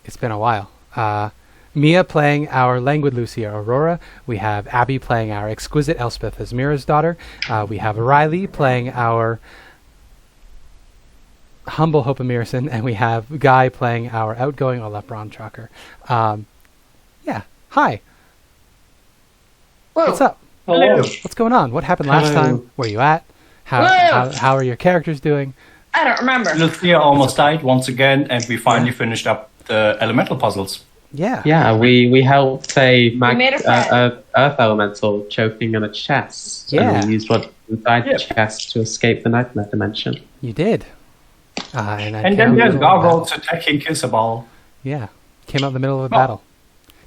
It's been a while. Mia playing our languid Lucia Aurora. We have Abby playing our exquisite Elspeth as Amirasdottir. We have Riley playing our humble Hope Amirasen, and we have Guy playing our outgoing Olaf Brandtrokk. Yeah. Hi. Whoa. What's up? Hello. What's going on? What happened last Hello. time? Where you at? How are your characters doing? I don't remember. Lucia almost died once again, and we finally finished up the elemental puzzles. Yeah. Yeah, we helped a made a friend. earth elemental choking on a chest. Yeah. And we used what inside Yeah. the chest to escape the nightmare dimension. You did. And And then there's Gargoyles attacking Kissabal. Yeah. Came out in the middle of a battle.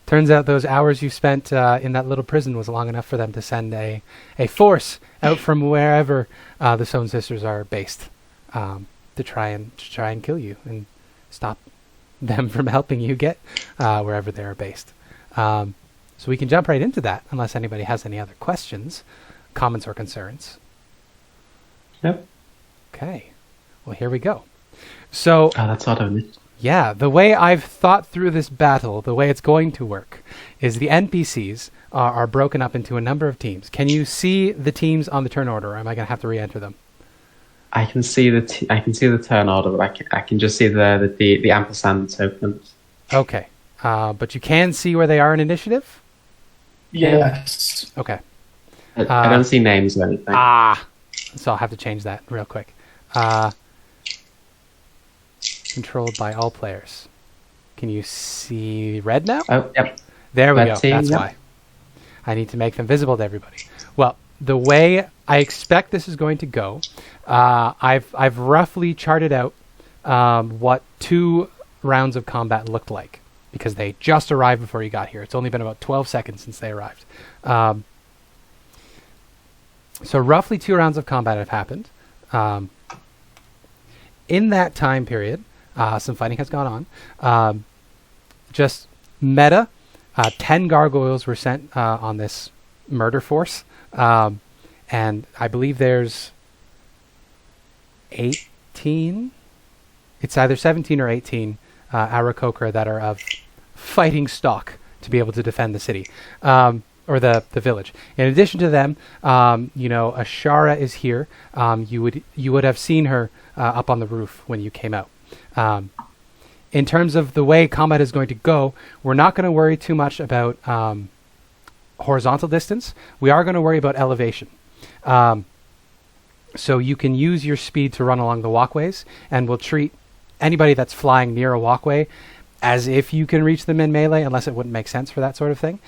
Turns out those hours you spent in that little prison was long enough for them to send a force out from wherever the Stone Sisters are based to try and kill you and stop them from helping you get wherever they are based. So we can jump right into that unless anybody has any other questions, comments, or concerns. Yep. Okay. Well, here we go. So Oh, that's odd of me. yeah, the way I've thought through this battle, the way it's going to work, is the NPCs are broken up into a number of teams. Can you see the teams on the turn order, or am I going to have to re-enter them? I can see the turn order, but I can just see the ampersand tokens. Okay. But you can see where they are in initiative? Yes. Okay. I don't see names or anything. So I'll have to change that real quick. Controlled by all players. Can you see red now? Oh, yep. There we Red go. team, That's yep. why. I need to make them visible to everybody. Well, the way I expect this is going to go, I've roughly charted out what 2 rounds of combat looked like, because they just arrived before you got here. It's only been about 12 seconds since they arrived. So roughly 2 rounds of combat have happened. In that time period, some fighting has gone on. Just meta, 10 gargoyles were sent on this murder force. And I believe there's 18. It's either 17 or 18 Aarakocra that are of fighting stock to be able to defend the city. Or the village. In addition to them, Ashara is here. You would have seen her up on the roof when you came out. In terms of the way combat is going to go, we're not going to worry too much about horizontal distance. We are going to worry about elevation. So you can use your speed to run along the walkways, and we'll treat anybody that's flying near a walkway as if you can reach them in melee, unless it wouldn't make sense for that sort of thing.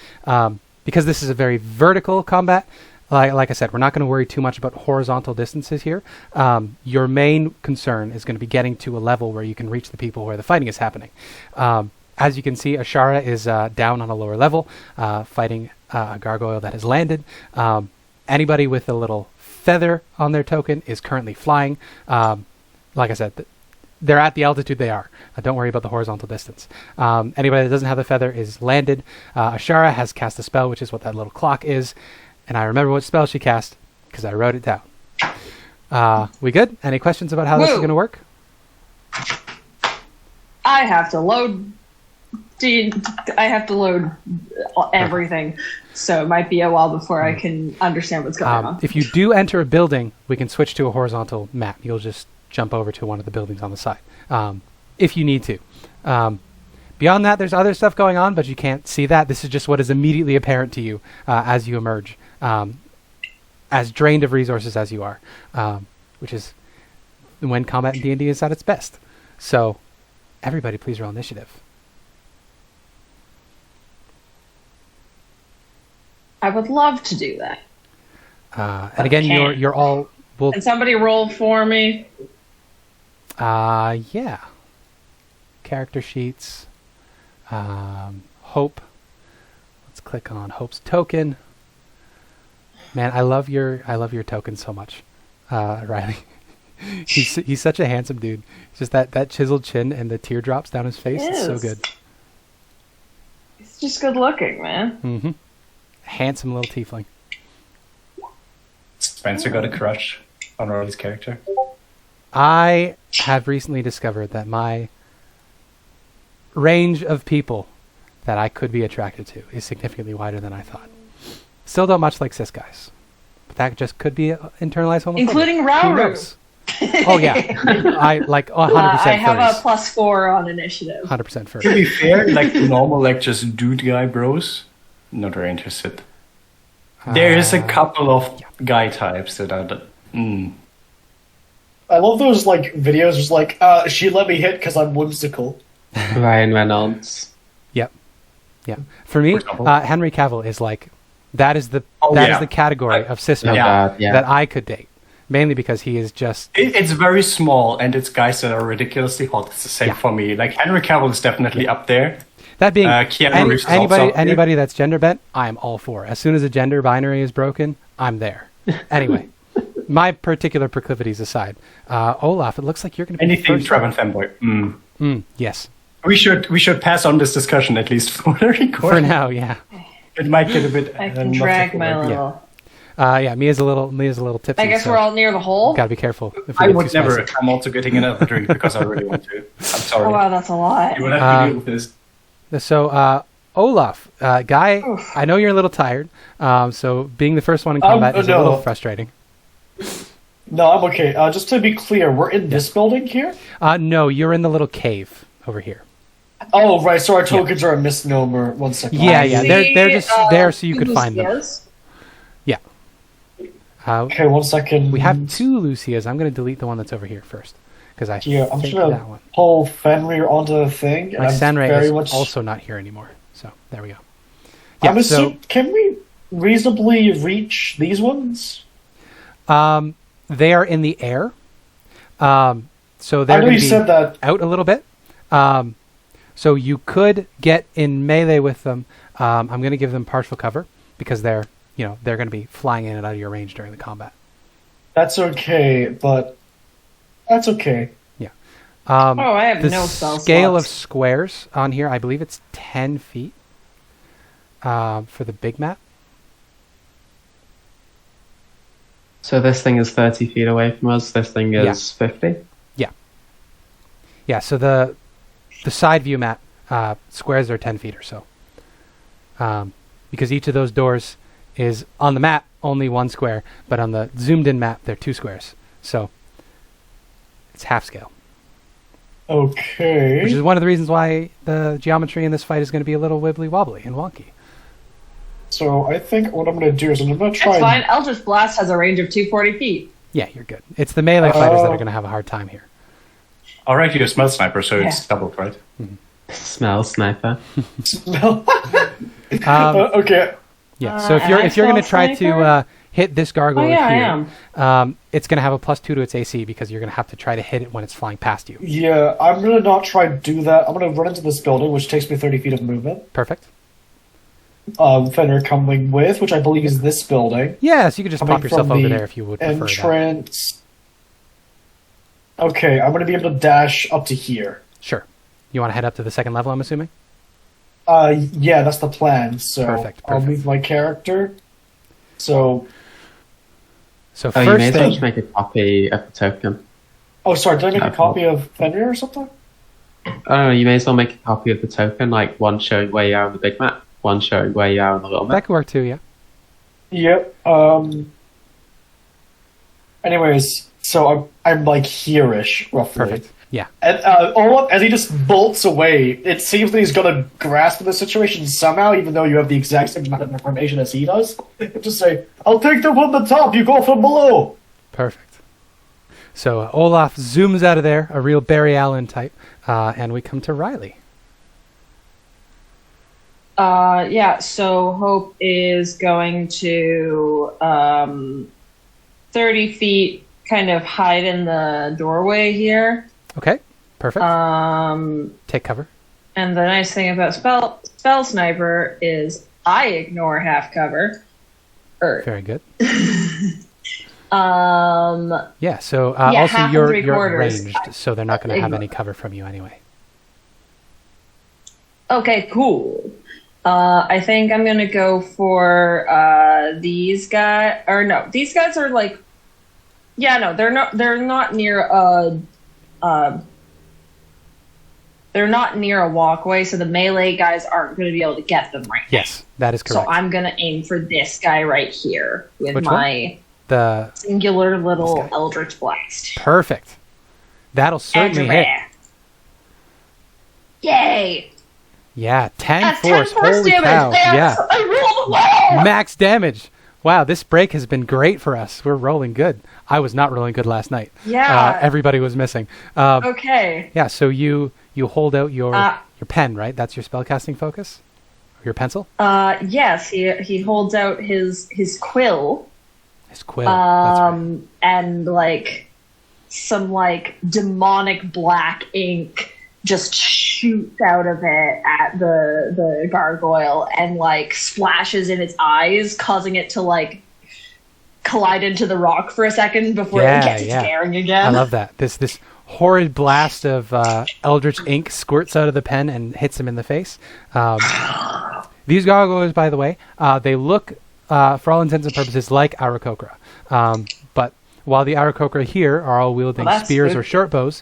Because this is a very vertical combat, like I said, we're not going to worry too much about horizontal distances here. Your main concern is going to be getting to a level where you can reach the people where the fighting is happening. As you can see, Ashara is down on a lower level, fighting a gargoyle that has landed. Anybody with a little feather on their token is currently flying. Like I said, they're at the altitude they are. Don't worry about the horizontal distance. Anybody that doesn't have the feather is landed. Ashara has cast a spell, which is what that little clock is. And I remember what spell she cast because I wrote it down. We good? Any questions about how this is going to work? I have to load. I have to load everything, so it might be a while before I can understand what's going on. If you do enter a building, we can switch to a horizontal map. You'll just jump over to one of the buildings on the side, if you need to. Beyond that, there's other stuff going on, but you can't see that. This is just what is immediately apparent to you as you emerge, as drained of resources as you are, which is when combat in D&D is at its best. So, everybody please roll initiative. I would love to do that. And again, you're all... Can somebody roll for me? Yeah. Character sheets. Hope. Let's click on Hope's token. Man, I love your token so much, Riley. he's such a handsome dude. Just that chiseled chin and the teardrops down his face. It's so good. He's just good looking, man. Mm-hmm. Handsome little tiefling. Spencer got a crush on Riley's character. I have recently discovered that my range of people that I could be attracted to is significantly wider than I thought. Still don't much like cis guys, but that just could be internalized homophobia. Including Who Rauru. knows? Oh yeah, I like 100% I have furries. a +4 on initiative. 100% To furry. be fair, like normal, like just dude guy bros, not very interested. There is a couple of guy types that are. I love those like videos. Just like, she let me hit because I'm whimsical. Ryan Reynolds. Yep. Yeah. For me, For example? Henry Cavill is like that is the category of cis men Yeah. that I could date, mainly because he is just It's very small, and it's guys that are ridiculously hot. It's the same for me. Like Henry Cavill is definitely up there. that being Keanu Reeves is also up there. anybody that's gender bent, I'm all for. As soon as a gender binary is broken, I'm there. Anyway, my particular proclivities aside, Olaf, it looks like you're going to be Anything first Trav up. and Femboy. Yes, We should pass on this discussion at least for the recording. for now, yeah. It might get a bit. I can not so drag cool. my little. Yeah, Mia's a little tipsy. I guess so we're all near the hole. gotta be careful. If we I get would too never. spicy. I'm also getting another drink because I really want to. I'm sorry. Oh wow, that's a lot. You would have to deal with this. So, Olaf, guy, I know you're a little tired. So being the first one in combat is a no. little frustrating. No, I'm okay. Just to be clear, we're in this building here? No, you're in the little cave over here. Oh, right. So our tokens are a misnomer. 1 second. Yeah, I yeah, see, they're just there so you could two find them. Lucias. Yeah. Okay, 1 second. We have 2 Lucias. I'm going to delete the one that's over here first because I Yeah, I'm think just gonna that one. pull Fenrir onto the thing. And My I'm Sanray very is much... also not here anymore. So there we go. Yeah, I'm assuming... Can we reasonably reach these ones? they are in the air. So they're I know going you to be said that. out a little bit. So you could get in melee with them. I'm going to give them partial cover because they're going to be flying in and out of your range during the combat. That's okay, but... That's okay. Yeah. Oh, I have the no spell scale of slots. squares on here, I believe it's 10 feet for the big map. So this thing is 30 feet away from us. This thing is 50. Yeah, so the side view map, squares are 10 feet or so. Because each of those doors is, on the map, only 1 square, but on the zoomed-in map, they're 2 squares. So it's half scale. Okay. Which is one of the reasons why the geometry in this fight is going to be a little wibbly-wobbly and wonky. So I think what I'm going to do is I'm going to try... That's fine. Eldritch Blast has a range of 240 feet. Yeah, you're good. It's the melee fighters that are going to have a hard time here. Alright, you're a smell sniper, so it's doubled, right? Smell sniper. Okay. Yeah, so if you're going to try to hit this gargoyle Oh, yeah, here, I am. it's going to have a +2 to its AC because you're going to have to try to hit it when it's flying past you. Yeah, I'm going to not try to do that. I'm going to run into this building, which takes me 30 feet of movement. Perfect. Fenrir coming with, which I believe is this building. Yeah, so you could just Coming pop yourself from over the there if you would prefer that. entrance. Okay, I'm going to be able to dash up to here. Sure. You want to head up to the second level, I'm assuming? Yeah, that's the plan. So Perfect, I'll perfect. move my character. So, So Oh, you may first as well thing... just make a copy of the token. oh, sorry, did I make a Okay. copy of Fenrir or something? Oh, you may as well make a copy of the token, like one showing where you are on the big map, one showing where you are on the little That map. could work too, yeah. Yep. Anyways, so I'm like here-ish, roughly. Perfect. Yeah. And Olaf, as he just bolts away, it seems that he's gonna grasp the situation somehow, even though you have the exact same amount of information as he does. Just say, "I'll take them from the top. You go from below." Perfect. So Olaf zooms out of there, a real Barry Allen type, and we come to Riley. Yeah, so Hope is going to 30 feet kind of hide in the doorway here. Okay, perfect. And Take cover. the nice thing about spell sniper is I ignore half cover. Very good. Um, Yeah, so Yeah, also half and you're 3/4. ranged, so they're not going to have Ignore. any cover from you anyway. okay, cool. I think I'm gonna go for these guys. Or no, these guys are like, yeah, no, they're not near they're they're not near a walkway, so the melee guys aren't going to be able to get them right now. Yes, that is correct. So I'm going to aim for this guy right here with Which my the singular little Eldritch Blast. perfect. That'll certainly hit. Yay! Yeah, 10 That's force. 10 force Holy damage. cow. Yes, Yeah. I rolled well. Max damage. Wow, this break has been great for us. We're rolling good. I was not rolling good last night. Yeah. Everybody was missing. Okay. Yeah, so you hold out your Uh, pen, right? That's your spellcasting focus? Or your pencil? Yes, he holds out his quill. His quill. That's right. And like some like demonic black ink just shoots out of it at the gargoyle and like splashes in its eyes, causing it to like collide into the rock for a second before it gets its bearing again. I love that. This horrid blast of eldritch ink squirts out of the pen and hits him in the face. These gargoyles, by the way, they look, for all intents and purposes, like Aarakocra. But while the Aarakocra here are all wielding spears or short bows,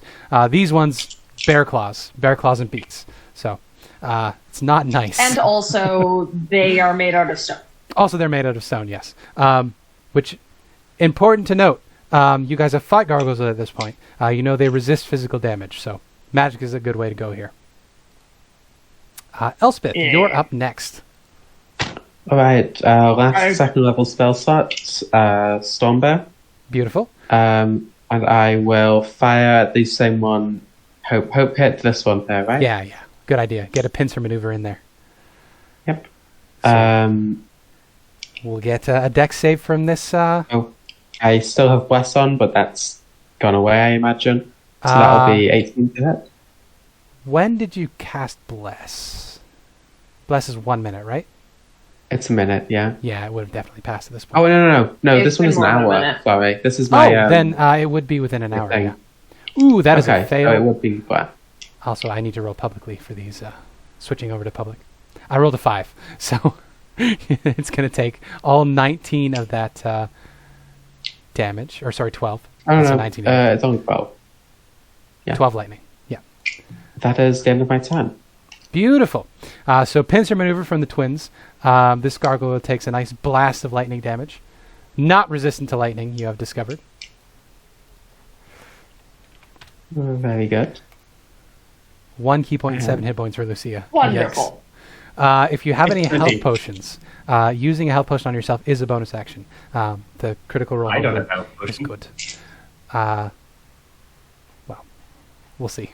these ones bear claws and beaks. So it's not nice. And also, they are made out of stone. Also, they're made out of stone, yes. Which, important to note, you guys have fought gargoyles at this point. You know they resist physical damage, so magic is a good way to go here. Elspeth, you're up next. Alright, second level spell slot, Storm Bear. Beautiful. And I will fire at the same one. Hope hit this one there, right? Yeah. Good idea. Get a pincer maneuver in there. Yep. So we'll get a dex save from this. Oh, I still have Bless on, but that's gone away, I imagine. So that'll be 18 to hit. When did you cast Bless? Bless is 1 minute, right? It's a minute, yeah. Yeah, it would have definitely passed at this point. Oh, no, It's this one is an been more than a hour. minute. Sorry, this is my... then it would be within an hour, thing. yeah. Ooh, that is a fail. So it would be... Well, Also, I need to roll publicly for these, switching over to public. I rolled a 5, so it's going to take all 19 of that damage. Or, sorry, 12. I don't That's a know, 19 damage. it's only 12. Yeah. 12 lightning, yeah. That is the end of my turn. Beautiful. So, pincer maneuver from the twins. This gargoyle takes a nice blast of lightning damage. Not resistant to lightning, you have discovered. Very good. 1 key point and 7 hit points for Lucia. Wonderful. Yikes. If you have any It's health pretty. potions, using a health potion on yourself is a bonus action. The critical roll I don't holder have health is potion. good. Well, we'll see.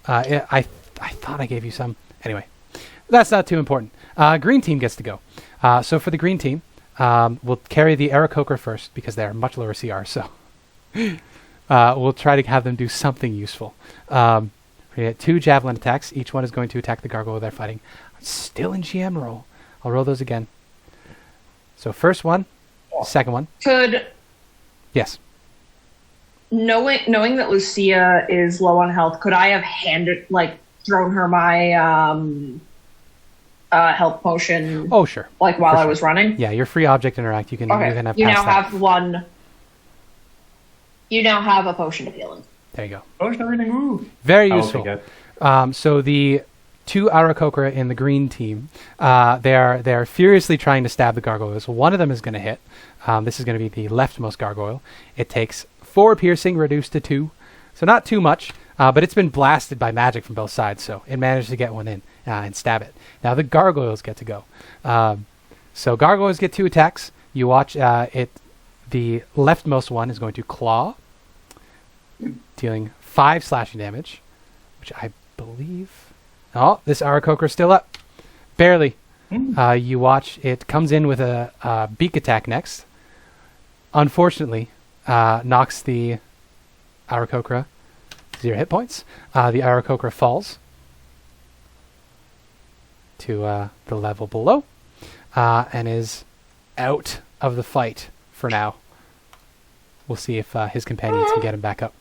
I thought I gave you some. Anyway, that's not too important. Green team gets to go. So for the green team, we'll carry the Aarakocra first because they're much lower CR. So we'll try to have them do something useful. We get 2 javelin attacks. Each one is going to attack the gargoyle they're fighting. Still in GM roll. I'll roll those again. So first one, second one. Could, Yes. knowing that Lucia is low on health, could I have thrown her my health potion Oh, sure. while For I sure. was running? Yeah, your free object interact. You can Okay. have You past now that. have one. You now have a potion of healing. There you go. Potion of healing, woo! Very I will useful. take So the 2 Aarakocra in the green team, they are furiously trying to stab the gargoyles. One of them is going to hit. This is going to be the leftmost gargoyle. It takes 4 piercing, reduced to 2. So not too much, but it's been blasted by magic from both sides, so it managed to get one in and stab it. Now the gargoyles get to go. So gargoyles get 2 attacks. You watch it. The leftmost one is going to claw, dealing 5 slashing damage, which I believe... Oh, this Aarakocra is still up. Barely. You watch it comes in with a beak attack next. Unfortunately, knocks the Aarakocra 0 hit points. The Aarakocra falls to the level below and is out of the fight for now. We'll see if his companions can get him back up.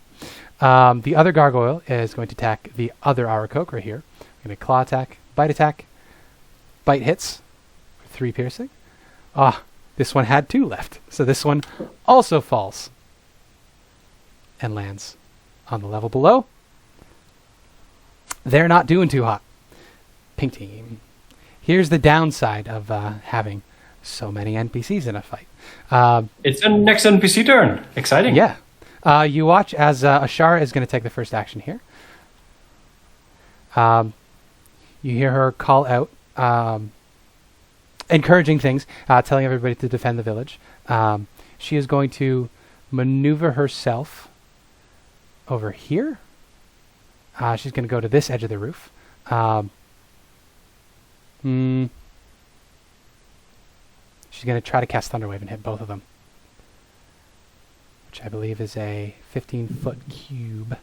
The other gargoyle is going to attack the other Aarakocra here. Going to claw attack, bite attack. Bite hits for 3 piercing. This one had 2 left. So this one also falls and lands on the level below. they're not doing too hot. Pink team. Here's the downside of having so many NPCs in a fight. It's the next NPC turn. Exciting. Yeah. You watch as Ashara is going to take the first action here. You hear her call out, encouraging things, telling everybody to defend the village. She is going to maneuver herself over here. She's going to go to this edge of the roof. She's going to try to cast Thunderwave and hit both of them, which I believe is a 15-foot cube.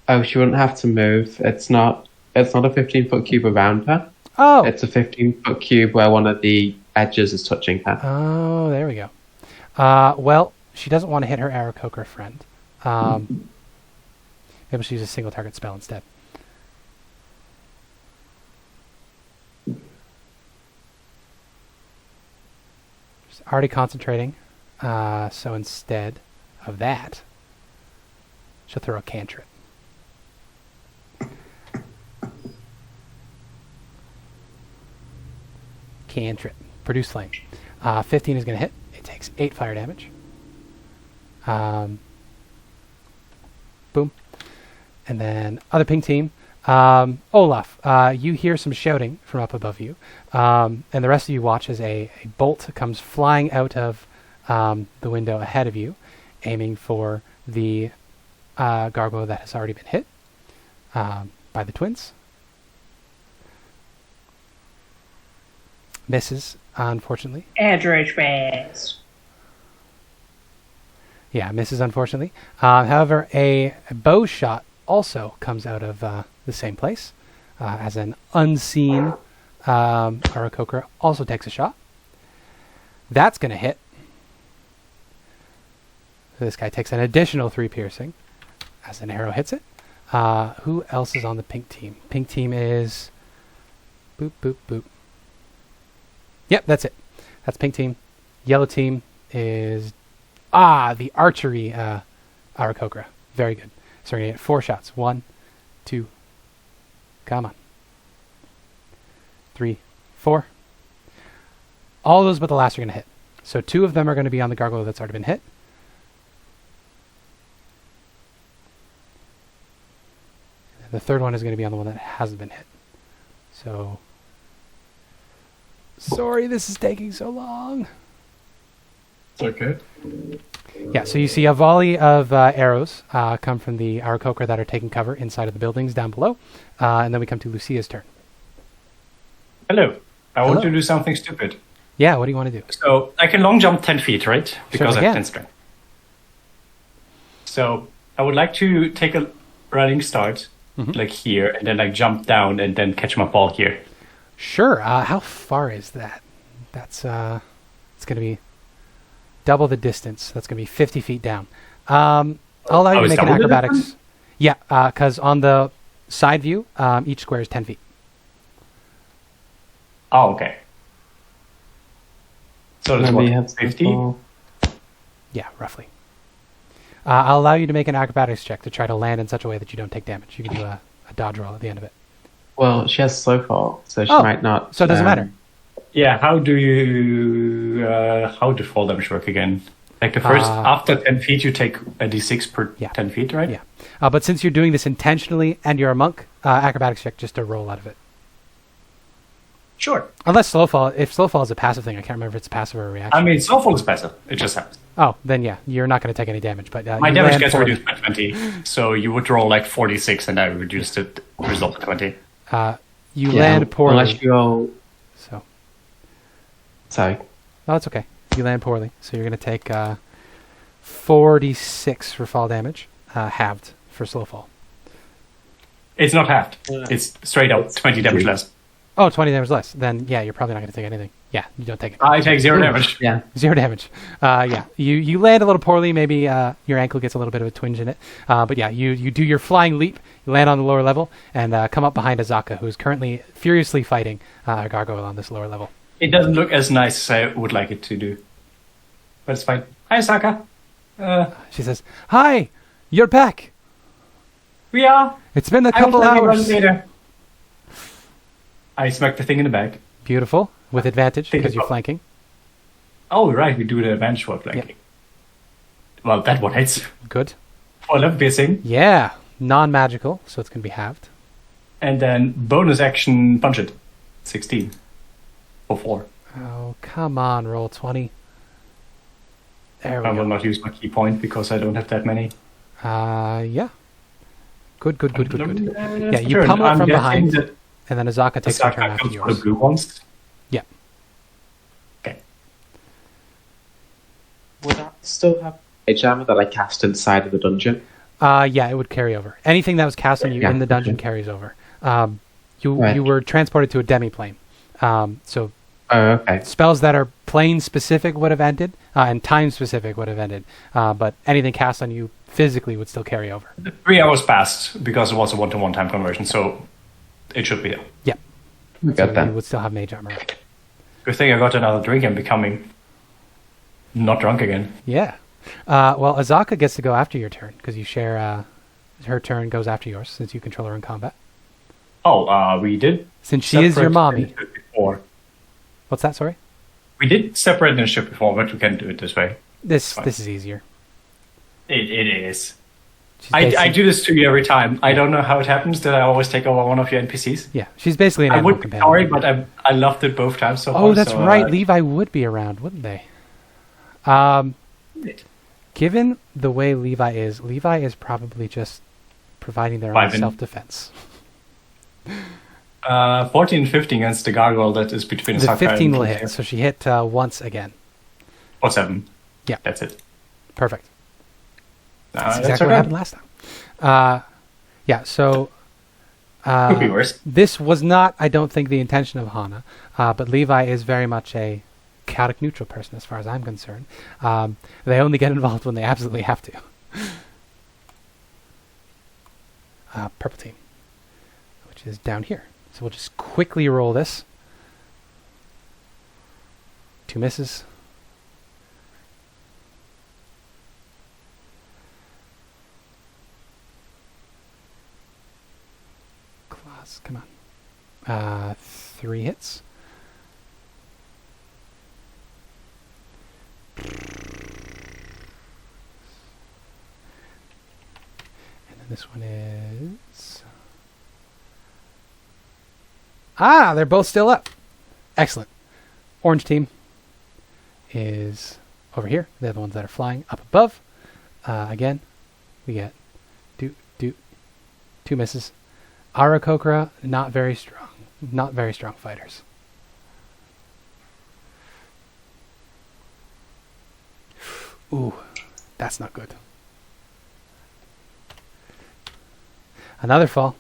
Oh, she wouldn't have to move. It's not a 15-foot cube around her. Oh! It's a 15-foot cube where one of the edges is touching her. Oh, there we go. Well, she doesn't want to hit her Aarakocra friend. Maybe she'll use a single target spell instead. She's already concentrating. So instead of that, she'll throw a cantrip. Cantrip. Produce flame. 15 is going to hit. It takes 8 fire damage. Boom. And then other pink team. Olaf, you hear some shouting from up above you. And the rest of you watch as a bolt comes flying out of the window ahead of you, aiming for the gargoyle that has already been hit by the twins. Misses, unfortunately. Average pass. Yeah, misses, unfortunately. However, a bow shot also comes out of the same place, as an unseen Aarakocra also takes a shot. That's going to hit. So this guy takes an additional 3 piercing as an arrow hits it. Who else is on the pink team? Pink team is... Boop, boop, boop. Yep, that's it. That's pink team. Yellow team is... the archery Aarakocra. Very good. So we're going to get 4 shots. 1, 2, come on. 3, 4. All those but the last are going to hit. So 2 of them are going to be on the gargoyle that's already been hit. And the third one is going to be on the one that hasn't been hit. So... Sorry, this is taking so long. It's okay. Yeah, so you see a volley of arrows come from the Aarakocra that are taking cover inside of the buildings down below. And then we come to Lucia's turn. Hello. I want Hello. to do something stupid. Yeah, what do you want to do? So I can long jump 10 feet, right? Because I have 10 strength. So I would like to take a running start, like here, and then like jump down and then catch my ball here. Sure. How far is that? That's it's going to be double the distance. That's going to be 50 feet down. I'll allow you to make an acrobatics. Yeah, because on the side view, each square is 10 feet. Oh, okay. So that's Let me what, have 50? Yeah, roughly. I'll allow you to make an acrobatics check to try to land in such a way that you don't take damage. You can do a dodge roll at the end of it. Well, she has slow fall, so she might not. So it doesn't matter. Yeah, how do fall damage work again? Like the first, after 10 feet, you take a d6 per 10 feet, right? Yeah. But since you're doing this intentionally and you're a monk, acrobatics check just to roll out of it. Sure. Unless slow fall. If slow fall is a passive thing, I can't remember if it's passive or a reaction. I mean, snowfall is passive. It just happens. Oh, then yeah, you're not going to take any damage. But my damage gets reduced by 20, so you would roll like 46 and I reduced the result to 20. You land poorly. Unless you roll... So. Sorry. No, it's okay. You land poorly, so you're going to take 46 for fall damage, halved for slow fall. It's not halved. It's straight out 20 damage less. Oh, 20 damage less. Then, yeah, you're probably not going to take anything. Yeah, you don't take it. I take 0 damage. Yeah. 0 damage. Yeah, you land a little poorly. Maybe your ankle gets a little bit of a twinge in it. But yeah, you do your flying leap. You land on the lower level and come up behind Azaka, who is currently furiously fighting a gargoyle on this lower level. It doesn't look as nice as I would like it to do. But it's fine. Hi, Azaka. She says, "Hi, you're back." We are. It's been a I will couple tell you hours. later. I smack the thing in the back. Beautiful. With advantage Think because you're about- flanking. Oh, right, we do the advantage for flanking. Well, that one hits. Good. For 11 piercing. Yeah. Non-magical, so it's going to be halved. And then bonus action, punch it. 16. For 4. Oh, come on. Roll 20. There I we will go. not use my key point because I don't have that many. Yeah. Good. Yeah, Yeah, you pummel it from behind, and then Azaka takes her turn Asaka after comes for yours. the blue ones. Yeah. Okay. Would I still have mage armor that I cast inside of the dungeon? Yeah, it would carry over. Anything that was cast on you Yeah, in the dungeon okay. carries over. You Right. were transported to a demi-plane. So Oh, okay. spells that are plane specific would have ended, and time specific would have ended. But anything cast on you physically would still carry over. 3 hours passed because it was a 1-to-1 time conversion, so it should be there. Yeah. Good So you then. would still have mage armor. Good thing I got another drink and becoming not drunk again. Yeah. Well, Azaka gets to go after your turn because you share. Her turn goes after yours since you control her in combat. Oh, we did. Since she is your separate mommy. initiative before. What's that? Sorry. We did separate initiative before, but we can do it this way. This Fine. is easier. It is. She's I basic- do this to you every time. I don't know how it happens that I always take over one of your NPCs. Yeah, she's basically an I animal would be companion. sorry, but I loved it both times so far. Oh, that's so, right. Levi would be around, wouldn't they? Given the way Levi is probably just providing their own Five in. self-defense. 14 and 15 against the gargoyle that is between The Saka 15 will and hit, so she hit once again. Or 7. Yeah. That's it. Perfect. That's That's exactly what okay. happened last time. Yeah, so Could be worse. this was not, I don't think, the intention of Hana, but Levi is very much a chaotic neutral person as far as I'm concerned. They only get involved when they absolutely have to. Purple team, which is down here. So we'll just quickly roll this. 2 misses. Claws, come on. 3 hits. And then this one is... they're both still up. Excellent. Orange team is over here. They're the ones that are flying up above. Again, we get 2 misses. Arakokra, not very strong. Not very strong fighters. Ooh, that's not good. Another fall.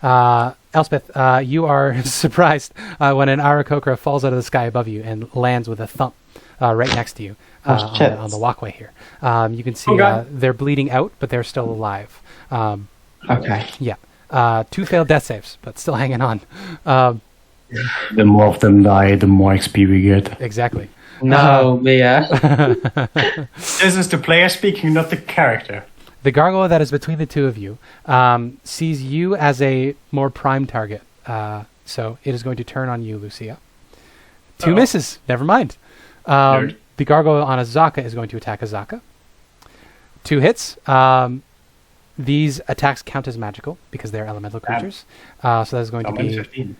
Elspeth, you are surprised when an Arakokra falls out of the sky above you and lands with a thump right next to you on the walkway here. You can see they're bleeding out, but they're still alive. Okay. Yeah. 2 failed death saves, but still hanging on. The more of them die, the more XP we get. Exactly. No, Mia. This is the player speaking, not the character. The gargoyle that is between the two of you sees you as a more prime target. So it is going to turn on you, Lucia. 2 Uh-oh. misses. Never mind. Nerd. The gargoyle on Azaka is going to attack Azaka. 2 hits. These attacks count as magical because they're elemental creatures. So that's going to be 15.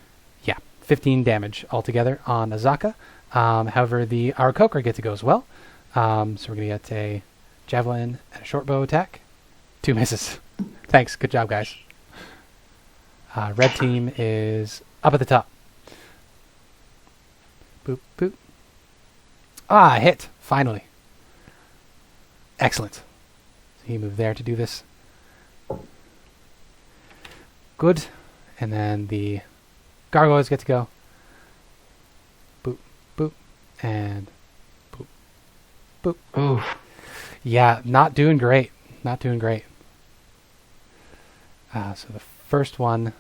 15 damage altogether on Azaka. However, the Arakokra get to go as well. So we're going to get a javelin and a short bow attack. 2 misses. Thanks. Good job, guys. Red team is up at the top. Boop, boop. Hit. Finally. Excellent. So he moved there to do this. Good. And then the gargoyles get to go. Boop, boop, and boop, boop. Oh, Yeah, not doing great. Not doing great. So the first one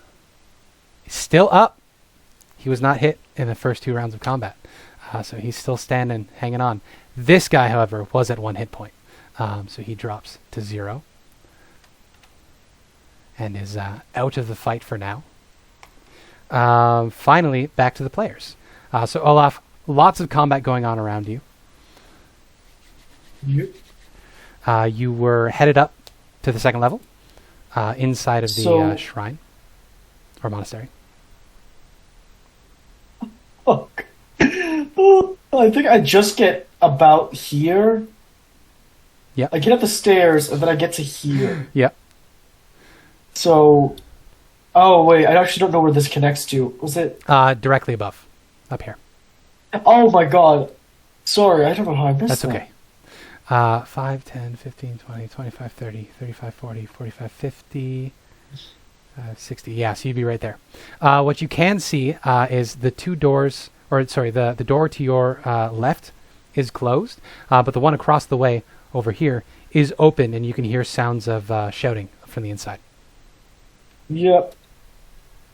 is still up. He was not hit in the first 2 rounds of combat. So he's still standing, hanging on. This guy, however, was at 1 hit point. So he drops to 0. and is out of the fight for now. Finally, back to the players. So Olaf, lots of combat going on around you. You were headed up to the second level, inside of the shrine or monastery. Fuck. I think I just get about here. Yeah. I get up the stairs and then I get to here. Yeah. So, oh wait, I actually don't know where this connects to. Was it? Directly above, up here. Oh my god. Sorry, I don't know how I missed That's that. okay. 5, 10, 15, 20, 25, 30, 35, 40, 45, 50, 60. Yeah, so you'd be right there. What you can see is the two doors, or sorry, the door to your left is closed, but the one across the way over here is open, and you can hear sounds of shouting from the inside. Yep.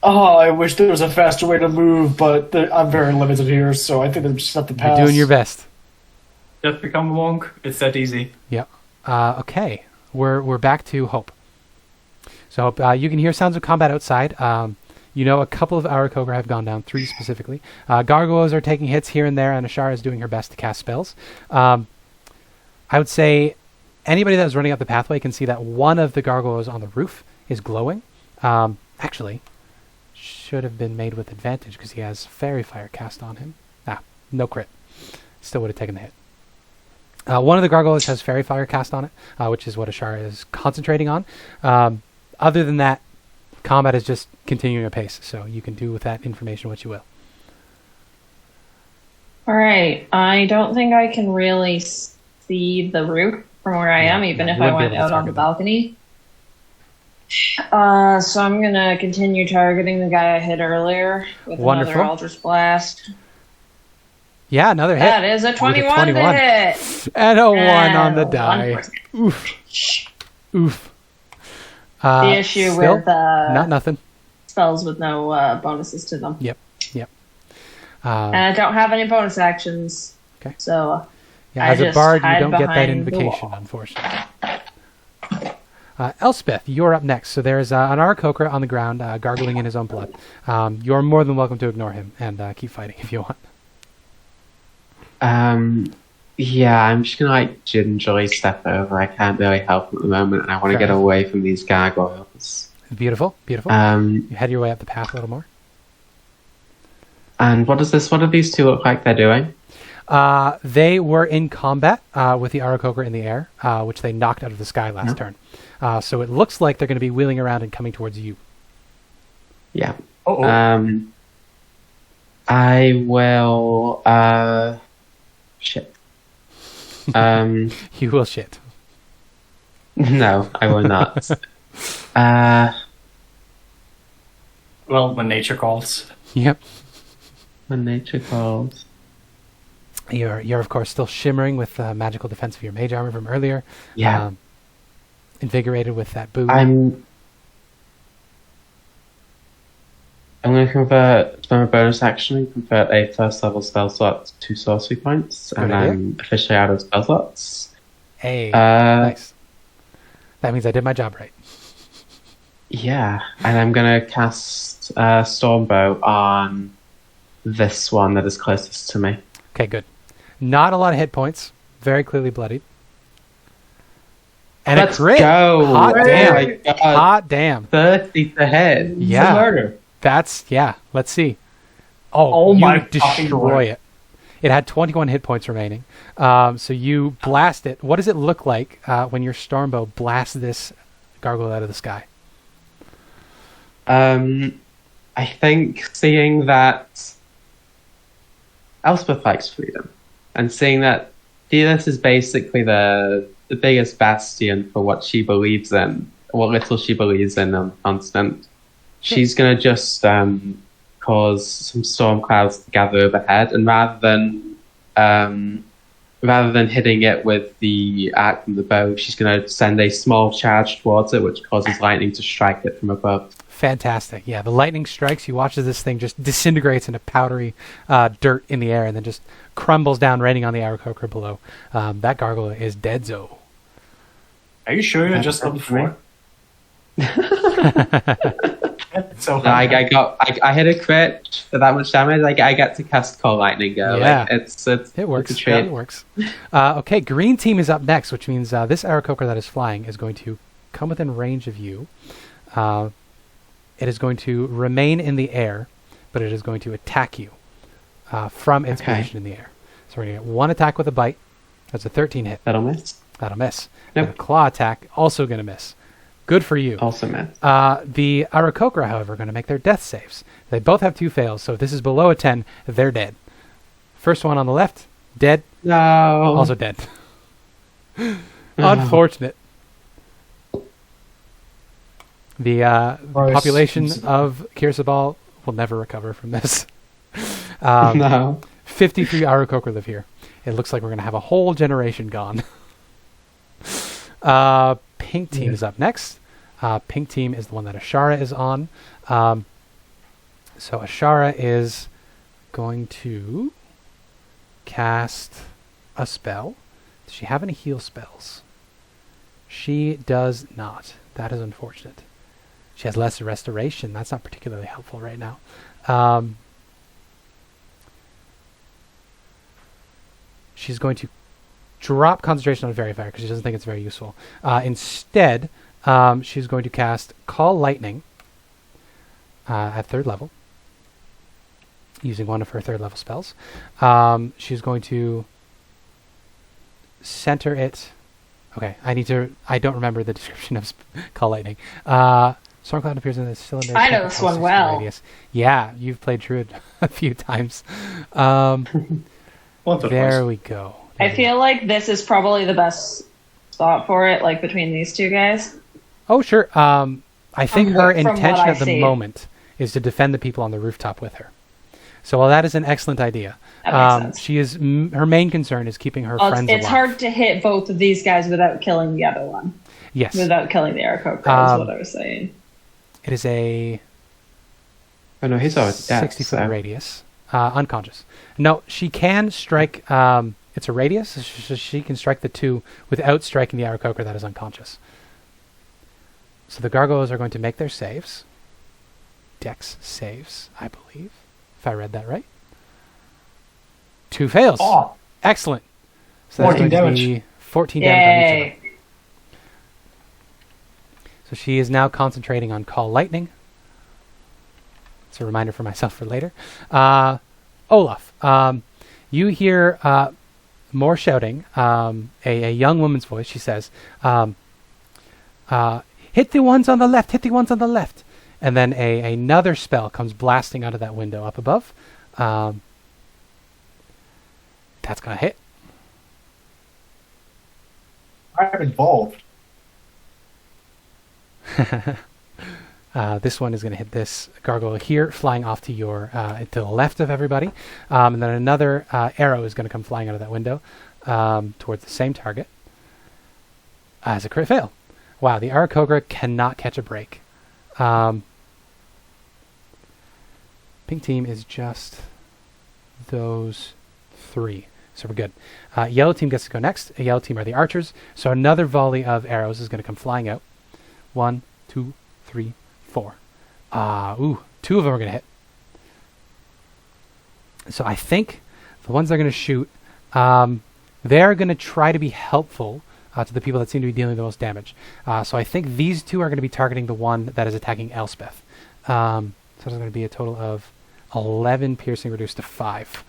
Oh, I wish there was a faster way to move, but I'm very limited here, so I think I'm just have to pass. You're doing your best. Just become a monk. It's that easy. Yeah. Okay. We're back to Hope. So Hope, you can hear sounds of combat outside. You know, a couple of Aarakocra have gone down, 3 specifically. Gargoyles are taking hits here and there, and Ashara is doing her best to cast spells. I would say anybody that was running up the pathway can see that one of the gargoyles on the roof is glowing. Actually, should have been made with advantage because he has Fairy Fire cast on him. No crit. Still would have taken the hit. One of the gargoyles has Fairy Fire cast on it, which is what Ashara is concentrating on. Other than that, combat is just continuing apace, so you can do with that information what you will. Alright, I don't think I can really see the roof from where I am, even if I went out on the balcony. So I'm gonna continue targeting the guy I hit earlier with another Eldritch Blast. Yeah, another hit. That is a 21 to hit. And a 1 on the die. Oof. Oof. The issue still, with not nothing. spells with no bonuses to them. Yep. And I don't have any bonus actions. Okay. So yeah, as a bard, you don't get that invocation, unfortunately. Elspeth, you're up next. So there's an Aarakocra on the ground, gargling in his own blood. You're more than welcome to ignore him and keep fighting if you want. Yeah, I'm just gonna gingerly step over. I can't really help at the moment, and I want to get away from these gargoyles. Beautiful. You head your way up the path a little more. And what do these two look like they're doing? They were in combat with the Aarakocra in the air, which they knocked out of the sky last turn. So it looks like they're going to be wheeling around and coming towards you. Yeah. I will. Shit. You will shit. No, I will not. Well, when nature calls. Yep. When nature calls. You're of course still shimmering with magical defense of your mage armor from earlier. Yeah. Invigorated with that boot. I'm going to convert from a bonus action and convert a first level spell slot to 2 sorcery points, and I'm officially out of spell slots. Hey, nice. That means I did my job right. Yeah, and I'm going to cast Stormbow on this one that is closest to me. Okay, good. Not a lot of hit points. Very clearly bloodied. And Let's a crit. Go! Hot damn. My God. Hot damn. 30 to hit. Yeah. It's a murder. Let's see. Oh, my you destroy it. It had 21 hit points remaining. So you blast it. What does it look like when your Stormbow blasts this gargoyle out of the sky? I think seeing that Elspeth likes freedom, and seeing that this is basically the biggest bastion for what she believes in, what little she believes in on Constant, she's going to just cause some storm clouds to gather overhead, and rather than hitting it with the arc from the bow, she's going to send a small charge towards it, which causes lightning to strike it from above. Fantastic. Yeah, the lightning strikes. You watch as this thing just disintegrates into powdery dirt in the air and then just crumbles down, raining on the Aarakocra below. That gargoyle is dead-zo. Are you sure you're just level 4? So No, I hit a crit for that much damage. I get to cast Call Lightning go. Yeah. Like, it's It works. It's a treat. It works. Okay, green team is up next, which means this Aarakocra that is flying is going to come within range of you. It is going to remain in the air, but it is going to attack you from its Okay. position in the air. So we're going to get one attack with a bite. That's a 13 hit. That'll miss. That'll miss. Nope. And a claw attack, also going to miss. Good for you. Also miss. The Aarakocra, however, are going to make their death saves. They both have 2 fails, so if this is below a 10, they're dead. First one on the left, dead. No. Also dead. Unfortunate. The population of Kirsabal will never recover from this. No. 53 Aarakocra live here. It looks like we're going to have a whole generation gone. Pink team is up next. Pink team is the one that Ashara is on. So Ashara is going to cast a spell. Does she have any heal spells? She does not. That is unfortunate. She has lesser restoration. That's not particularly helpful right now. She's going to drop concentration on Fairy Fire because she doesn't think it's very useful. Instead, she's going to cast Call Lightning at 3rd level, using one of her 3rd level spells. She's going to center it. Okay, I don't remember the description of Call Lightning. Storm Cloud appears in the cylinder. I know this one well. Radius. Yeah, you've played Druid a few times. There we go. I feel like this is probably the best spot for it, like between these two guys. Oh, sure. I think her from what intention I at the see. moment is to defend the people on the rooftop with her. So while that is an excellent idea, That makes sense. she is her main concern is keeping her friends It's alive. hard to hit both of these guys without killing the other one. Yes. Without killing the Aarakocra is what I was saying. It is a Oh no, he's already dead. 60-foot radius. Unconscious. No, she can strike. It's a radius, so she can strike the 2 without striking the Aarakocra that is unconscious. So the gargoyles are going to make their saves. Dex saves, I believe, if I read that right. 2 fails. Oh, Excellent. So that's 14 going to damage. be 14 damage on each of them. Yay. So she is now concentrating on Call Lightning. It's a reminder for myself for later. Olaf, you hear more shouting. A young woman's voice. She says, hit the ones on the left, hit the ones on the left. And then another spell comes blasting out of that window up above. That's going to hit. I'm involved. This one is going to hit this gargoyle here, flying off to your to the left of everybody. And then another arrow is going to come flying out of that window towards the same target. As a crit fail. Wow, the Aarakocra cannot catch a break. Pink team is just those 3. So we're good. Yellow team gets to go next. Yellow team are the archers. So another volley of arrows is going to come flying out. 1, 2, 3, 4. 2 of them are going to hit. So I think the ones they're going to shoot, they're going to try to be helpful to the people that seem to be dealing the most damage. So I think these 2 are going to be targeting the one that is attacking Elspeth. So there's going to be a total of 11 piercing reduced to 5.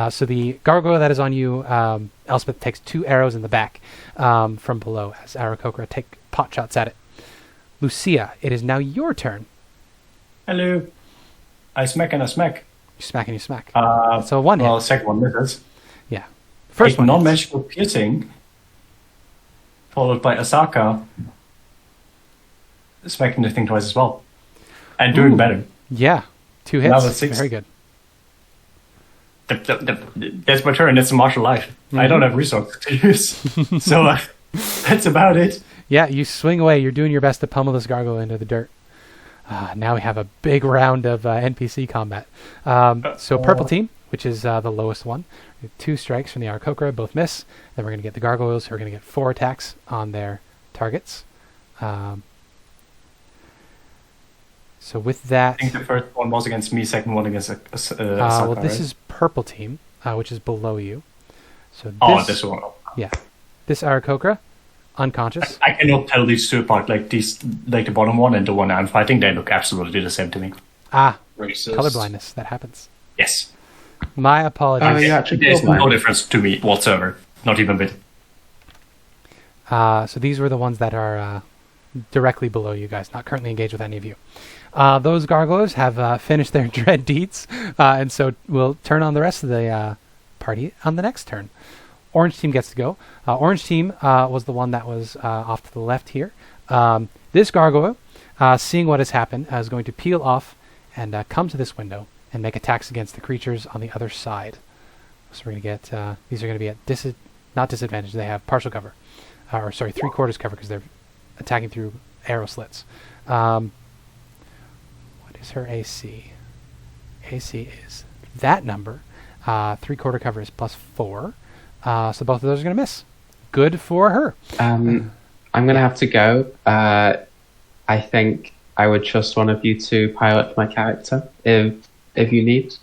So the gargoyle that is on you, Elspeth takes 2 arrows in the back from below as Aarakocra take pot shots at it. Lucia, it is now your turn. hello. I smack and I smack. You smack and you smack. Uh, So one well, hit. second one misses. Yeah. First Take one. hits. non-magical piercing, followed by Asaka smacking the thing twice as well, and doing Ooh. better. Yeah. 2 hits. Another 6. Very good. That's my turn. That's a martial life. I don't have resources to use, so that's about it. Yeah, you swing away. You're doing your best to pummel this gargoyle into the dirt. Now we have a big round of NPC combat. So purple team, which is the lowest one. 2 strikes from the Aarakocra, both miss. Then we're going to get the gargoyles, who are going to get 4 attacks on their targets. So with that, I think the first one was against me, second one against well, this right? is purple team, which is below you. So This one. Yeah, this Aarakocra, unconscious. I cannot tell these two apart. Like the bottom one and the one I'm fighting, they look absolutely the same to me. Racist. Color blindness. That happens. Yes. My apologies. Oh, you actually There's colorblind. no difference to me whatsoever. Not even a bit. So these were the ones that are directly below you guys, not currently engaged with any of you. Those gargoyles have finished their dread deeds, and so we'll turn on the rest of the party on the next turn. Orange team gets to go. Orange team was the one that was off to the left here. This gargoyle, seeing what has happened, is going to peel off and come to this window and make attacks against the creatures on the other side. So we're going to get, these are going to be at not disadvantage, they have partial cover. Or sorry, 3/4 cover because they're attacking through arrow slits. What is her AC? AC is that number. 3/4 cover is +4. So both of those are going to miss. Good for her. I'm going to have to go. I think I would trust one of you to pilot my character if you need.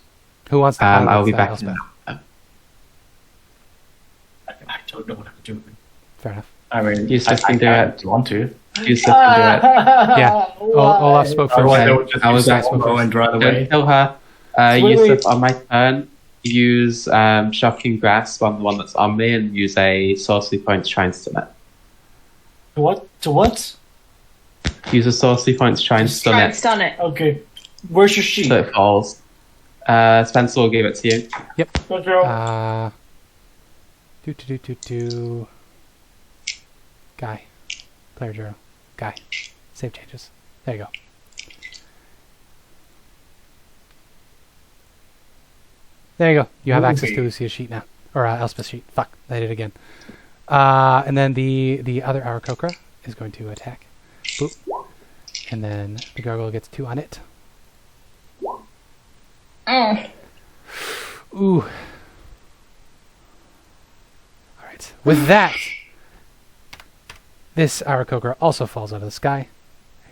Who wants to pilot I'll be back. Elspeth? I don't know what I'm doing. Fair enough. I mean, Yusuf I can do it. want to. Yusuf can do it. Yeah. Olaf spoke first. Otherwise, I Okay. would just I was use that asking combo and run away. Don't kill her. Wait. Yusuf, on my turn, use Shocking Grasp on the one that's on me and use a sorcery point to try and stun it. To what? Use a sorcery point to try and stun Try and it stun it. Okay. Where's your sheet? so it falls. Spencer will give it to you. Go, girl. Guy. Player 0. Guy. Save changes. There you go. There you go. You have access to Lucia's sheet now. Or Elspeth's sheet. Fuck. I did it again. And then the other Aarakocra is going to attack. Boop. And then the gargoyle gets 2 on it. Oh. Ooh. Alright. With that, this Aarakocra also falls out of the sky.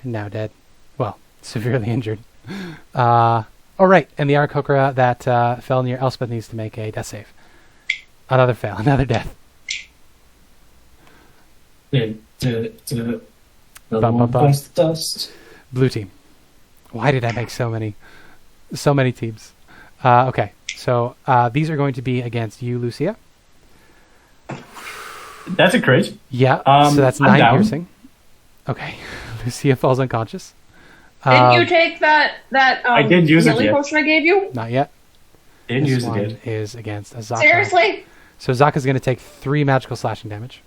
Now dead. Well, severely injured. Alright, and the Aarakocra that fell near Elspeth needs to make a death save. Another fail, another death. Dust. Blue team. Why did I make so many teams? Okay, so these are going to be against you, Lucia. That's a crit. Yeah, so that's I'm 9 down. piercing. Okay, Lucia falls unconscious. Didn't you take that I didn't use it healing yet. potion I gave you? Not yet. Didn't This use it one yet. is against Azaka. Seriously? So Zaka's going to take 3 magical slashing damage.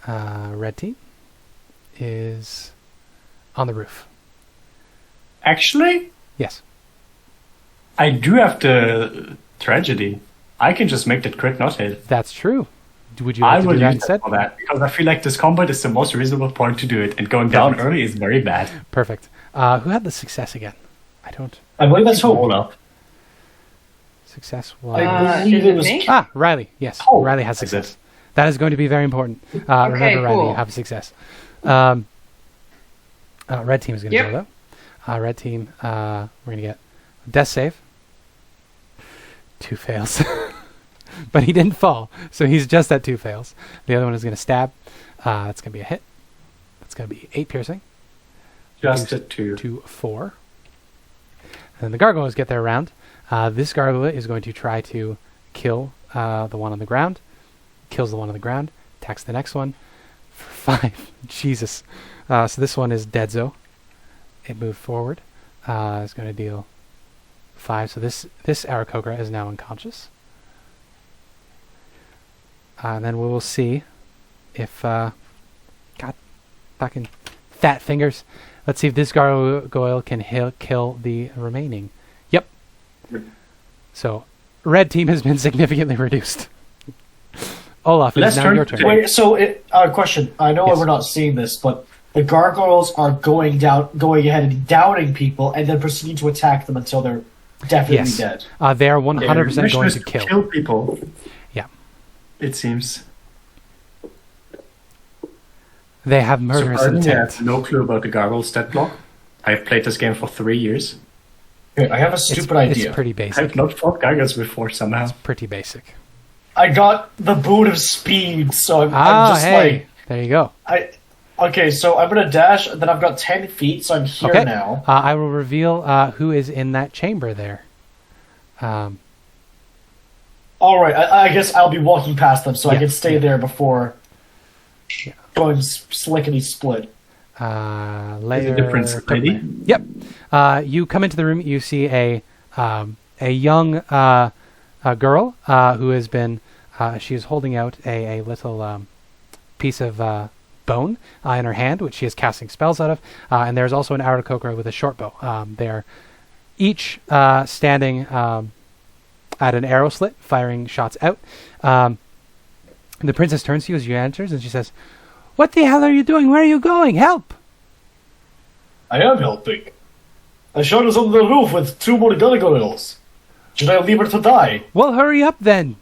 Red team is on the roof. Actually, Yes. I do have the tragedy. I can just make that crit not hit. That's true. Would you I like to will do that use instead? that for that because I feel like this combat is the most reasonable point to do it, and going down early is very bad. Perfect. Who had the success again? I don't. I believe that's hope. Olaf. Success was... I believe is it it was. me? Riley. Yes, Oh, Riley has success. success. That is going to be very important. Remember, Riley, cool. you have a success. Red team is going to Yep. go, though. Red team, we're going to get death save. 2 fails. But he didn't fall, so he's just at 2 fails. The other one is going to stab. That's going to be a hit. That's going to be 8 piercing. Just a 2. To 4. And then the gargoyles get their round. This gargoyle is going to try to kill the one on the ground. Kills the one on the ground. Attacks the next one for 5. Jesus. So this one is deadzo. It moved forward. It's going to deal 5. So this Aarakocra is now unconscious. And then we will see if... God, fucking fat fingers. Let's see if this gargoyle can kill the remaining. Yep. So, red team has been significantly reduced. Olaf, it is Let's now turn your to turn. Wait, so question. I know Yes. we're not seeing this, but the gargoyles are going ahead and downing people, and then proceeding to attack them until they're definitely Yes. dead. They are 100% Mission going is to kill. kill people. Yeah. It seems. They have So murderous pardon me, I intent. have no clue about the gargoyle stat block. I've played this game for 3 years. Okay, I have a stupid idea. It's pretty basic. I've not fought gargoyles before somehow. Pretty basic. I got the boon of speed, so I'm just hey, there you go. Okay, so I'm gonna dash, and then I've got 10 feet, so I'm here Okay. now. I will reveal who is in that chamber there. All right, I guess I'll be walking past them, so I Yeah. can stay there before Yeah. going slickety split. Layer difference, lady? Yep. You come into the room. You see a young girl who has been. She is holding out a little piece of bone in her hand, which she is casting spells out of. And there's also an Aarakocra with a short bow. They're each standing at an arrow slit, firing shots out. The princess turns to you as you enters, and she says, "What the hell are you doing? Where are you going? Help!" I am helping. I shot us on the roof with 2 more gargoyles. Should I leave her to die? Well, hurry up then.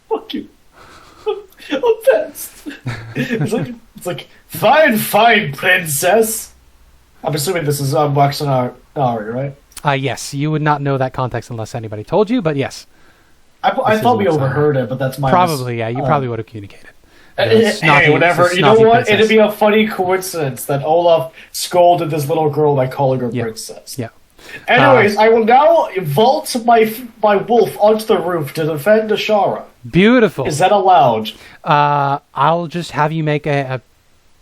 Fuck you. I'm pissed. It's like, fine, princess. I'm assuming this is Wax and Ari, right? Yes, you would not know that context unless anybody told you, but yes. I This thought is we Wax and overheard it, but that's my Probably, yeah, you probably would have communicated. Hey, whatever. You know what? It'd be a funny coincidence that Olaf scolded this little girl by calling her princess. Yeah. Anyways, I will now vault my wolf onto the roof to defend Ashara. Beautiful. Is that allowed? I'll just have you make a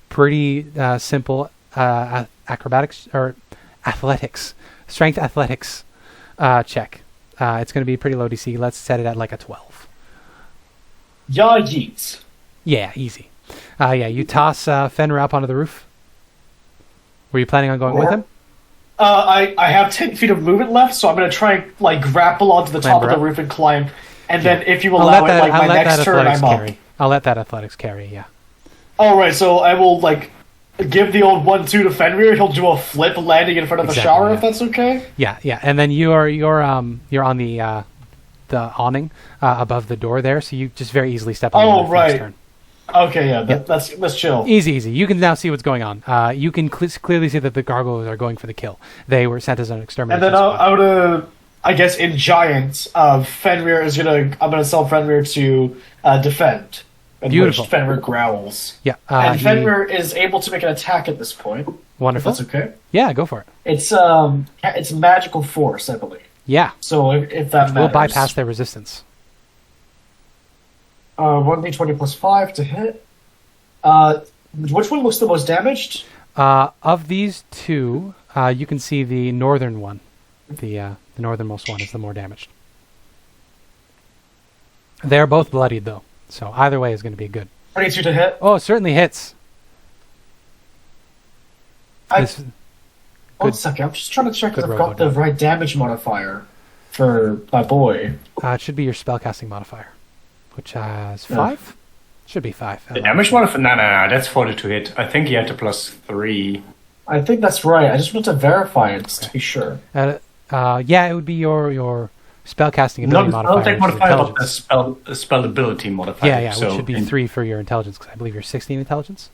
pretty simple acrobatics or strength athletics check. It's going to be pretty low DC. Let's set it at like a 12. Ya yeet. Yeah, easy. You toss Fenrir up onto the roof. Were you planning on going with him? I have 10 feet of movement left, so I'm going to try and like grapple onto the top of the roof and climb. And then if you allow it, like my next turn, I'm up. I'll let that athletics carry, yeah. Alright, so I will like give the old 1-2 to Fenrir. He'll do a flip landing in front of the shower, if that's okay. Yeah. And then you're on the awning above the door there, so you just very easily step on the next turn. Okay, yeah, let's chill. Easy. You can now see what's going on. You can clearly see that the gargoyles are going for the kill. They were sent as an extermination. And then I would, I guess, in Giant, Fenrir is I'm gonna sell Fenrir to defend. Beautiful. Which Fenrir growls. Yeah. And Fenrir is able to make an attack at this point. Wonderful. If that's okay. Yeah, go for it. It's magical force, I believe. Yeah. So if that matters, we'll bypass their resistance. 1d20 plus 5 to hit. Which one looks the most damaged? Of these two, you can see the northern one. The northernmost one is the more damaged. They're both bloodied, though. So either way is going to be good. 22 to hit. Oh, it certainly hits. One second, I'm just trying to check if I've got the right damage modifier for my boy. It should be your spellcasting modifier, which has 5? Should be 5. The damage modifier? No, that's 40 to hit. I think he had the +3. I think that's right. I just wanted to verify it to be sure. Yeah, it would be your spellcasting ability modifier. Not the spell ability modifier. Yeah, which should be 3 for your intelligence, because I believe you're 16 intelligence.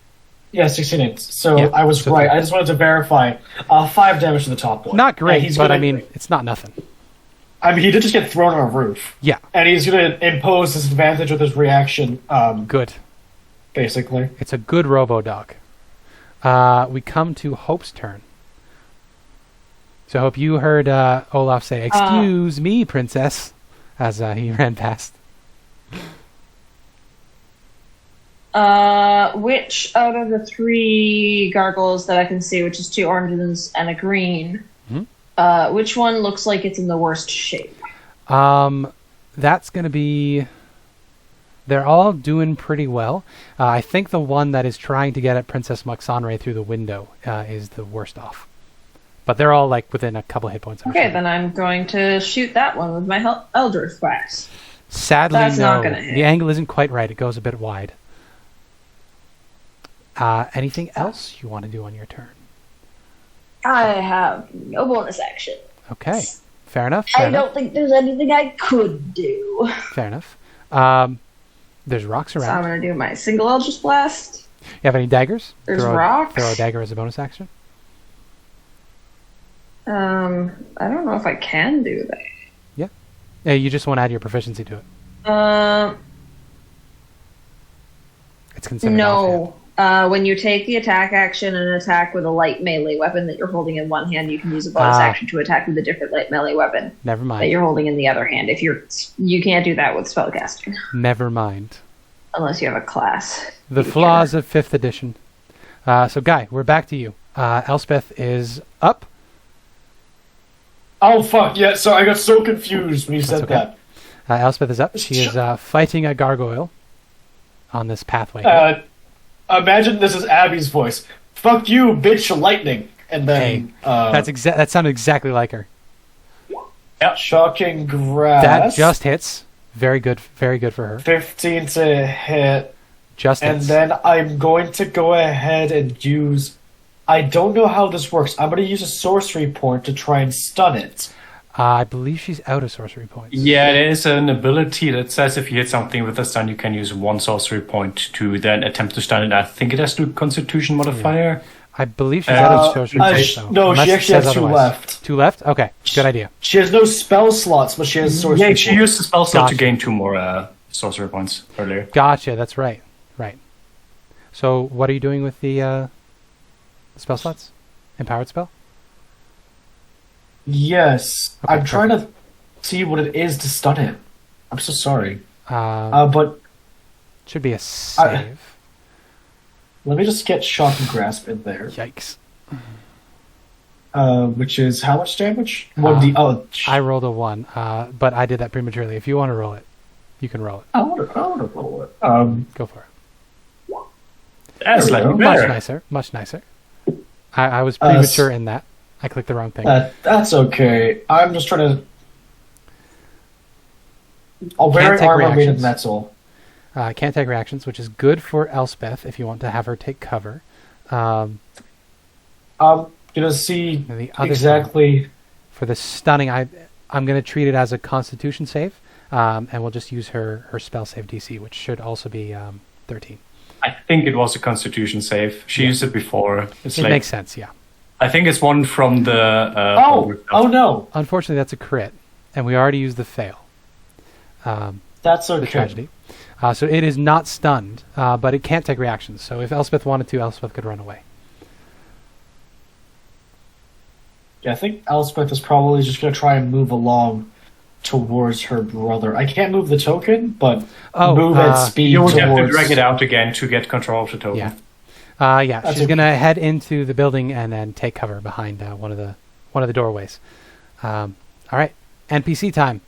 Yeah, 16. So I was right. I just wanted to verify. 5 damage to the top one. Not great, but I mean, it's not nothing. I mean, he did just get thrown on a roof. Yeah. And he's going to impose this advantage with his reaction. Good. Basically. It's a good robo-dog. We come to Hope's turn. So Hope, you heard Olaf say, "Excuse me, princess," as he ran past. Which out of the 3 gargoyles that I can see, which is 2 oranges and a green, which one looks like it's in the worst shape? That's going to be... They're all doing pretty well. I think the one that is trying to get at Princess Muxanre through the window is the worst off. But they're all like within a couple hit points. Okay, then I'm going to shoot that one with my Eldritch Blast. Sadly, That's no. not gonna hit. The angle isn't quite right. It goes a bit wide. Anything else you want to do on your turn? I have no bonus action. Okay, fair enough. I don't think there's anything I could do. Fair enough. There's rocks So I'm around. gonna do my single Eldritch Blast. You have any daggers? There's throw rocks. Throw a dagger as a bonus action. I don't know if I can do that. Yeah, you just want to add your proficiency to it. It's considered offhand. No. When you take the attack action and attack with a light melee weapon that you're holding in one hand, you can use a bonus action to attack with a different light melee weapon Never that mind. you're holding in the other hand. You can't do that with spellcasting Never mind. unless you have a class. The flaws of 5th edition. So, Guy, we're back to you. Elspeth is up. Oh fuck! Yeah, so I got so confused when you said okay. that. Elspeth is up. She is fighting a gargoyle on this pathway. Imagine this is Abby's voice. Fuck you, bitch, lightning. And then That sounded exactly like her. shocking grass. That just hits. Very good for her. 15 to hit. Just And hits. then I'm going to go ahead and use... I don't know how this works. I'm going to use a sorcery point to try and stun it. I believe she's out of sorcery points. Yeah, there is an ability that says if you hit something with a stun, you can use 1 sorcery point to then attempt to stun it. I think it has to do Constitution modifier. I believe she's out of sorcery points. though, no, unless she it actually says has 2 otherwise. left. 2 left? Okay, good idea. She has no spell slots, but she has sorcery Yeah, she points. used the spell slot Gotcha. to gain 2 more sorcery points earlier. Gotcha, that's right. Right. So, what are you doing with the spell slots? Empowered spell? Yes. Okay, I'm trying to see what it is to stun it. I'm so sorry. But Should be a save. let me just get Shock and Grasp in there. Yikes. Which is how much damage? I rolled a 1, but I did that prematurely. If you want to roll it, you can roll it. I want to roll it. Go for it. That's There we like go. Much better. nicer. Much nicer. I was premature in that. I clicked the wrong thing. That's okay. I'm just trying to... I'll wear Can't take armor made of reactions. metal. Can't take reactions, which is good for Elspeth if you want to have her take cover. I'm gonna see And the other exactly... For the stunning, I'm going to treat it as a Constitution save, and we'll just use her spell save DC, which should also be 13. I think it was a Constitution save. She used it before. It's It like makes sense, yeah. I think it's one from the. Oh no! Unfortunately, that's a crit, and we already used the fail. That's The okay. tragedy. So it is not stunned, but it can't take reactions. So if Elspeth wanted to, Elspeth could run away. Yeah, I think Elspeth is probably just gonna try and move along towards her brother. I can't move the token, but move at speed You would towards... have to drag it out again to get control of the token. Yeah. Yeah, That's she's okay. going to head into the building and then take cover behind one of the doorways. All right, NPC time.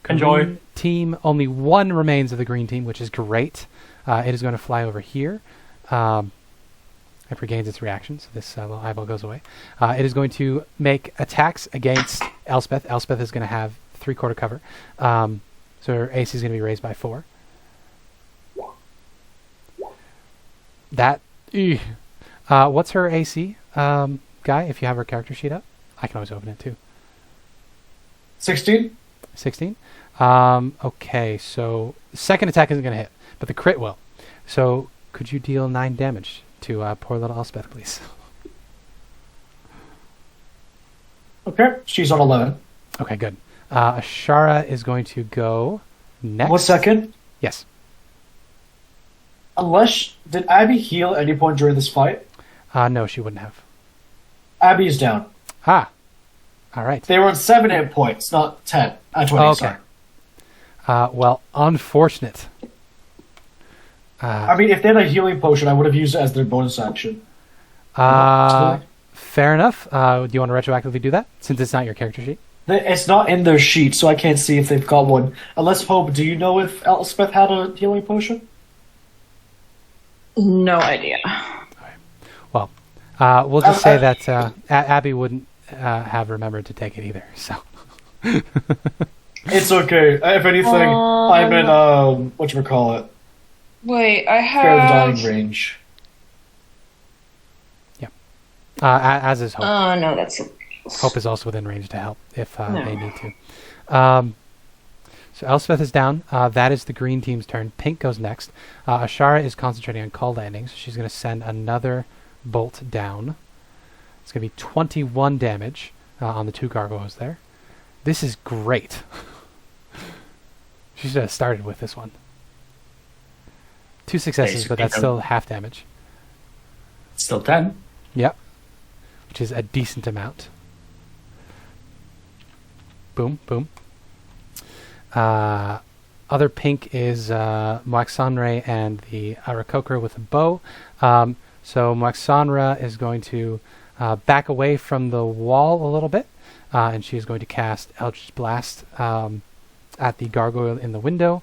Enjoy. Green team, only 1 remains of the green team, which is great. It is going to fly over here. It regains its reaction, so this little eyeball goes away. It is going to make attacks against Elspeth. Elspeth is going to have 3/4 cover. So her AC is going to be raised by 4. What's her AC, Guy, if you have her character sheet up? I can always open it too. 16? 16? Okay, so second attack isn't going to hit, but the crit will. So could you deal 9 damage to poor little Elspeth, please? Okay, she's on 11. Okay, good. Ashara is going to go next. 1 second. Yes. Did Abby heal at any point during this fight? No, she wouldn't have. Abby is down. Ah. All right. They were on 7 hit points, not 10. 20, Okay. sorry. Well, unfortunate. I mean, if they had a healing potion, I would have used it as their bonus action. Fair enough. Do you want to retroactively do that, since it's not your character sheet? It's not in their sheet, so I can't see if they've got one. Unless, Hope, do you know if Elspeth had a healing potion? No idea. Well, we'll just say that Abby wouldn't have remembered to take it either. So It's okay. If anything, I'm in, whatchamacallit, Wait, I fair have... dying range. as is Hope. Oh, no, that's... Hope is also within range to help if they need to. So Elspeth is down. That is the green team's turn. Pink goes next. Ashara is concentrating on call landings. She's going to send another bolt down. It's going to be 21 damage on the 2 gargoyles there. This is great. She should have started with this one. 2 successes, but that's still half damage. Still 10. Yep. Which is a decent amount. Boom, boom. Other pink is Moaxanre and the Aarakocra with a bow. So Moaxanra is going to back away from the wall a little bit, and she is going to cast Eldritch Blast at the gargoyle in the window.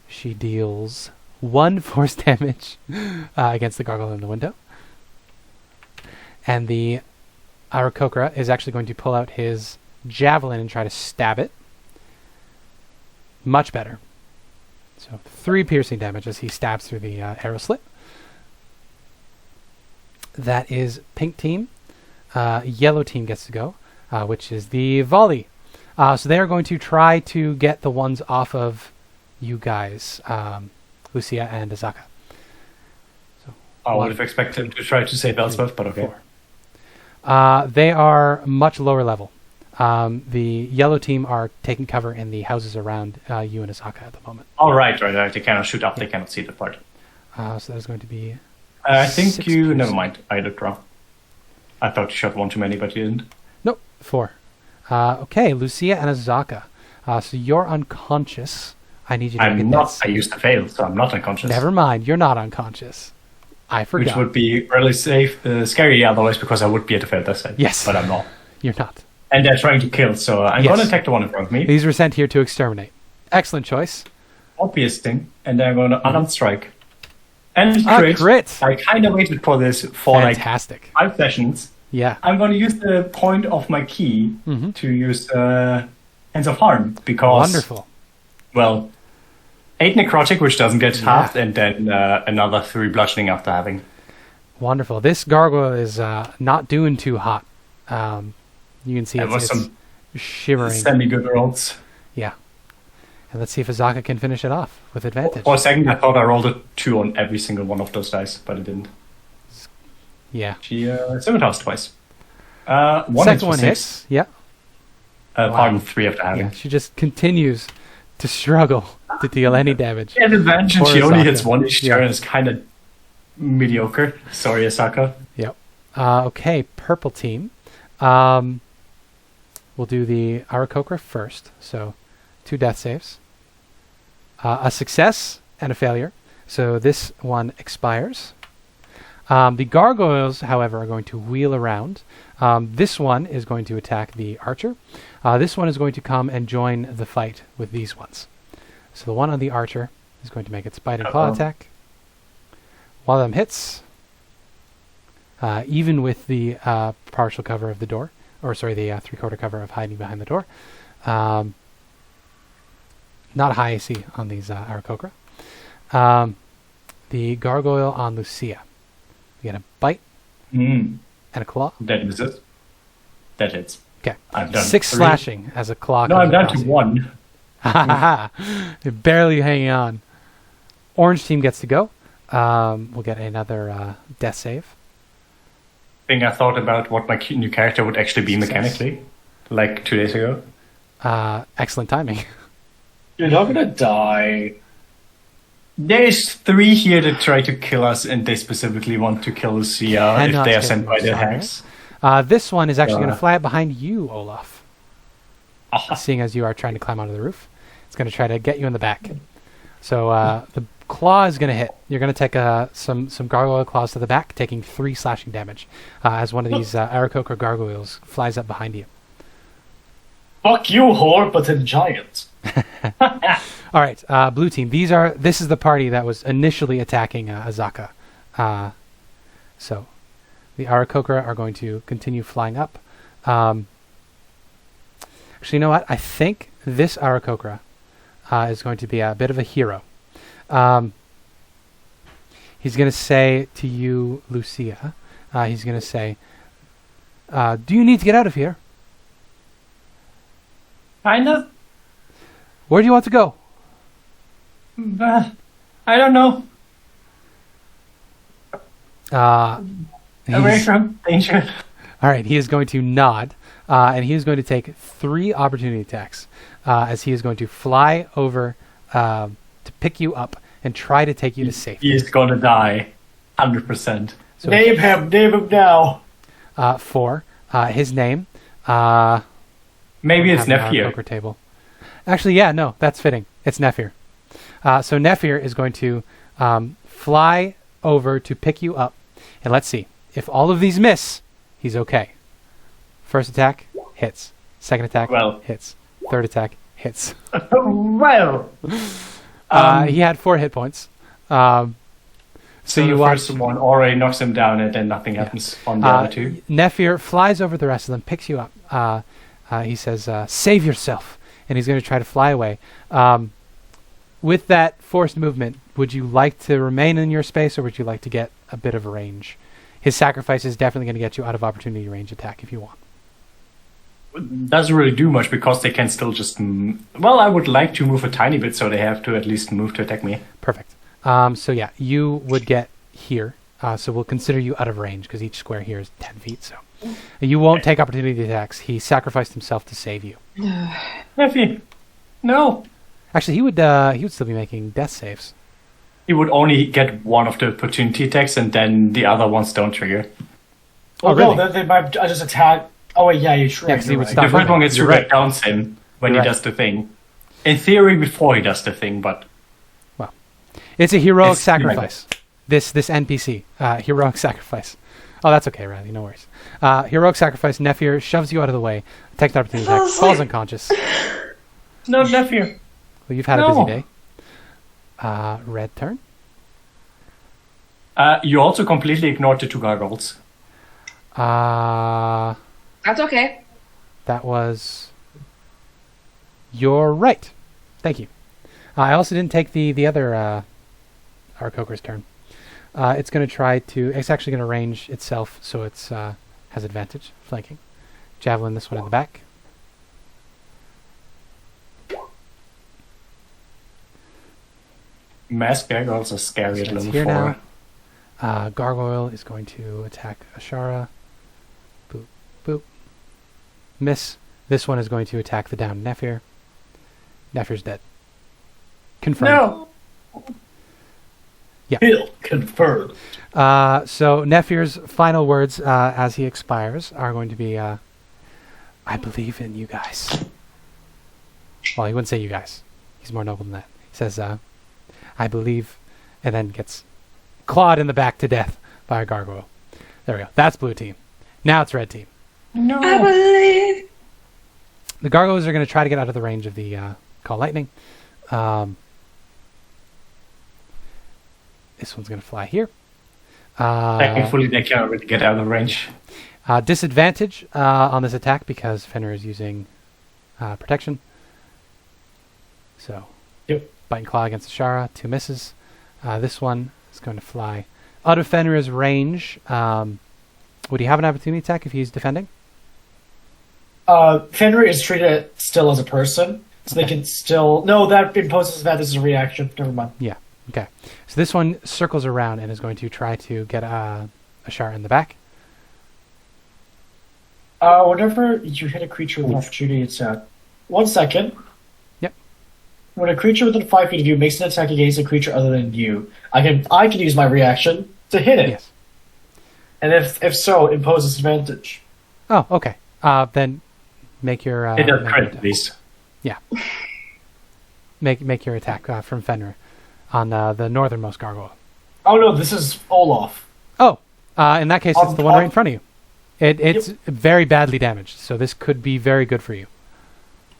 She deals 1 force damage against the gargoyle in the window. And the Aarakocra is actually going to pull out his javelin and try to stab it. Much better. So 3 piercing damage as he stabs through the arrow slit. That is pink team. Yellow team gets to go, which is the volley. So they are going to try to get the ones off of you guys, Lucia and Azaka. So I would have expected to try to save Elspeth, but okay. 4. They are much lower level. The yellow team are taking cover in the houses around you and Azaka at the moment. Oh, right. They cannot shoot up. They cannot see the part. So there's going to be... I think 6 you... piercing. Never mind. I looked wrong. I thought you shot 1 too many, but you didn't. Nope, 4. Okay, Lucia and Azaka. So you're unconscious. I need you to I'm make a not. death I save. used to fail, so I'm not unconscious. Never mind, you're not unconscious. I forgot. Which would be really safe, scary otherwise, because I would be at the failed death save. Yes. But I'm not. You're not. And they're trying to kill, so I'm Yes. going to attack the one in front of me. These were sent here to exterminate. Excellent choice. Obvious thing. And then I'm going to unarmed strike. And crit. Crit. I kind of waited for this for Fantastic. like 5 sessions. Yeah. I'm going to use the point of my key Mhm. to use Hands of Harm, because... Wonderful. Well, 8 necrotic, which doesn't get Yeah. halved, and then another 3 bludgeoning after having. Wonderful. This gargoyle is not doing too hot. You can see That was it's some shivering. semi-good rolls. Yeah. And let's see if Azaka can finish it off with advantage. For a second, I thought I rolled a 2 on every single one of those dice, but it didn't. Yeah. She scimitars twice. One Second one 6. hits. Yeah. Pardon, 3 after having. Yeah. She just continues to struggle to deal any damage. Yeah, the advantage, Poor she only Asaka. hits 1 each Yeah. turn. It's kind of mediocre. Sorry, Asaka. Yep. Okay, purple team. We'll do the Aarakocra first. So 2 death saves. A success and a failure. So this one expires. The gargoyles, however, are going to wheel around. This one is going to attack the archer. This one is going to come and join the fight with these ones. So the one on the archer is going to make its bite and claw Uh-oh. attack. One of them hits, even with the partial cover of the door, or sorry, the 3/4 cover of hiding behind the door. Not high AC on these Aarakocra. The gargoyle on Lucia. We get a bite Mm. and a claw. That misses. That hits. Okay. I've done 6 3. slashing as a claw. No, comes I'm down across to you. 1. You're barely hanging on. Orange team gets to go. We'll get another death save. Thing I thought about what my new character would actually be Success. mechanically, like 2 days ago. Excellent timing. You're not gonna die. There's 3 here that try to kill us, and they specifically want to kill Lucia if Cannot they are hit sent by the Sorry. hacks. This one is actually going to Uh. fly out behind you, Olaf. Ah, Seeing as you are trying to climb onto the roof, it's going to try to get you in the back. So the claw is going to hit. You're going to take some gargoyle claws to the back, taking 3 slashing damage as one of these Aarakocra gargoyles flies up behind you. Fuck you, whore, but in giant. All right, blue team. This is the party that was initially attacking Azaka. So the Aarakocra are going to continue flying up. Actually, you know what? I think this Aarakocra is going to be a bit of a hero. He's going to say to you, Lucia, he's going to say, do you need to get out of here? kind of. Where do you want to go? I don't know. Away He's- from danger. All right, he is going to nod, and he is going to take 3 opportunity attacks as he is going to fly over to pick you up and try to take you to safety. He is gonna die. 100%. So Name him now. 4. His name. Maybe it's have him on our Nephir. poker table. Actually, yeah, no, that's fitting. It's Nephir. So Nephir is going to fly over to pick you up, and let's see if all of these miss. He's okay. First attack hits. Second attack hits. Third attack hits. Well. He had 4 hit points. So So you the watch. first one already knocks him down, and then nothing happens on the other 2. Nephir flies over the rest of them, picks you up. He says, "Save yourself," and he's going to try to fly away. With that forced movement, would you like to remain in your space, or would you like to get a bit of range? His sacrifice is definitely going to get you out of opportunity range attack if you want. Doesn't really do much because they can still just. Well, I would like to move a tiny bit, so they have to at least move to attack me. Perfect. So yeah, you would get here. So we'll consider you out of range because each square here is 10 feet. So you won't take opportunity attacks. He sacrificed himself to save you. Nephir, no. Actually, he would still be making death saves. He would only get one of the opportunity attacks, and then the other ones don't trigger. Well, really? no, they might just attack. Oh wait, yeah, you're true. Yeah, 'cause he you're would right. stop. The first one gets You're triggered right. downs him when You're he right. does the thing. In theory, before he does the thing, but It's a heroic It's- sacrifice. This NPC heroic sacrifice. Oh, that's okay, Riley. No worries. Heroic sacrifice. Nephir shoves you out of the way. Takes an opportunity attack. Falls unconscious. no, Nephir. Well, you've had a busy No. day. Red turn. You also completely ignored the 2 gargoyles. That's okay. That was. You're right. Thank you. I also didn't take the other Arcoker's turn. It's going to try to. It's actually going to range itself, so it's has advantage flanking. Javelin this one in the back. Mass gargoyles are scary at So it's level here 4. now. Gargoyle is going to attack Ashara. Boop, boop. Miss. This one is going to attack the downed Nephir. Nephir's dead. Confirmed. No. Kill confirmed. So Nephir's final words as he expires are going to be, "I believe in you guys." Well, he wouldn't say you guys. He's more noble than that. He says, "I believe," and then gets clawed in the back to death by a gargoyle. There we go. That's blue team. Now it's red team. No. I believe. The gargoyles are going to try to get out of the range of the call lightning. This one's going to fly here. Technically, they can't really get out of range. Disadvantage on this attack because Fenrir is using protection. So, Yep. bite and claw against Ashara, 2 misses. This one is going to fly out of Fenrir's range. Would he have an opportunity attack if he's defending? Fenrir is treated still as a person, so they can still. No, that imposes that as a reaction. Never mind. Yeah. Okay. So this one circles around and is going to try to get Ashara in the back. Whenever you hit a creature with an opportunity attack, 1 second. Yep. When a creature within 5 feet of you makes an attack against a creature other than you, I can use my reaction to hit it. Yes. And if so, impose disadvantage. Oh, okay. Then make your It does make your crit, attack. at least. Yeah. Make your attack from Fenrir on the northernmost gargoyle. Oh no, this is Olaf. Oh, in that case, it's the one right in front of you. It's Yep. very badly damaged, so this could be very good for you.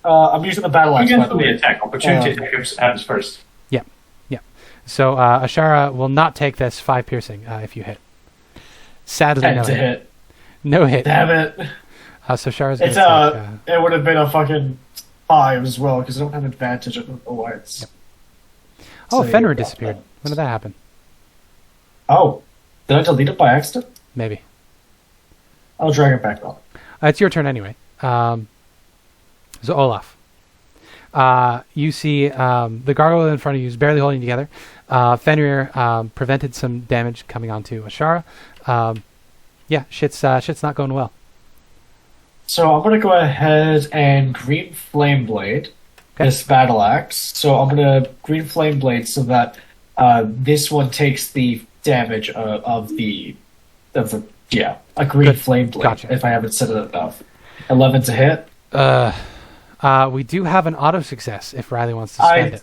I'm using the battle axe. You by can the way. fully attack. Opportunity attack happens first. Yeah, yeah. So Ashara will not take this 5 piercing if you hit. Sadly, no It's a hit. hit. No hit. Damn it. So Ashara's going It's to take... it would have been a fucking 5 as well because I don't have advantage. I don't know why it's. Oh, So, Fenrir yeah. disappeared. When did that happen? Oh, did I delete it by accident? Maybe. I'll drag it back on. It's your turn anyway. So Olaf. You see the gargoyle in front of you is barely holding together. Fenrir prevented some damage coming onto Ashara. Yeah, shit's not going well. So I'm gonna go ahead and green flame blade this battle axe. So I'm gonna green flame blade so that this one takes the damage of the a green flame blade. Gotcha. If I haven't said it enough, 11 to hit. We do have an auto success if Riley wants to spend it.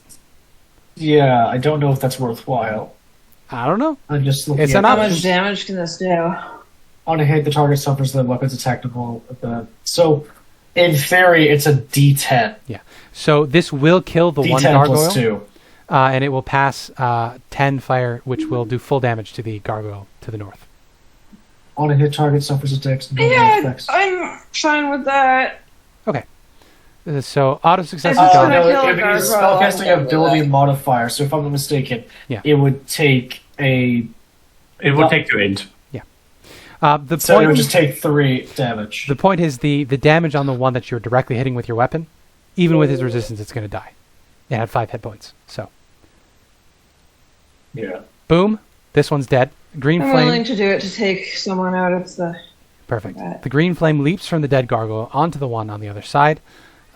Yeah, I don't know if that's worthwhile. I don't know. I'm just looking It's at an How option. much damage can this do? on a hit, the target suffers the weapon's attack roll. So, in theory, it's a D10. Yeah. So this will kill the one D10 gargoyle, plus 2. and it will pass 10 fire, which will do full damage to the gargoyle to the north. On a hit, target suffers attacks. Yeah, I'm fine with that. Okay. So auto success I is just gone. wanna No, kill a it would be a gargoyle. spellcasting ability modifier, so if I'm not mistaken, Yeah. it would take a... It would take 2 int. The So it would point. just take 3 damage. The point is the damage on the one that you're directly hitting with your weapon, even with his resistance, it's going to die. It had 5 hit points. So, Yeah. boom. This one's dead. Green I'm flame. willing to do it to take someone out of the... Perfect. Right. The green flame leaps from the dead gargoyle onto the one on the other side.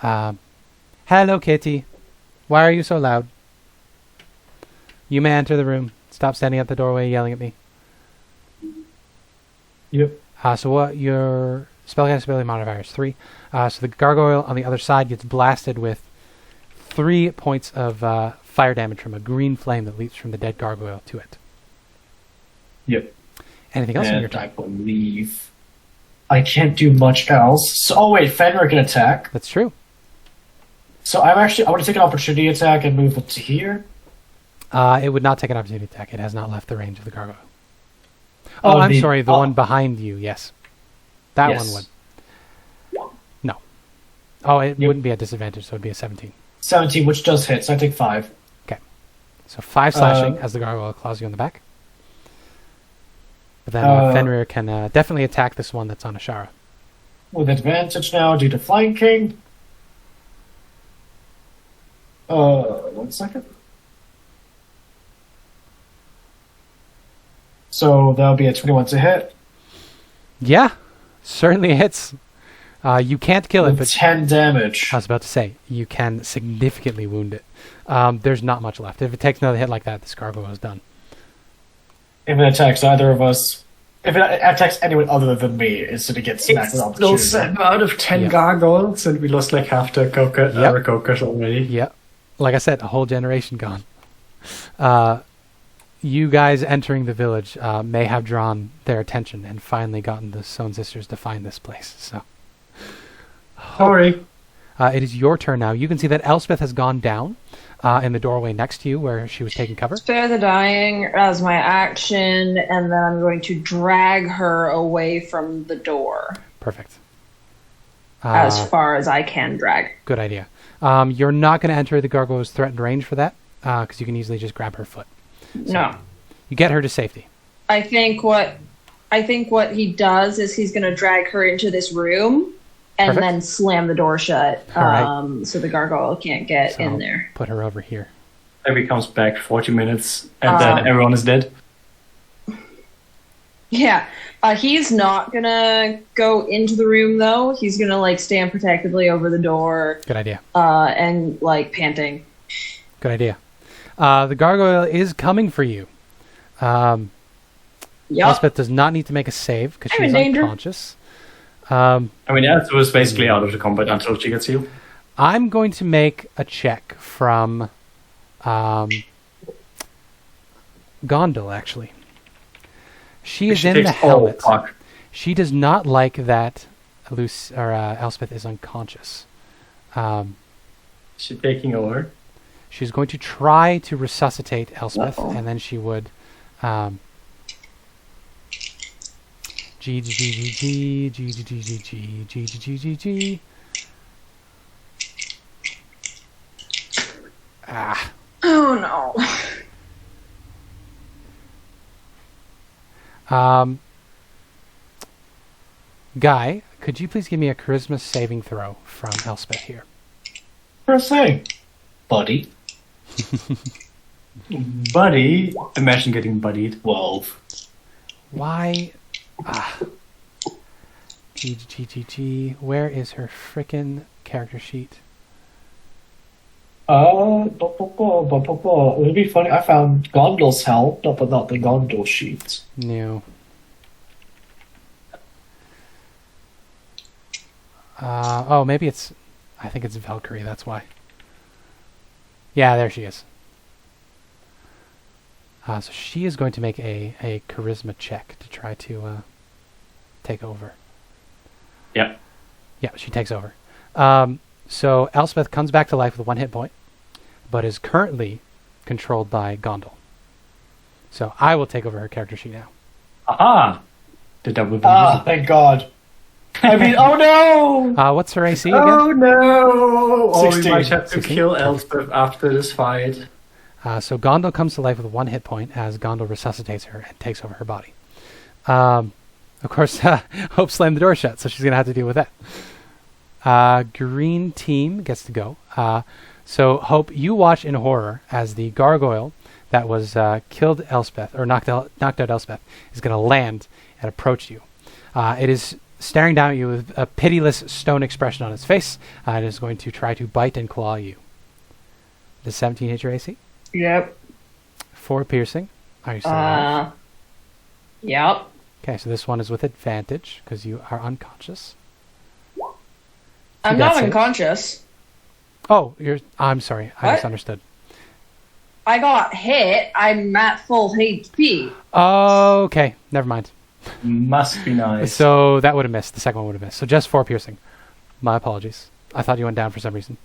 Hello, Kitty. Why are you so loud? You may enter the room. Stop standing at the doorway yelling at me. Yep. So what your spellcast ability modifier is 3. So the gargoyle on the other side gets blasted with 3 points of fire damage from a green flame that leaps from the dead gargoyle to it. Yep. Anything else in your And I turn? believe I can't do much else. So, oh wait, Fenrir can attack. That's true. So I want to take an opportunity attack and move it to here. It would not take an opportunity attack. It has not left the range of the gargoyle. Oh, I'm sorry. The one behind you. Yes, that Yes. one would. No. Oh, it Yep. wouldn't be a disadvantage, so it'd be a 17. 17, which does hit, so I take 5. So 5 slashing as the gargoyle claws you on the back. But then Fenrir can definitely attack this one that's on Ashara. With advantage now due to flanking. 1 second. So that'll be a 21 to hit. Yeah, certainly hits. You can't kill it, With but 10 damage. I was about to say, you can significantly wound it. There's not much left. If it takes another hit like that, this gargoyle is done. If it attacks either of us, if it attacks anyone other than me, it's going to get smacked It's with still opportunity. 7 out of 10 Yeah. gargoyles, and we lost like half the our cocos already. Yeah. Like I said, a whole generation gone. You guys entering the village may have drawn their attention and finally gotten the Sohn sisters to find this place. So Sorry. it is your turn now. You can see that Elspeth has gone down in the doorway next to you where she was taking cover. Spare the dying as my action, and then I'm going to drag her away from the door Perfect. as far as I can drag. Good idea. You're not going to enter the gargoyle's threatened range for that because you can easily just grab her foot. No. You get her to safety. I think what he does is he's going to drag her into this room and Perfect. then slam the door shut, All right. so the gargoyle can't get So in there. put her over here. Every comes back 40 minutes, and then everyone is dead. Yeah, he's not gonna go into the room though. He's gonna stand protectively over the door, Good idea. and panting. Good idea. The gargoyle is coming for you. Yup. Elspeth does not need to make a save because I'm she's in danger. unconscious. I mean, Elspeth was basically out of the combat until she gets healed. I'm going to make a check from Gondel, actually. She is in the helmet. Fuck. She does not like that Elspeth is unconscious. She's taking over. She's going to try to resuscitate Elspeth, Uh-oh. and then she would G G G G G G G G G G G G G G. Ah. Oh no. Guy, could you please give me a charisma saving throw from Elspeth here? First thing, buddy. Buddy. Imagine getting buddied. 12. Why? Where is her frickin' character sheet? It would be funny. I found Gondel's help, but not the Gondel sheet. No. Maybe it's... I think it's Valkyrie, that's why. Yeah, there she is. So she is going to make a charisma check to try to take over. Yep. Yeah, she takes over. So Elspeth comes back to life with 1 hit point, but is currently controlled by Gondel. So I will take over her character sheet now. Aha! The double Thank God. I mean, oh no! What's her AC again? Oh no! Oh, we 16. might have to 16? kill Elspeth after this fight. So Gondel comes to life with 1 hit point as Gondel resuscitates her and takes over her body. Of course, Hope slammed the door shut, so she's going to have to deal with that. Green team gets to go. So Hope, you watch in horror as the gargoyle that was killed Elspeth, or knocked out Elspeth, is going to land and approach you. It is staring down at you with a pitiless stone expression on its face. It is going to try to bite and claw you. Does 17 hit your AC? Yep. 4 piercing. Are you still alive? Yep. Okay, so this one is with advantage because you are unconscious. I'm bad not saves. unconscious. Oh, I'm sorry. I What? misunderstood. I got hit. I'm at full HP. Okay, never mind. Must be nice. So that would have missed. The second one would have missed. So just 4 piercing. My apologies. I thought you went down for some reason.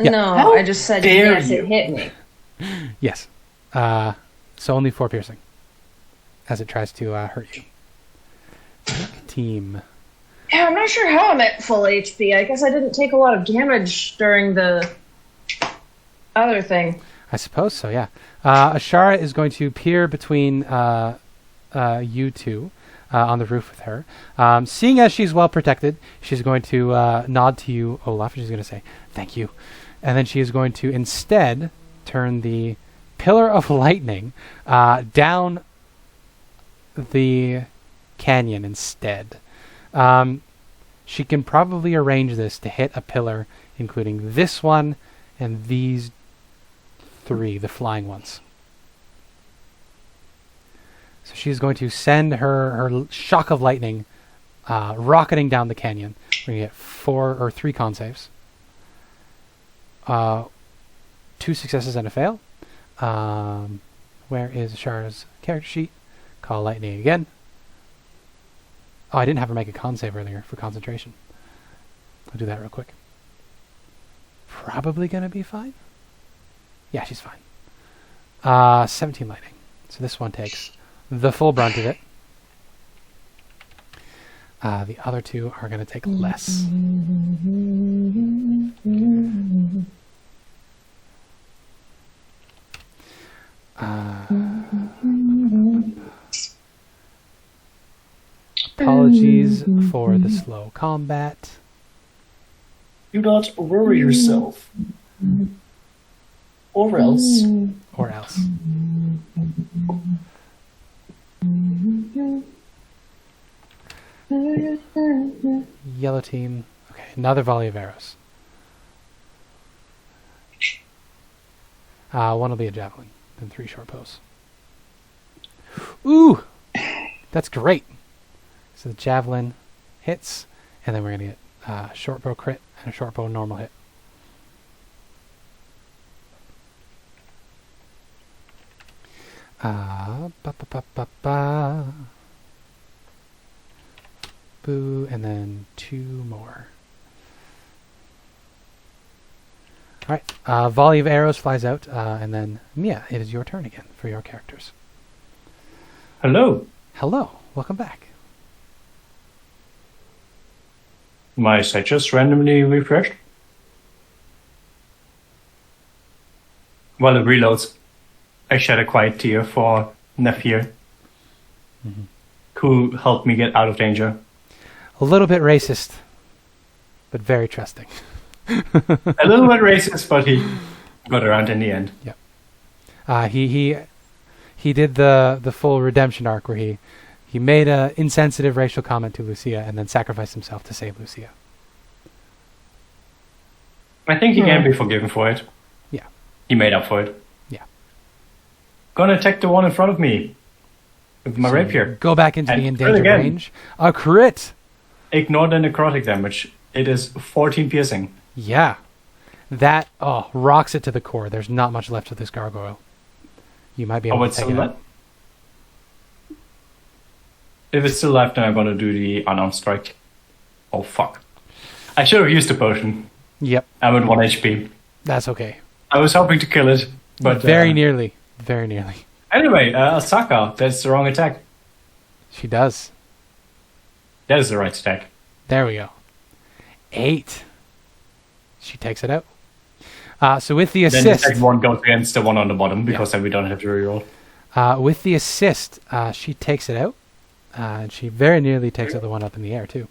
Yeah. No, How I just said dare yes, you. it hit me. Yes. So only 4 piercing as it tries to hurt you. Team. Yeah, I'm not sure how I'm at full HP. I guess I didn't take a lot of damage during the other thing. I suppose so, yeah. Ashara is going to peer between you two on the roof with her. Seeing as she's well protected, she's going to nod to you, Olaf. She's going to say, thank you. And then she is going to instead turn the pillar of lightning down the canyon instead. She can probably arrange this to hit a pillar, including this one and these 3, the flying ones. So she's going to send her shock of lightning rocketing down the canyon. We're going to get 3 con saves. 2 successes and a fail. Where is Ashara's character sheet? Call lightning again. Oh, I didn't have her make a con save earlier for concentration. I'll do that real quick. Probably going to be fine. Yeah, she's fine. 17 lightning. So this one takes the full brunt of it. The other 2 are going to take less. Apologies for the slow combat. Do not worry yourself. Or else. Or else. Yellow team. Okay, another volley of arrows. One will be a javelin, and 3 short bows. Ooh! That's great. So the javelin hits, and then we're going to get short bow crit and a short bow normal hit. Boo, and then 2 more. Alright, volley of arrows flies out, and then Mia, it is your turn again for your characters. Hello. Hello, welcome back. My site just randomly refreshed. While it reloads, I shed a quiet tear for Nafir, who helped me get out of danger. A little bit racist, but very trusting. A little bit racist, but he got around in the end. He did the full redemption arc where he made a insensitive racial comment to Lucia and then sacrificed himself to save Lucia. I think he can be forgiven for it. Yeah. He made up for it. Yeah. Gonna attack the one in front of me with my rapier. Go back into And the crit endangered again. range. A crit! Ignore the necrotic damage. It is 14 piercing. Yeah. That rocks it to the core. There's not much left of this gargoyle. You might be able to it's take still it left? out. If it's still left, then I'm gonna do the unarmed strike. Oh fuck. I should have used the potion. Yep. I'm at 1 HP. That's okay. I was hoping to kill it, but... Very nearly. Very nearly. Anyway, Asaka, that's the wrong attack. She does. That is the right attack. There we go. 8. She takes it out. So with the Then the assist... second one goes against the one on the bottom, because then we don't have to reroll. With the assist, she takes it out. And she very nearly takes out the one up in the air, too.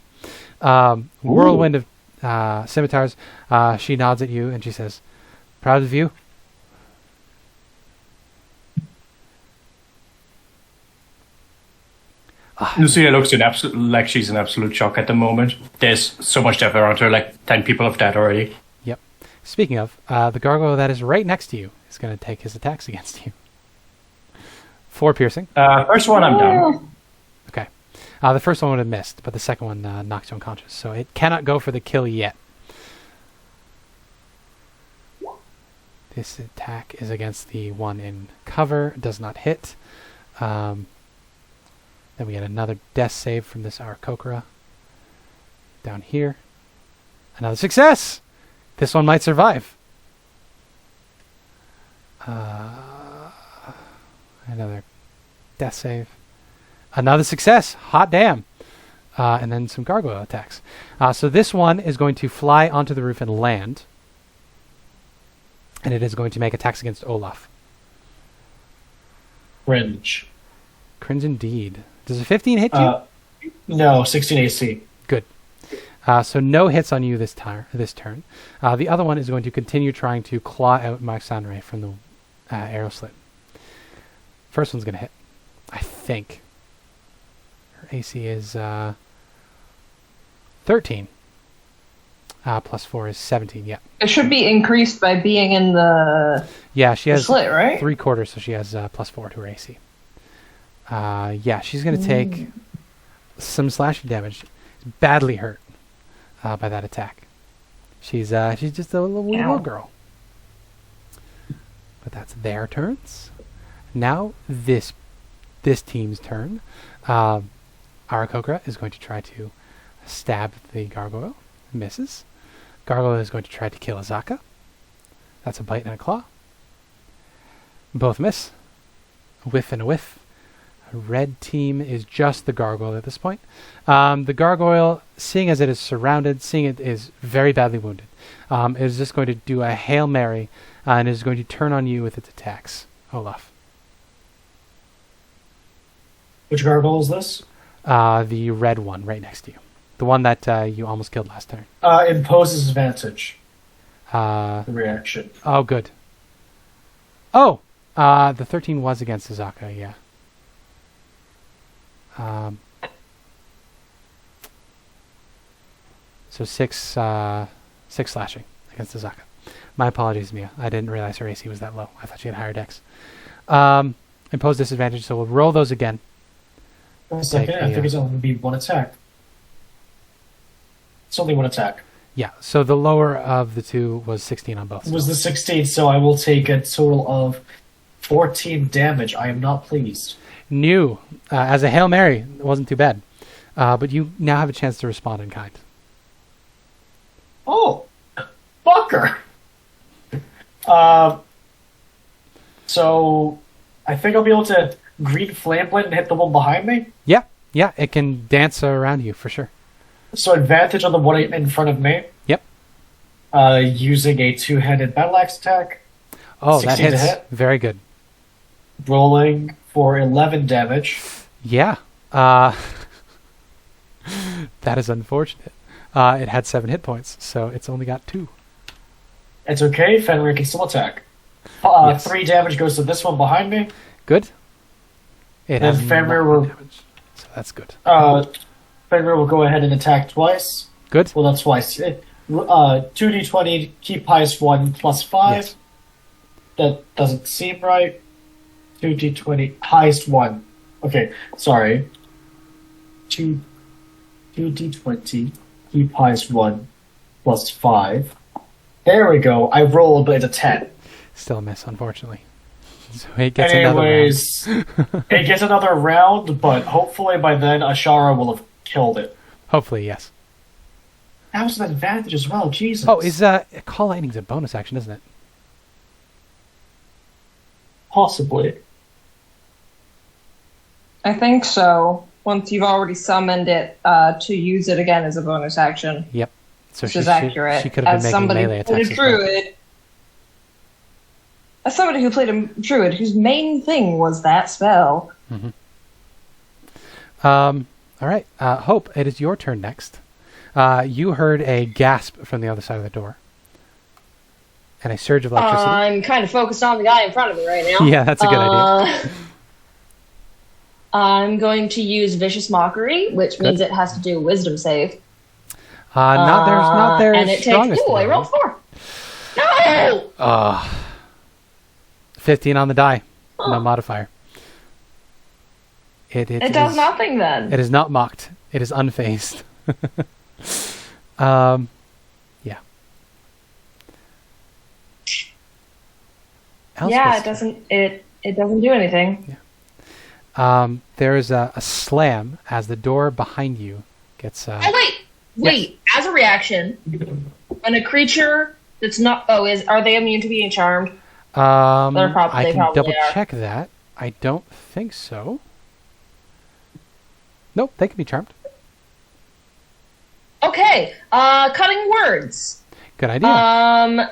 Whirlwind of scimitars. She nods at you and she says, "Proud of you." Lucia looks like she's in absolute shock at the moment. There's so much death around her, like 10 people have died already. Yep. Speaking of, the gargoyle that is right next to you is going to take his attacks against you. 4 piercing. First one, I'm down. Okay. The first one would have missed, but the second one knocked you unconscious. So it cannot go for the kill yet. This attack is against the one in cover. Does not hit. Then we get another death save from this Aarakocra. Down here. Another success! This one might survive. Another death save. Another success! Hot damn! And then some gargoyle attacks. So this one is going to fly onto the roof and land. And it is going to make attacks against Olaf. Cringe. Cringe indeed. Does a 15 hit you? No, 16 AC. Good. So no hits on you this turn. The other one is going to continue trying to claw out Maxanre from the arrow slit. First one's going to hit, I think. Her AC is 13. Plus 4 is 17, yeah. It should be increased by being in the Yeah, she has slit, right? 3/4, so she has plus 4 to her AC. Yeah, she's going to take some slashing damage. Badly hurt by that attack. She's just a little girl. But that's their turns. Now this team's turn. Aarakocra is going to try to stab the gargoyle. Misses. Gargoyle is going to try to kill Azaka. That's a bite and a claw. Both miss. A whiff and a whiff. Red team is just the gargoyle at this point. The gargoyle, seeing as it is surrounded, seeing it is very badly wounded, is just going to do a Hail Mary and is going to turn on you with its attacks. Olaf. Which gargoyle is this? The red one right next to you. The one that you almost killed last turn. Imposes advantage. The reaction. Oh, good. Oh! The 13 was against Azaka, yeah. So 6 slashing against Azaka. My apologies, Mia. I didn't realize her AC was that low. I thought she had higher dex. Impose disadvantage, so we'll roll those again. One second, I think it's only going to be one attack. It's only one attack. Yeah, so the lower of the two was 16 on both. It was the 16, so I will take a total of 14 damage. I am not pleased. New. As a Hail Mary, it wasn't too bad. But you now have a chance to respond in kind. Oh, fucker! So, I think I'll be able to green flame blade and hit the one behind me? Yeah, it can dance around you for sure. So advantage on the one in front of me? Yep. Using a two-handed battle axe attack. Oh, that 16 to hits. hit. Very good. Rolling for 11 damage. Yeah. That is unfortunate. It had 7 hit points, so it's only got 2. It's okay. Fenrir can still attack. Yes. 3 damage goes to this one behind me. Good. It Then has Fenrir not been will- damaged, so that's good. Fenrir will go ahead and attack twice. Good. Well, that's twice. 2d20, keep highest 1 plus 5. Yes. That doesn't seem right. 2d20, highest 1. Okay, sorry. 2d20, keep highest 1 plus 5. There we go. I rolled, but it's a 10. Still a miss, unfortunately. So it gets another round. Anyways, it gets another round, but hopefully by then Ashara will have killed it. Hopefully, yes. That was an advantage as well, Jesus. Oh, is Call Lightning's a bonus action, isn't it? Possibly. I think so. Once you've already summoned it, to use it again as a bonus action. Yep. So Which is accurate. She could have As been making somebody melee who played attacks a as well. druid, as somebody who played a druid whose main thing was that spell. All right. Hope, it is your turn next. You heard a gasp from the other side of the door. And a surge of electricity. I'm kind of focused on the guy in front of me right now. Yeah, that's a good idea. I'm going to use Vicious Mockery, which means it has to do a Wisdom save. Not their and it strongest. takes. Ooh, I rolled 4. No! 15 on the die. No modifier. It Does nothing then. It is not mocked. It is unfazed. Yeah. Yeah, Elspeth. it doesn't do anything. There is a slam as the door behind you gets. Oh wait! As a reaction, when a creature that's not are they immune to being charmed? I they can probably double are. check that. I don't think so. Nope, they can be charmed. Okay, cutting words. Good idea.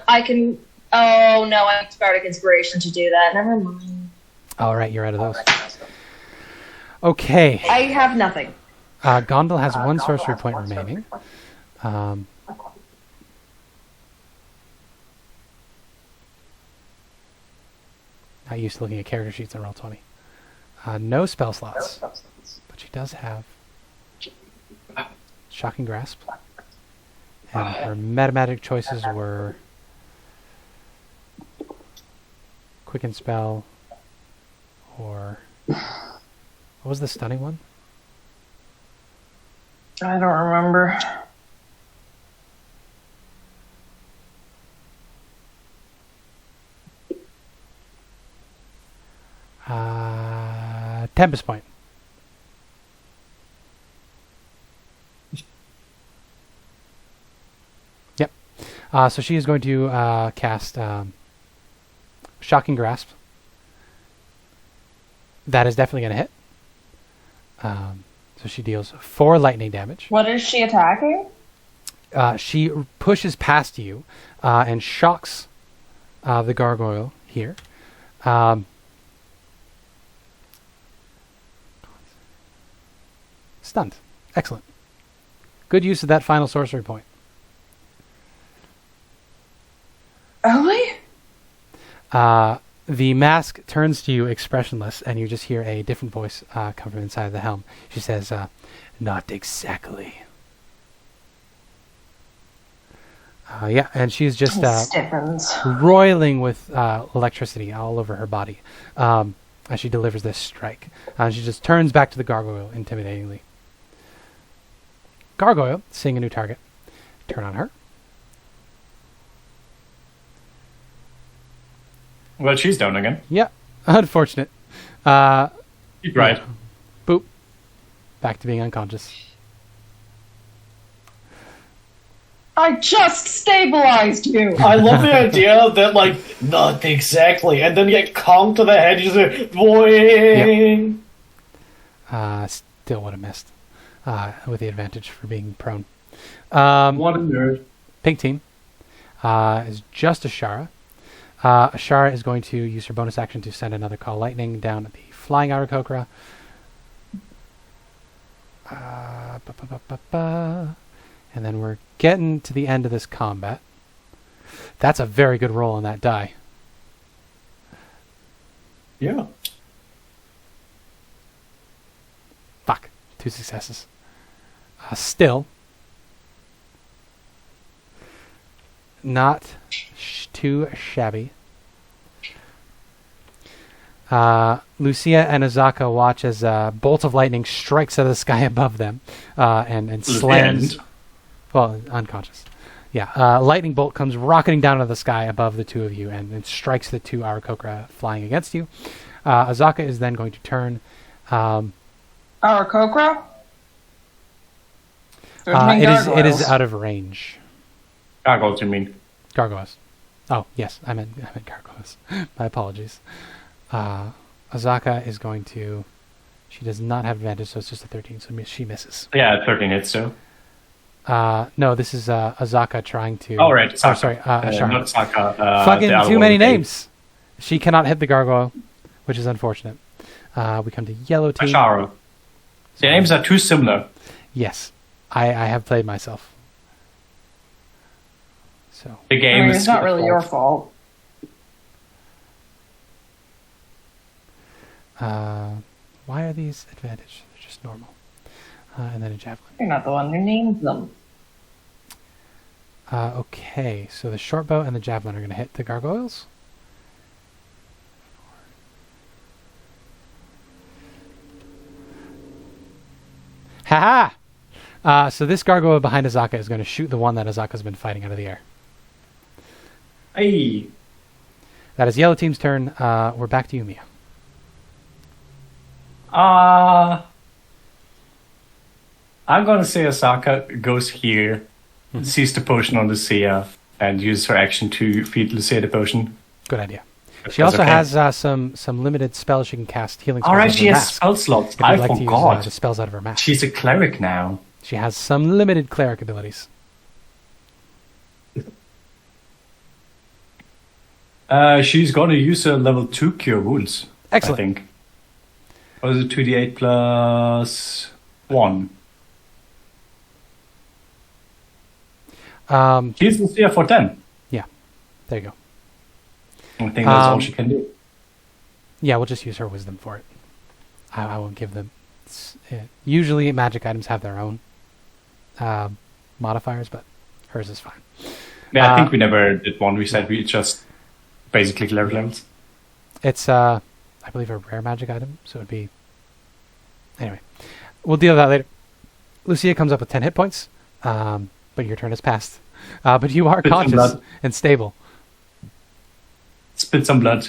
I can. Oh no, I have Bardic Inspiration to do that. Never mind. All right, you're out of those. Okay. I have nothing. Gondel has one sorcery point remaining. Not used to looking at character sheets on Roll20. No spell slots, but she does have Shocking Grasp. And her metamagic choices were Quicken Spell, or what was the stunning one? I don't remember. Tempest Point. Yep. So she is going to cast Shocking Grasp. That is definitely going to hit. So she deals 4 lightning damage. What is she attacking? She pushes past you and shocks the gargoyle here. Stunned. Excellent. Good use of that final sorcery point. Really? The mask turns to you expressionless, and you just hear a different voice come from inside the helm. She says, not exactly. Yeah, and she's just Stiffens. roiling with electricity all over her body as she delivers this strike. She just turns back to the gargoyle intimidatingly. Gargoyle, seeing a new target. Turn on her. Well, she's down again. Yeah, unfortunate. Right. Boop. Back to being unconscious. I just stabilized you. I love the idea that, like, not exactly, and then you get conked to the head, you just say, boing! Still would have missed with the advantage for being prone. What a nerd. Pink team is just Ashara. Ashara is going to use her bonus action to send another Call Lightning down at the Flying Aarakocra. And then we're getting to the end of this combat. That's a very good roll on that die. Yeah. Fuck. 2 successes. Still. Not too shabby. Lucia and Azaka watch as a bolt of lightning strikes out of the sky above them and slams. Well, unconscious. Yeah, lightning bolt comes rocketing down out of the sky above the two of you and strikes the 2 Aarakocra flying against you. Azaka is then going to turn. Aarakocra? It is out of range. Gargoyles, you mean? Gargoyles. Oh, yes, I meant gargoyles. My apologies. Azaka is going to... She does not have advantage, so it's just a 13, so she misses. Yeah, 13 hits, so. No, this is Azaka trying to... Oh, right. Oh, sorry. Shara. Not Saka. Fucking too many names! She cannot hit the gargoyle, which is unfortunate. We come to yellow team. Ashara. Their names are too similar. Yes. I have played myself. So The game is it's not really your fault. why are these advantage? They're just normal. And then a javelin. You're not the one who named them. Okay, so the short bow and the javelin are going to hit the gargoyles. Haha! So this gargoyle behind Azaka is going to shoot the one that Azaka's been fighting out of the air. Hey. That is yellow team's turn. We're back to you, Mia. I'm gonna say Asaka goes here, sees the potion on Lucia, and uses her action to feed Lucia the potion. Good idea. If She that's also okay. has some limited spells she can cast. Healing spells. Alright, out of she her has mask. spell slots. If you'd I like to use, forgot. the spells out of her mask. She's a cleric now. She has some limited cleric abilities. She's gonna use her level 2 cure wounds. Excellent. I think. Or is it 2d8 plus 1? She's Lucia for 10. There you go. I think that's all she can do. Yeah, we'll just use her wisdom for it. I won't give them... usually magic items have their own modifiers, but hers is fine. Yeah, I think we never did one. We said we just basically cleric levels. It's, I believe, a rare magic item, so it would be... Anyway, we'll deal with that later. Lucia comes up with 10 hit points, but your turn has passed. But you are Spit some conscious blood. and stable. Spit some blood.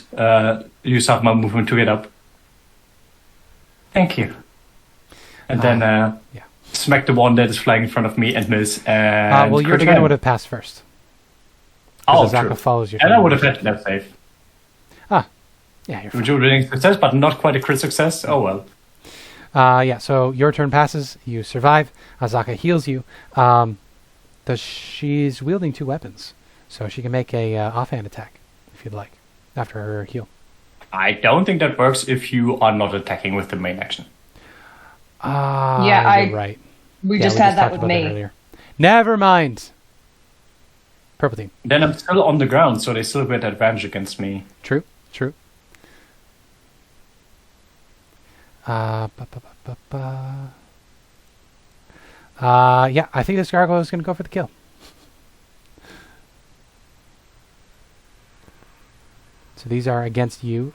Use half my movement to get up. Thank you. And then yeah. smack the one that is flying in front of me and miss. And Well, your crit turn again. would have passed first. Oh, Azaka true. follows your And turn. I would have had that save. Yeah, you're fine. Which would have been a success, but not quite a crit success. Oh well. Yeah, so your turn passes. You survive. Azaka heals you. She's wielding 2 weapons, so she can make a offhand attack if you'd like after her heal. I don't think that works if you are not attacking with the main action. Yeah, you're right. We Yeah, just we had that talked with about me. earlier. Never mind. Purple team. Then I'm still on the ground, so they still get advantage against me. True. Yeah, I think this gargoyle is going to go for the kill. So these are against you.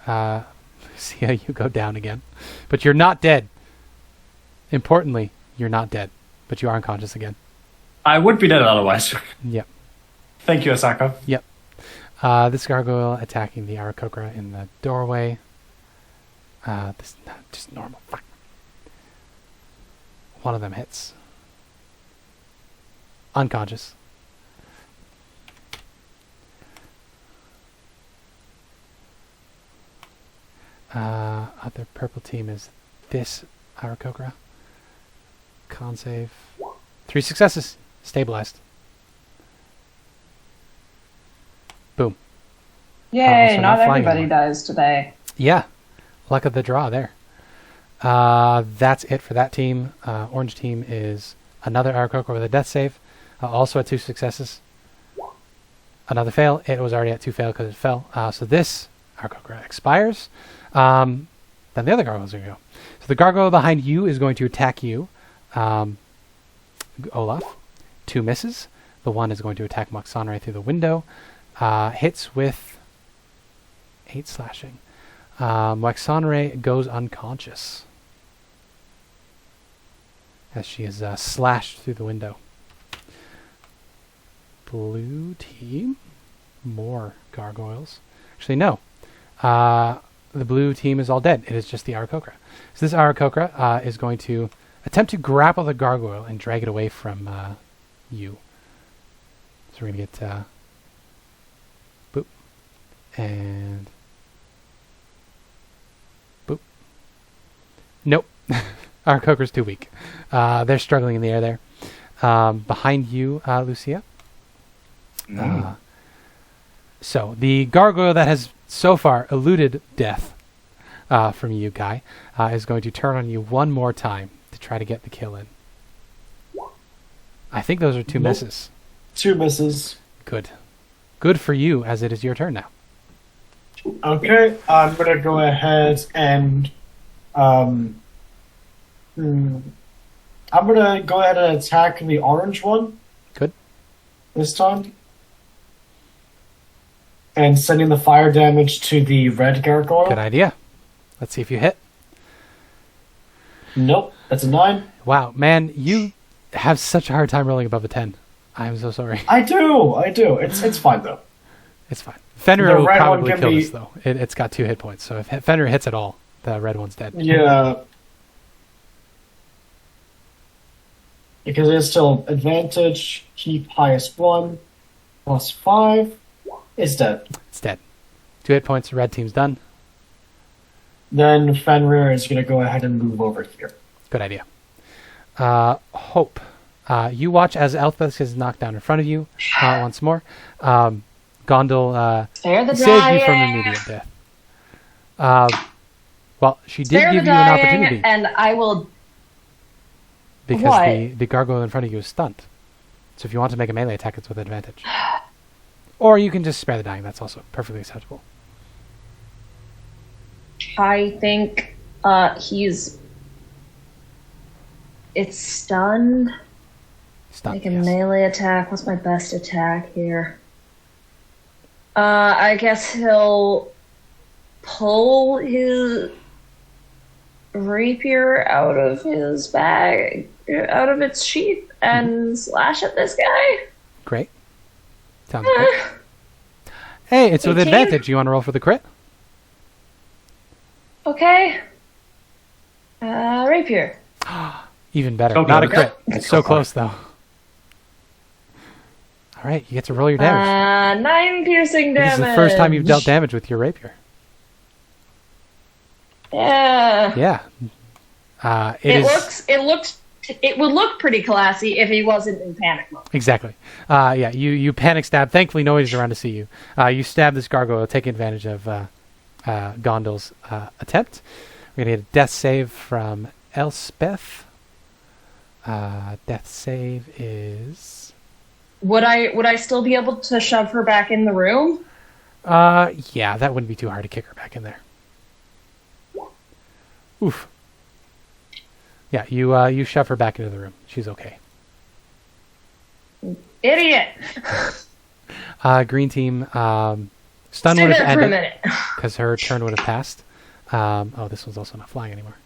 See how you go down again. But you're not dead. Importantly, you're not dead. But you are unconscious again. I would be dead otherwise. Yep. Thank you, Asaka. Yep. This gargoyle attacking the Aarakocra in the doorway. This just normal. Fuck. One of them hits. Unconscious. Other purple team is this Aarakocra. Con save. 3 successes. Stabilized. Boom. Yay, so not not flying everybody anymore. dies today. Yeah. Luck of the draw there. That's it for that team. Orange team is another Aarakocra with a death save. Also at 2 successes. Another fail. It was already at 2 fail because it fell. So this Aarakocra expires. Then the other gargoyle is going to go. So the gargoyle behind you is going to attack you, Olaf. 2 misses. The one is going to attack Moxonray through the window. Hits with 8 slashing. Moxonray goes unconscious as she is slashed through the window. Blue team, more gargoyles. Actually, no. The blue team is all dead. It is just the Aarakocra. So this Aarakocra is going to attempt to grapple the gargoyle and drag it away from you. So we're going to get boop and boop. Nope. Aarakocra's too weak. They're struggling in the air there. Behind you, Lucia. So the gargoyle that has so far eluded death from you, Guy, is going to turn on you one more time to try to get the kill in. I think those are 2 misses. 2 misses. Good. Good for you, as it is your turn now. Okay, I'm gonna go ahead and I'm gonna go ahead and attack the orange one. Good. This time. And sending the fire damage to the red gargoyle. Good idea. Let's see if you hit. Nope, that's a 9. Wow, man, you have such a hard time rolling above a 10. I'm so sorry. I do. It's fine though. It's fine. Fenrir The will red one probably can kill be- this, though. It's got 2 hit points, so if Fenrir hits at all, the red one's dead. Yeah. Because it's still advantage, keep highest 1, +5, it's dead. It's dead. 2 hit points, red team's done. Then Fenrir is going to go ahead and move over here. Good idea. Hope. You watch as Elspeth is knocked down in front of you once more. Gondel Spare the saved you from dying. immediate death. Well, she did Spare give the you an dying, opportunity and I will. because What? the gargoyle in front of you is stunned. So if you want to make a melee attack, it's with advantage. Or you can just spare the dying. That's also perfectly acceptable. I think he's. It's stunned. Stunned, Make a yes. melee attack. What's my best attack here? I guess he'll pull his rapier out of his bag, out of its sheath, and slash at this guy. Great. Sounds good. Hey, it's with 18. advantage. You want to roll for the crit? Okay. Rapier. Even better. So Not a close. crit. It's so close, though. All right, you get to roll your damage. 9 piercing damage. This is the first time you've dealt damage with your rapier. Yeah. Yeah. It would look pretty classy if he wasn't in panic mode. Exactly. Yeah, you panic stab. Thankfully, nobody's around to see you. You stab this gargoyle, taking advantage of Gondel's attempt. We're going to get a death save from Elspeth. Death save is... Would I still be able to shove her back in the room? Yeah, that wouldn't be too hard to kick her back in there. Oof. Yeah, you shove her back into the room. She's okay. Idiot! Green team, stun Stay would have there for a ended minute. because her turn would have passed. Oh, this one's also not flying anymore.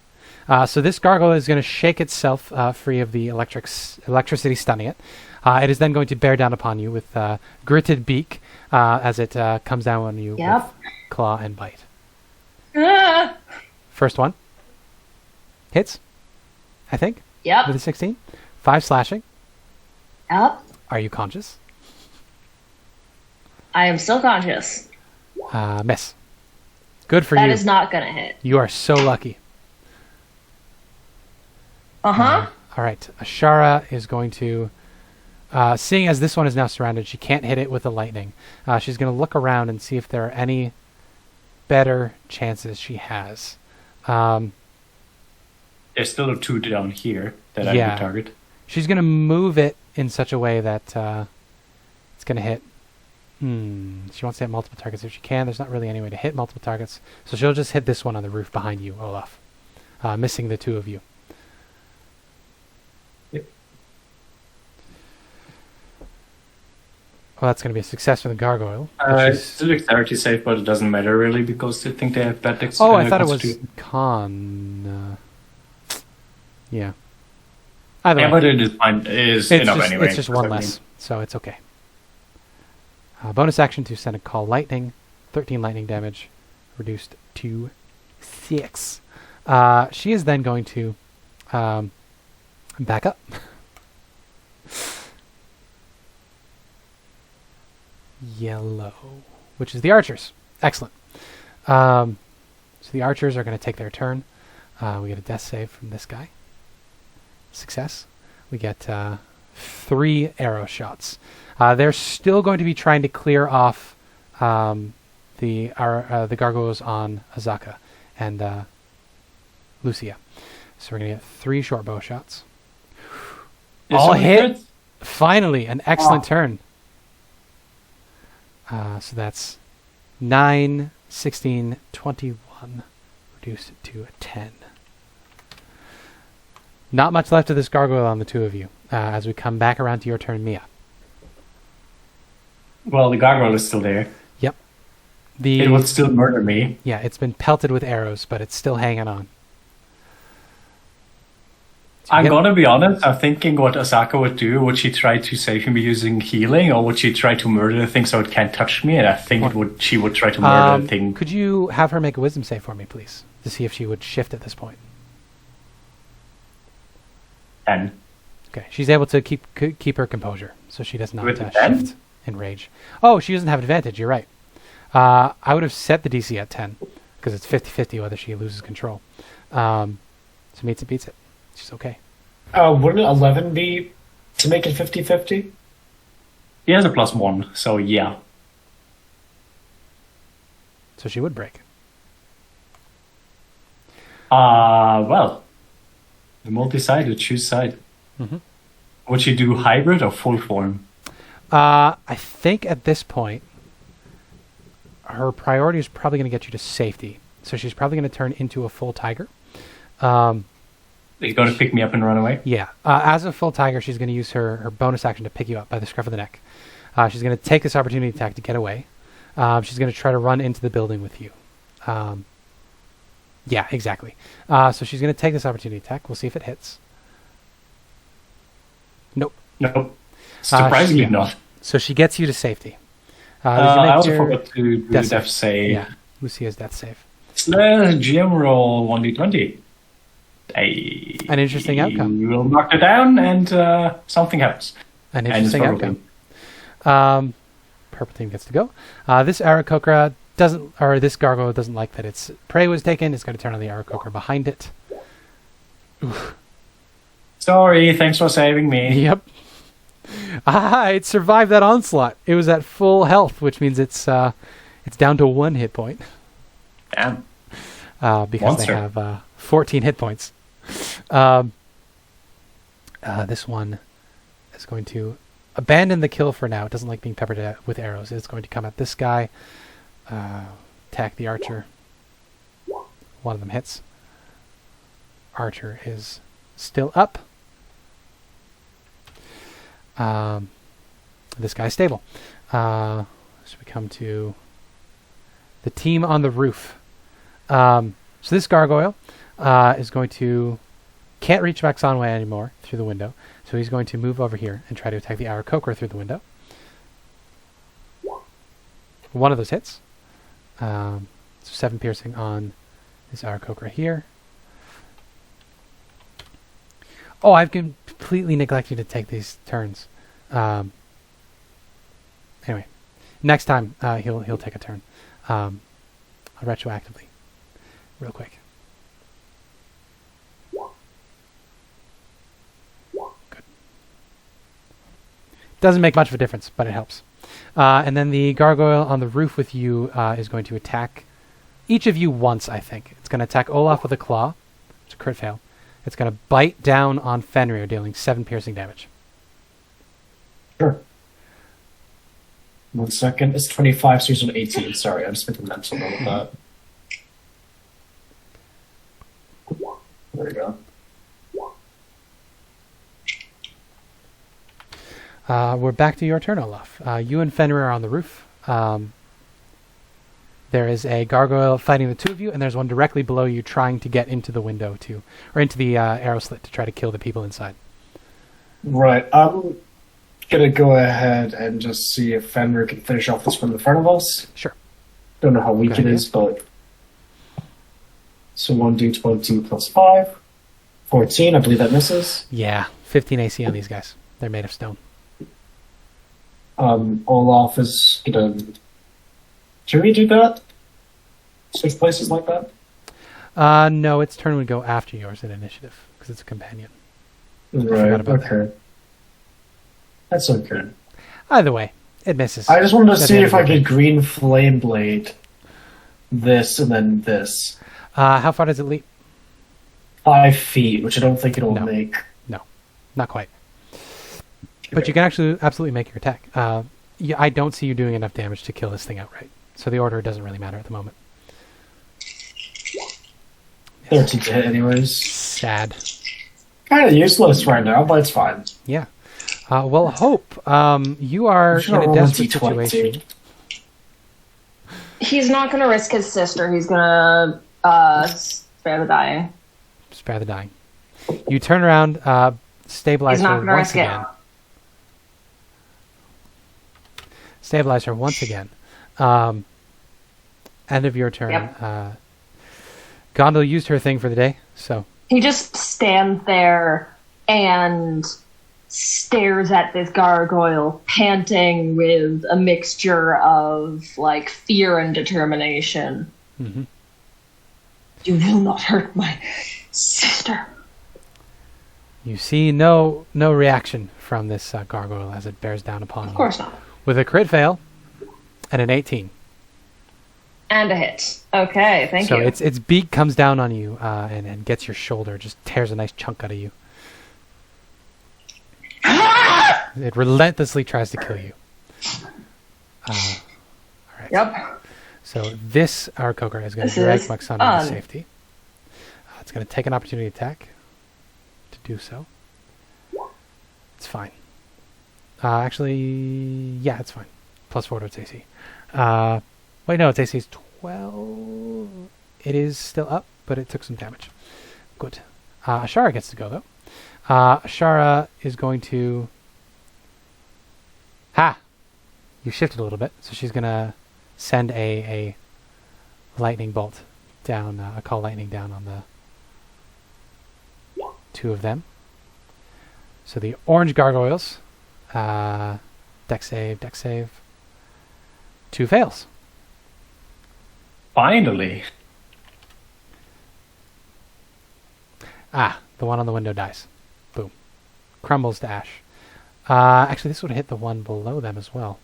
So this gargoyle is going to shake itself free of the electricity stunning it. It is then going to bear down upon you with gritted beak as it comes down on you Yep. with claw and bite. Ah! First one. Hits, I think, Yep. with a 16. 5 slashing. Yep. Are you conscious? I am still conscious. Miss. Good for That you. is not gonna hit. You are so lucky. Uh-huh. All right. Ashara is going to, seeing as this one is now surrounded, she can't hit it with the lightning. She's going to look around and see if there are any better chances she has. There's still 2 down here that I Yeah. would target. She's going to move it in such a way that it's going to hit She wants to hit multiple targets if she can. There's not really any way to hit multiple targets. So she'll just hit this one on the roof behind you, Olaf. Missing the two of you. Yep. Well, that's going to be a success for the gargoyle. It's a dexterity save, but it doesn't matter really because I think they have bad dexterity. Oh, I thought it was con. Yeah. Either way. But it is fine. It is enough anyway. It's just one less, so it's okay. Bonus action to send a call lightning. 13 lightning damage, reduced to 6. She is then going to back up. Yellow, which is the archers. Excellent. So the archers are going to take their turn. We get a death save from this guy. Success. We get 3 arrow shots. They're still going to be trying to clear off the gargoyles on Azaka and Lucia. So we're going to get 3 short bow shots. All hit. Finally, an excellent turn. So that's 9, 16, 21, reduced to a 10. Not much left of this gargoyle on the two of you. As we come back around to your turn, Mia. Well, the gargoyle is still there. Yep. It would still murder me. Yeah, it's been pelted with arrows, but it's still hanging on. So I'm gonna be honest, I'm thinking what Asaka would do. Would she try to save me using healing, or would she try to murder the thing so it can't touch me? And I think she would try to murder the thing. Could you have her make a wisdom save for me, please? To see if she would shift at this point. 10. Okay, she's able to keep her composure, so she does not With shift in rage. Oh, she doesn't have advantage, you're right. I would have set the DC at 10, because it's 50-50 whether she loses control. So meets it, beats it. She's okay. Wouldn't 11 be to make it 50-50? He has a +1, so yeah. So she would break. Well, the multi-sided, choose side. Mm-hmm. Would she do hybrid or full form? I think at this point, her priority is probably going to get you to safety. So she's probably going to turn into a full tiger. He's going to pick me up and run away? Yeah. As a full tiger, she's going to use her bonus action to pick you up by the scruff of the neck. She's going to take this opportunity attack to get away. She's going to try to run into the building with you. Yeah, exactly. So she's going to take this opportunity attack. We'll see if it hits. Nope. Nope. Surprisingly not. So she gets you to safety. I also forgot to do the death save. Yeah, Lucia's death save. GM roll 1d20. An interesting outcome. You will knock it down, and something happens. An interesting outcome. Purple team gets to go. This Aarakocra doesn't, or this gargoyle doesn't like that its prey was taken. It's going to turn on the Aarakocra behind it. Oof. Sorry, thanks for saving me. Yep. It survived that onslaught. It was at full health, which means it's down to 1 hit point. Damn. Because Monster. they have 14 hit points. This one is going to abandon the kill for now. It doesn't like being peppered with arrows. It's going to come at this guy, attack the archer. One of them hits. Archer is still up. This guy's stable. So we come to the team on the roof. So this gargoyle is going to can't reach Maxonway anymore through the window. So he's going to move over here and try to attack the Aarakocra through the window. One of those hits. So 7 piercing on this Aarakocra here. Oh, I've completely neglected to take these turns. Anyway, next time he'll take a turn. Retroactively, real quick. Good. Doesn't make much of a difference, but it helps. And then the gargoyle on the roof with you is going to attack each of you once, I think. It's going to attack Olaf with a claw. It's a crit fail. It's going to bite down on Fenrir, dealing 7 piercing damage. Sure. 1 second. It's 25, so he's on 18. Sorry, I'm just making a mental note of that. There we go. We're back to your turn, Olaf. You and Fenrir are on the roof. There is a gargoyle fighting the two of you, and there's one directly below you trying to get into the window or into the arrow slit to try to kill the people inside. Right, I'm gonna go ahead and just see if Fenrir can finish off this one in front of us. Sure. Don't know how weak it is, but... So 1d20 plus 5. 14, I believe that misses. Yeah, 15 AC on these guys. They're made of stone. Olaf is gonna... Can we do that? Switch places like that? No, its turn would go after yours in initiative, because it's a companion. Right, about okay. That's okay. Either way, it misses. I just wanted to At see the if end I of the could green flame blade this and then this. How far does it leap? 5 feet, which I don't think it'll No. make. No, not quite. But you can actually absolutely make your attack. I don't see you doing enough damage to kill this thing outright. So the order doesn't really matter at the moment. 13 to hit anyways. Sad. Kind of useless right now, but it's fine. Yeah. Well, Hope, you are in a desperate situation. He's not going to risk his sister. He's going to spare the dying. Spare the dying. You turn around, stabilize He's not her going to once risk it. again. Stabilize her once again. End of your turn. Yep. Gondel used her thing for the day, so... He just stands there and stares at this gargoyle, panting with a mixture of, like, fear and determination. Mm-hmm. You will not hurt my sister. You see no reaction from this gargoyle as it bears down upon you. Of course not. With a crit fail and an 18. And a hit. Okay, thank you. So its beak comes down on you and gets your shoulder, just tears a nice chunk out of you. It relentlessly tries to kill you. All right. Yep. So this Aarakocra is going to drag Muxana into safety. It's going to take an opportunity attack to do so. It's fine. Actually, yeah, it's fine. +4 to its AC. Wait, no, its AC is 12. It is still up, but it took some damage. Good. Ashara gets to go, though. Ashara is going to... Ha! You shifted a little bit, so she's going to send a lightning bolt down, a call lightning down on the two of them. So the orange gargoyles, dex save. 2 fails. Finally. The one on the window dies. Boom. Crumbles to ash. Actually, this would hit the one below them as well.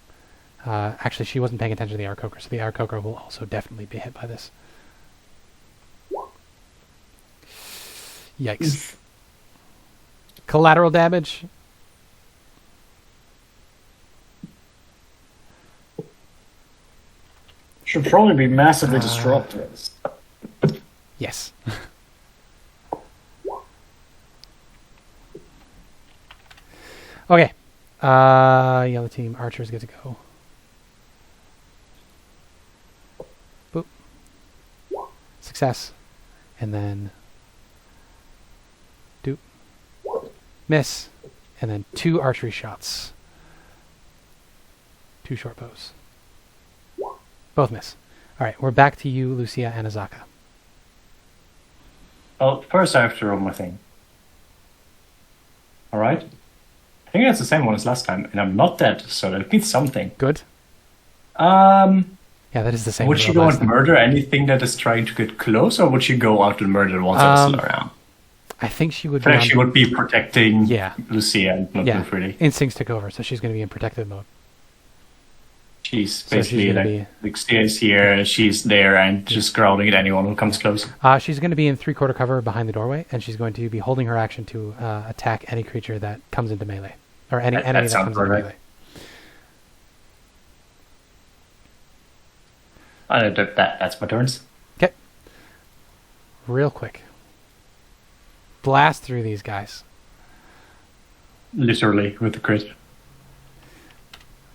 Actually, she wasn't paying attention to the Aarakocra, so the Aarakocra will also definitely be hit by this. Yikes. Collateral damage. Should probably be massively disrupted. Yes. Okay. Yellow team archers get to go. Boop. Success. And then doop. Miss. And then 2 archery shots. 2 short bows. Both miss. All right, we're back to you, Lucia and Azaka. Well, first I have to roll my thing. Alright? I think that's the same one as last time, and I'm not dead, so that means something. Good. Yeah, that is the same. Would she go and murder anything that is trying to get close, or would she go out and murder the ones that are still around? I think she would I think she would be protecting Lucia and not yeah. really. Instincts took over, so she's going to be in protective mode. She's basically like stays here, she's there, and just growling at anyone who comes close. She's going to be in 3/4 cover behind the doorway, and she's going to be holding her action to attack any creature that comes into melee. Or any enemy that comes into melee. That's my turns. Okay. Real quick. Blast through these guys. Literally with the crit.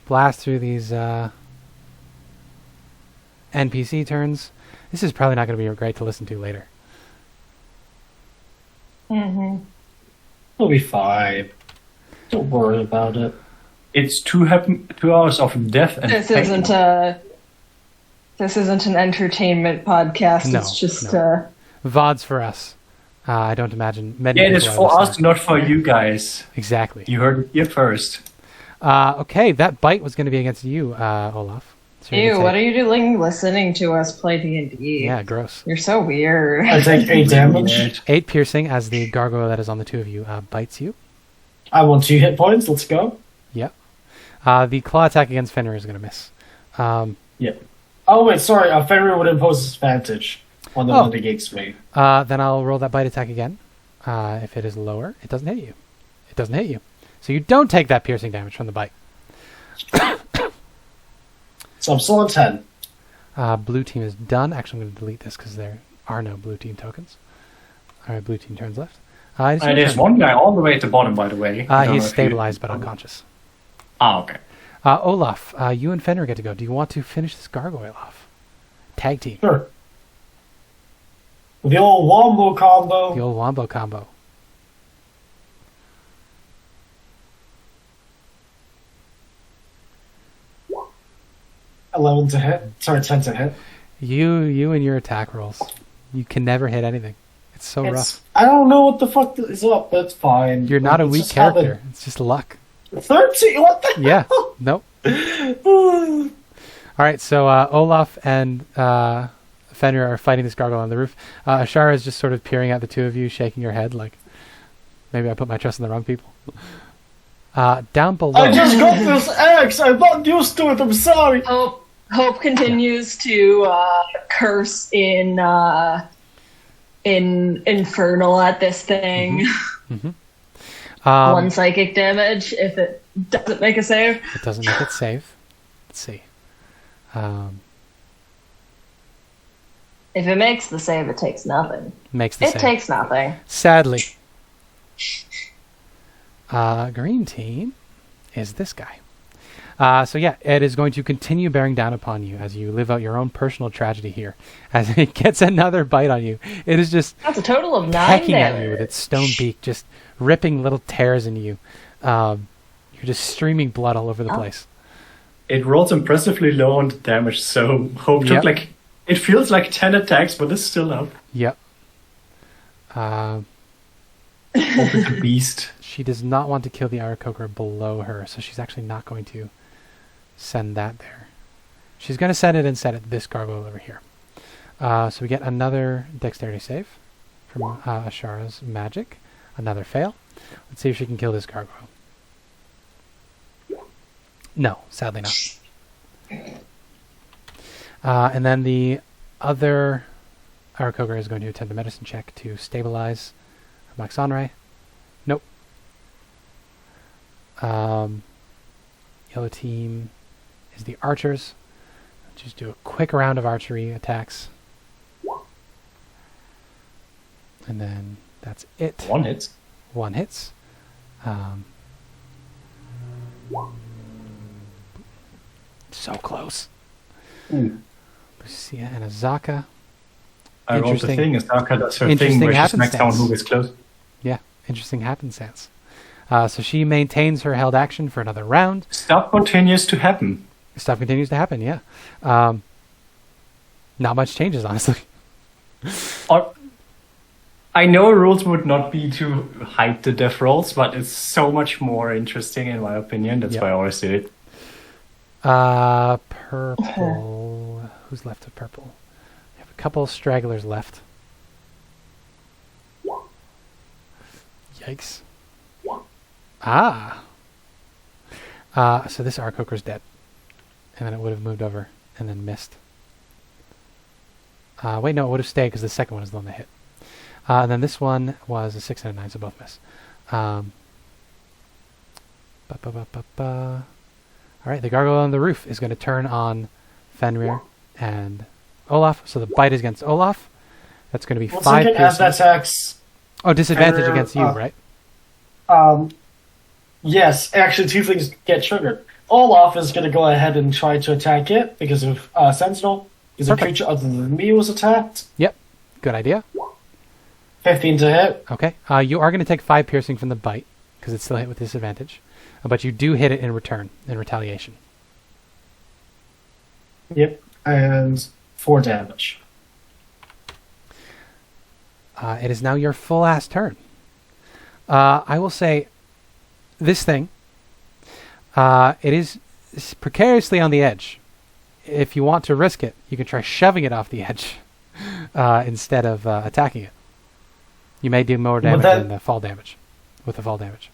Blast through these NPC turns. This is probably not going to be great to listen to later. Mm-hmm. It'll be fine. Don't worry about it. It's 2 hours of death and This pain. isn't an entertainment podcast. No, It's just no. VODs for us. I don't imagine many Yeah, it is people are for us, listening. not for you guys. Exactly. You heard it here first. Okay, that bite was going to be against you, Olaf. So you're Ew, gonna what take- are you doing listening to us play D&D? Yeah, gross. You're so weird. I take 8 damage. 8 piercing as the gargoyle that is on the two of you bites you. I want 2 hit points. Let's go. Yep. The claw attack against Fenrir is going to miss. Yep. Oh, wait, sorry. Fenrir would impose disadvantage on the Oh. one against me. Then I'll roll that bite attack again. If it is lower, it doesn't hit you. It doesn't hit you. So you don't take that piercing damage from the bite. So I'm still on 10. Blue team is done. Actually, I'm going to delete this because there are no blue team tokens. All right, blue team turns left. It's your There's turn. one guy all the way at the bottom, by the way. I don't know He's if you- stabilized but unconscious. Okay. Olaf, you and Fenrir get to go. Do you want to finish this gargoyle off? Tag team. Sure. The old wombo combo. The old wombo combo. $11 to hit. Sorry, 10 to hit. You and your attack rolls. You can never hit anything. It's so rough. I don't know what the fuck is up, but it's fine. You're not a It's weak just how the- character. It's just luck. 13? What the Yeah. hell? Nope. All right, so Olaf and Fenrir are fighting this gargoyle on the roof. Ashara is just sort of peering at the two of you, shaking her head like, maybe I put my trust in the wrong people. Down below. I just got this axe. I'm not used to it. I'm sorry. Hope continues to curse in infernal at this thing. One psychic damage if it doesn't make a save. It doesn't make it save. Let's see. If it makes the save, it takes nothing. Makes the It save. takes nothing. Sadly. Green team is this guy. So yeah, it is going to continue bearing down upon you as you live out your own personal tragedy here. As it gets another bite on you, it is just That's a total of 9 pecking at you damage. with its stone beak, just ripping little tears in you. You're just streaming blood all over the place. It rolls impressively low on the damage, so Hope Yep. took it feels like 10 attacks, but it's still up. Yep. Hope is a beast. She does not want to kill the Aarakocra below her, so she's actually not going to send that there. She's going to send it instead at this gargoyle over here. So we get another dexterity save from Ashara's magic. Another fail. Let's see if she can kill this gargoyle. No, sadly not. And then the other Aarakocra is going to attempt a medicine check to stabilize Maxonrai. Nope. Yellow team is the archers. Just do a quick round of archery attacks. And then that's it. One hit. One hits. So close. Ooh. Lucia and Azaka. I rolled the Interesting. thing. Azaka does her Interesting thing where she smacks down happenstance. who is close. Yeah, interesting happenstance. So she maintains her held action for another round. Stuff continues to happen. Stuff continues to happen, yeah. Not much changes, honestly. I know rules would not be to hide the death rolls, but it's so much more interesting in my opinion. That's Yep. why I always do it. Purple. Who's left of purple? We have a couple stragglers left. Yikes. So this Aarakocra's dead. And then it would have moved over and then missed. Wait, no, it would have stayed because the second one is the one that hit. And then this one was a 6 and a 9, so both miss. Alright, the gargoyle on the roof is going to turn on Fenrir and Olaf. So the bite is against Olaf. That's going to be 1 5 second, as piercing. that attacks. Oh, disadvantage Er, against you, right? Yes, actually, 2 things get triggered. Olaf is going to go ahead and try to attack it because of Sentinel. Because a Perfect. creature other than me was attacked. Yep. Good idea. 15 to hit. Okay. You are going to take 5 piercing from the bite because it's still hit with disadvantage. But you do hit it in return, in retaliation. Yep. And 4 damage. It is now your full-ass turn. I will say this thing, it is precariously on the edge. If you want to risk it, you can try shoving it off the edge instead of attacking it. You may do more damage than the fall damage, with the fall damage.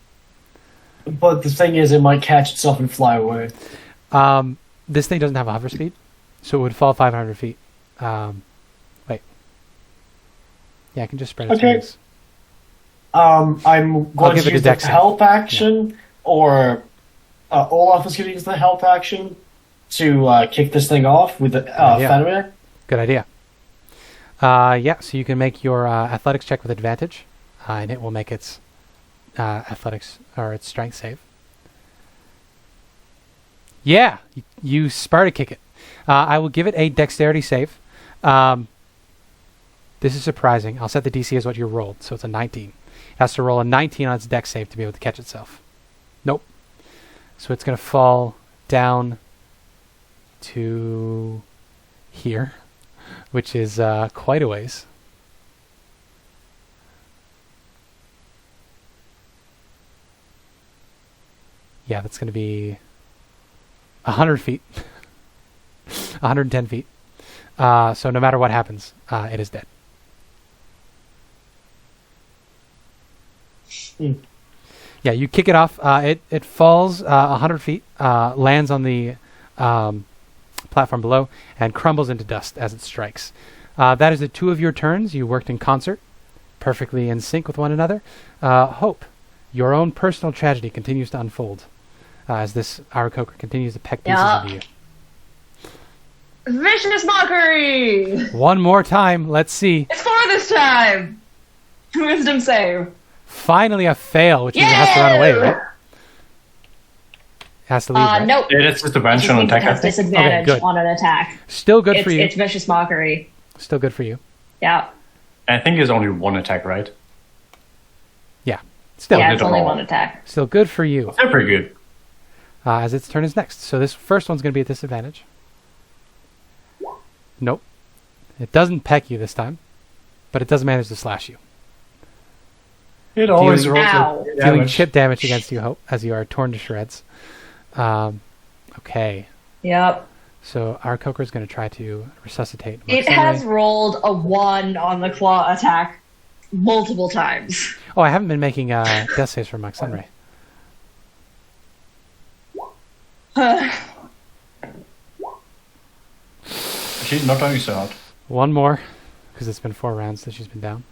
But the thing is, it might catch itself and fly away. This thing doesn't have a hover speed, so it would fall 500 feet. Wait. Yeah, I can just spread its Okay. wings. I'm going give to it a use the dex save. help action, or Olaf is going to use the help action to kick this thing off with the Yeah. Fenrir. Good idea. Yeah, so you can make your athletics check with advantage, and it will make its athletics or its strength save. Yeah, you Sparta kick it. I will give it a dexterity save. This is surprising. I'll set the DC as what you rolled, so it's a 19. It has to roll a 19 on its dex save to be able to catch itself. Nope. So it's going to fall down to here, which is quite a ways. Yeah, that's going to be 100 feet. 110 feet. So no matter what happens, it is dead. Yeah, you kick it off. It falls 100 feet, lands on the platform below, and crumbles into dust as it strikes. That is the 2 of your turns. You worked in concert, perfectly in sync with one another. Hope, your own personal tragedy continues to unfold as this Aarakocra continues to peck pieces into you. Vicious mockery! One more time. Let's see. It's 4 this time! Wisdom save. Finally a fail, which means it has to run away, right? It has to leave, right? Nope. Yeah, that's just a It branch just on means it attack. I has think. disadvantage Okay, good. on an attack. Still good for you. It's vicious mockery. Still good for you. Yeah. I think it's only 1 attack, right? Yeah. Still, Yeah, did it's it only all. 1 attack. still good for you. They're pretty good. As its turn is next. So this first one's going to be at disadvantage. Nope. It doesn't peck you this time, but it does manage to slash you. It always rolls Ow. with Dealing damage. chip damage against you, Hope, as you are torn to shreds. Okay. Yep. So our Coker is going to try to resuscitate. It Moxenry. has rolled a 1 on the claw attack multiple times. Oh, I haven't been making death saves for Moxenry. She's not only so hard. One more, because it's been 4 rounds that she's been down.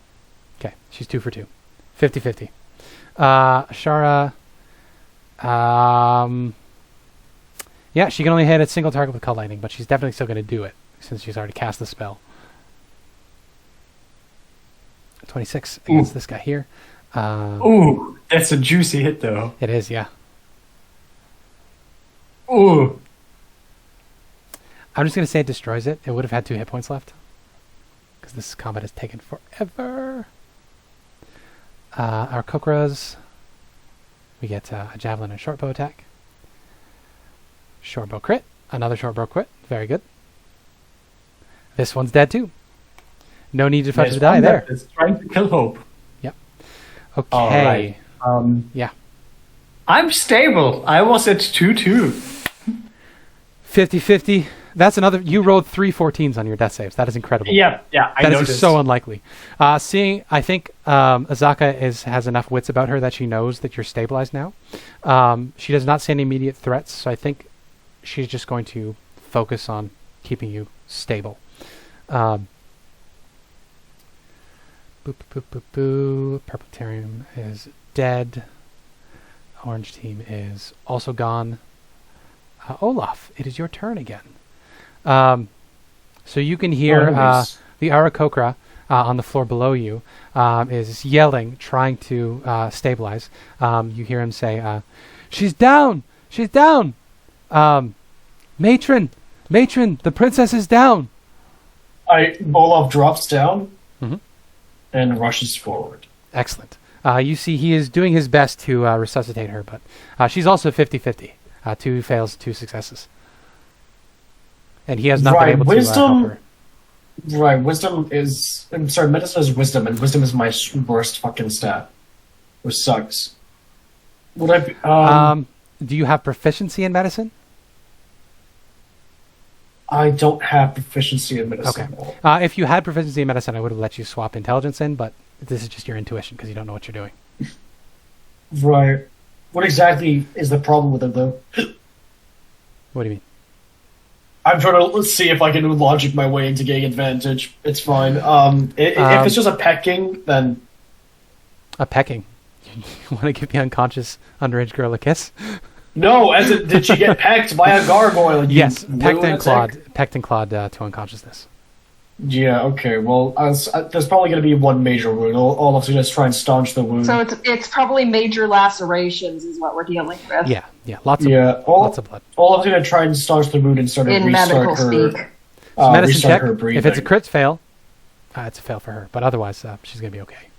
Okay, she's 2 for 2. 50-50. Ashara, yeah, she can only hit a single target with Call Lightning, but she's definitely still going to do it, since she's already cast the spell. 26 against this guy here. Ooh, that's a juicy hit, though. It is, yeah. Ooh. I'm just going to say it destroys it. It would have had 2 hit points left. Because this combat has taken forever. Our Kokras, we get a javelin and short bow attack. Short bow crit. Another short bow crit. Very good. This one's dead too. No need to touch There's the die one there. that is trying to kill Hope. Yep. Okay. All right. Yeah. I'm stable. I was at 2-2. 50-50. That's another. You rolled 3 14s on your death saves. That is incredible. Yeah, I That noticed. is so unlikely. I think Azaka has enough wits about her that she knows that you're stabilized now. She does not see any immediate threats, so I think she's just going to focus on keeping you stable. Boop, boop, boop, boop, boop. Purple Terrium is dead. Orange team is also gone. Olaf, it is your turn again. So you can hear nice. the Arakokra on the floor below you is yelling, trying to stabilize. You hear him say, "She's down! She's down! Matron! Matron! The princess is down!" Olaf drops down Mhm. and rushes forward. Excellent. You see he is doing his best to resuscitate her, but she's also 50-50. 2 fails, 2 successes. And he has not been able to help her. Right, wisdom is... I'm sorry, medicine is wisdom, and wisdom is my worst fucking stat. Which sucks. Would I be... Do you have proficiency in medicine? I don't have proficiency in medicine. Okay. If you had proficiency in medicine, I would have let you swap intelligence in, but this is just your intuition because you don't know what you're doing. Right. What exactly is the problem with it, though? What do you mean? I'm trying to see if I can logic my way into getting advantage. It's fine. If it's just a pecking, then... A pecking? You want to give the unconscious underage girl a kiss? No, did she get pecked by a gargoyle? Yes, pecked and clawed to unconsciousness. Yeah, okay. Well, there's probably going to be one major wound. Olaf's going to try and staunch the wound. So it's probably major lacerations is what we're dealing with. Yeah, lots of blood. Olaf's going to try and staunch the wound and sort of in medical speak. Medicine check. Her breathing. If it's a crit fail, it's a fail for her. But otherwise, she's going to be okay.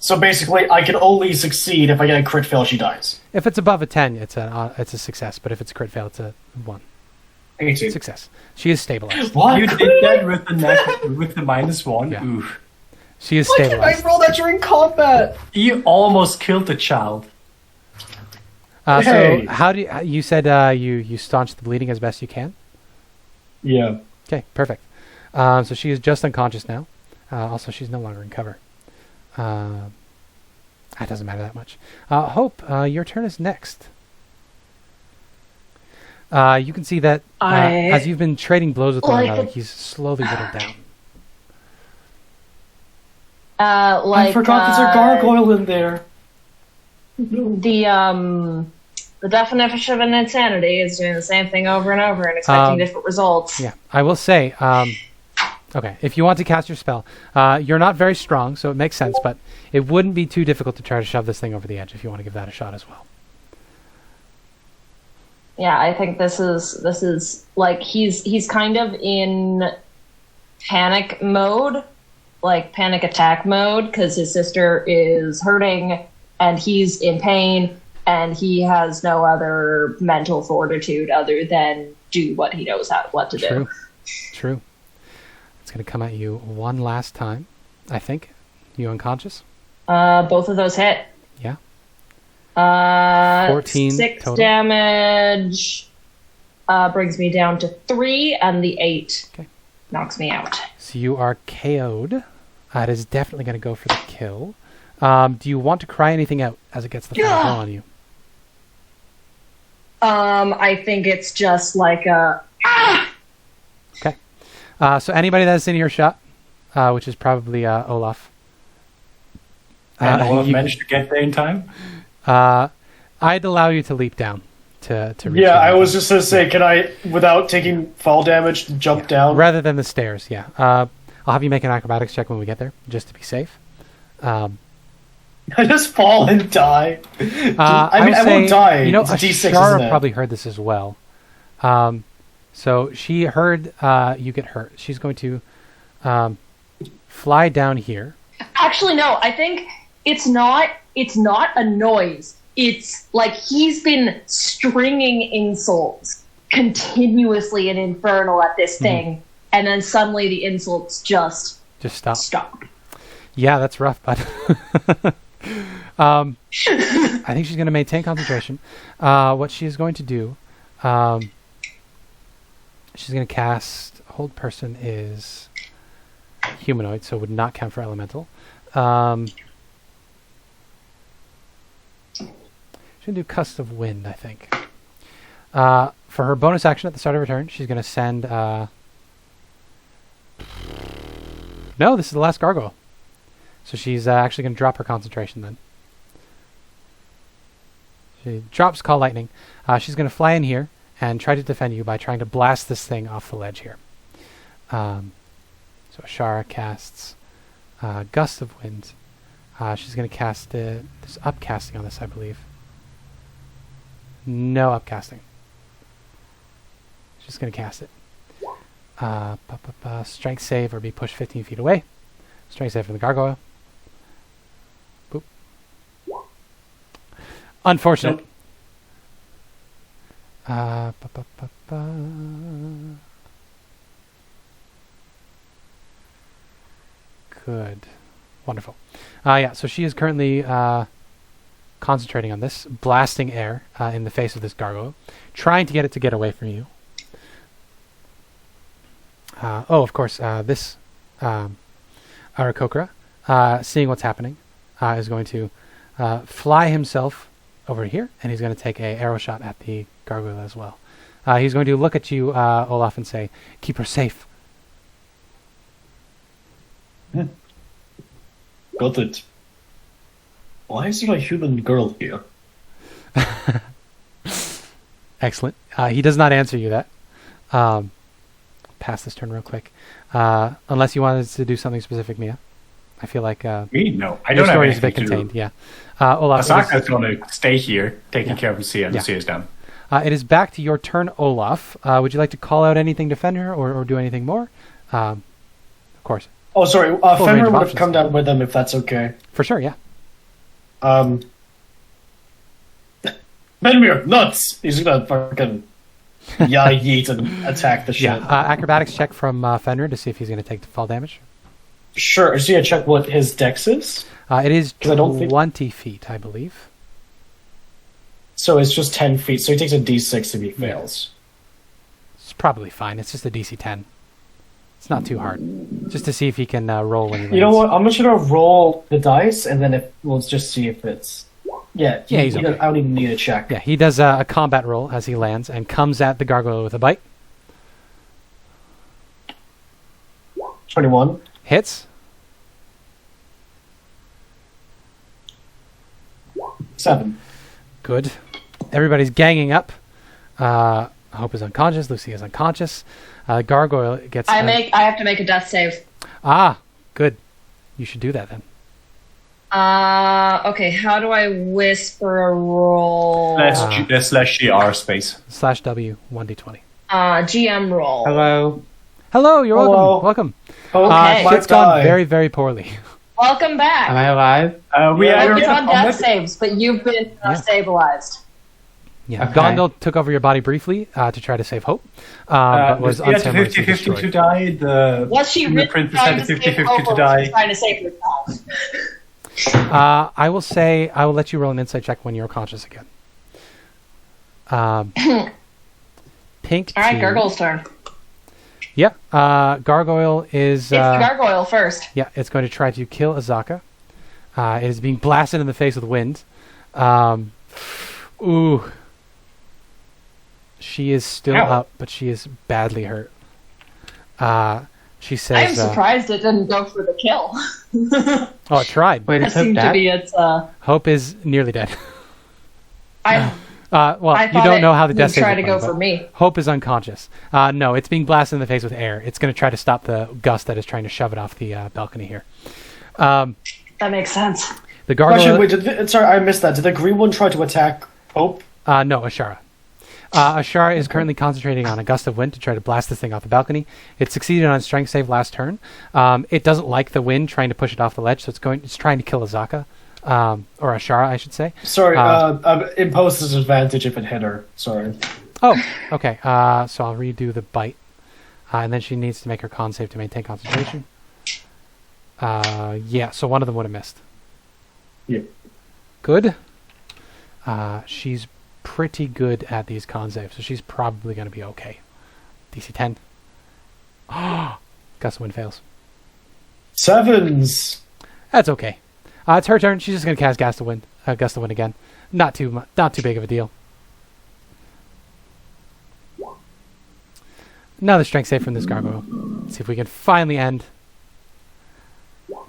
So basically, I can only succeed if I get a crit fail. She dies. If it's above a 10, it's a success. But if it's a crit fail, it's a 1. 18. Success. She is stabilized. What? You did that with the -1? Yeah. Oof. She is Why can't stabilized. I roll that during combat? You almost killed the child. Hey. So how do you said you staunch the bleeding as best you can? Yeah. Okay, perfect. So she is just unconscious now. Also, she's no longer in cover. That doesn't matter that much. Hope, your turn is next. You can see that as you've been trading blows with one another, he's slowly whittled down. I forgot there's a gargoyle in there. The definition of an insanity is doing the same thing over and over and expecting different results. Yeah, I will say, okay, if you want to cast your spell, you're not very strong, so it makes sense, but it wouldn't be too difficult to try to shove this thing over the edge if you want to give that a shot as well. Yeah, I think this is like he's kind of in panic mode, like panic attack mode, because his sister is hurting and he's in pain and he has no other mental fortitude other than do what he knows what to do. True. It's going to come at you one last time, I think. You unconscious? Both of those hit. Yeah. 14 6 total. Damage brings me down to 3, and the 8 knocks me out. So you are KO'd. It is definitely going to go for the kill. Do you want to cry anything out as it gets the final blow on you? I think it's just like a... Ah! Okay. So anybody that's in earshot, which is probably Olaf. And Olaf managed to get there in time? I'd allow you to leap down to reach. Yeah, I was just going to say, can I, without taking fall damage, jump down? Rather than the stairs, yeah. I'll have you make an acrobatics check when we get there, just to be safe. I just fall and die. I won't die. You know, it's a D6, Ashara probably heard this as well. So she heard you get hurt. She's going to fly down here. Actually, no. I think it's not a noise. It's like he's been stringing insults continuously and infernal at this thing, and then suddenly the insults just stop. Yeah, that's rough, bud. I think she's going to maintain concentration. What she is going to do, she's going to cast Hold Person is humanoid, so would not count for elemental. She's going to do Gust of Wind, I think. For her bonus action at the start of her turn, she's going to send... No, this is the last gargoyle. So she's actually going to drop her concentration then. She drops Call Lightning. She's going to fly in here and try to defend you by trying to blast this thing off the ledge here. So Ashara casts Gust of Wind. She's going to cast it. There's upcasting on this, I believe. No upcasting. She's going to cast it. Strength save or be pushed 15 feet away. Strength save from the gargoyle. Boop. Unfortunate. Nope. Good. Wonderful. Yeah, so she is currently concentrating on this, blasting air in the face of this gargoyle, trying to get it to get away from you. Of course, this Arakokra, seeing what's happening, is going to fly himself over here, and he's going to take a arrow shot at the gargoyle as well. He's going to look at you, Olaf, and say, "Keep her safe." Got it. Why is there a human girl here? Excellent. He does not answer you that. Pass this turn real quick. Unless you wanted to do something specific, Mia. I feel like Me? No, I your don't have story is a bit anything to contained. do. Yeah. Olaf, Asaka's going to stay here, taking Yeah. care of Lucia. Yeah. Lucia's down. it is back to your turn, Olaf. Would you like to call out anything to Fenrir or do anything more? Of course. Oh, sorry. range of Fenrir would have options. come down with them if that's okay. For sure, yeah. Fenrir, nuts! He's gonna fucking yeet and attack the shit. Yeah. Acrobatics check from Fenrir to see if he's going to take the fall damage. Sure. Is he gonna check what his dex is? It is 'Cause I don't think- 20 feet, I believe. So it's just 10 feet, so he takes a d6 if he fails. It's probably fine. It's just a DC 10. It's not too hard. Just to see if he can roll when he lands. You know what? I'm just gonna roll the dice, and then we'll just see if it's... Yeah, He's okay. I don't even need a check. Yeah, he does a combat roll as he lands and comes at the gargoyle with a bite. 21. Hits. 7. Good. Everybody's ganging up. Hope is unconscious. Lucia is unconscious. Gargoyle gets... I have to make a death save. Good. You should do that then. Okay, how do I whisper a roll? Slash GR space. /W 1d20. GM roll. Hello. Hello, you're Hello. welcome. Okay. Shit's gone very, very poorly. Welcome back. Am I alive? We Yeah, are Focus on death with- saves, but you've been Yeah. stabilized. Yeah, Okay. Gondel took over your body briefly to try to save Hope, but was Lucia had unceremoniously 50-50 destroyed. to die. The Was she really princess trying had to save 50-50 Hope, to or was die. she trying to save herself? I will say I will let you roll an insight check when you're conscious again. Pink. All right, team. Gurgle's turn. Yeah. Gargoyle is. It's the gargoyle first. Yeah, it's going to try to kill Azaka. It is being blasted in the face with wind. Ooh. She is still Ow. up, but she is badly hurt. She I am says, surprised it didn't go for the kill. "Oh, it tried. Wait, That it's Hope seemed to dead? be its. Hope is nearly dead." I Well, I you thought don't it know how the death would save try is to going, go for but me. Hope is unconscious. No, it's being blasted in the face with air. It's going to try to stop the gust that is trying to shove it off the balcony here. That makes sense. The gargoyle. Actually, wait, sorry, I missed that. Did the green one try to attack Hope? No, Ashara. Ashara is currently concentrating on a gust of wind to try to blast this thing off the balcony. It succeeded on its strength save last turn. It doesn't like the wind trying to push it off the ledge, so it's trying to kill Azaka. Or Ashara, I should say. Sorry, impose disadvantage if it hit her. Sorry. Oh, okay. So I'll redo the bite. And then she needs to make her con save to maintain concentration. Yeah, so one of them would have missed. Yeah. Good. She's pretty good at these con saves, so she's probably going to be okay. DC 10. Gust of wind fails. 7s. That's okay. It's her turn. She's just going to cast Gust of Wind again. Not too big of a deal. Another strength save from this gargoyle. Let's see if we can finally end.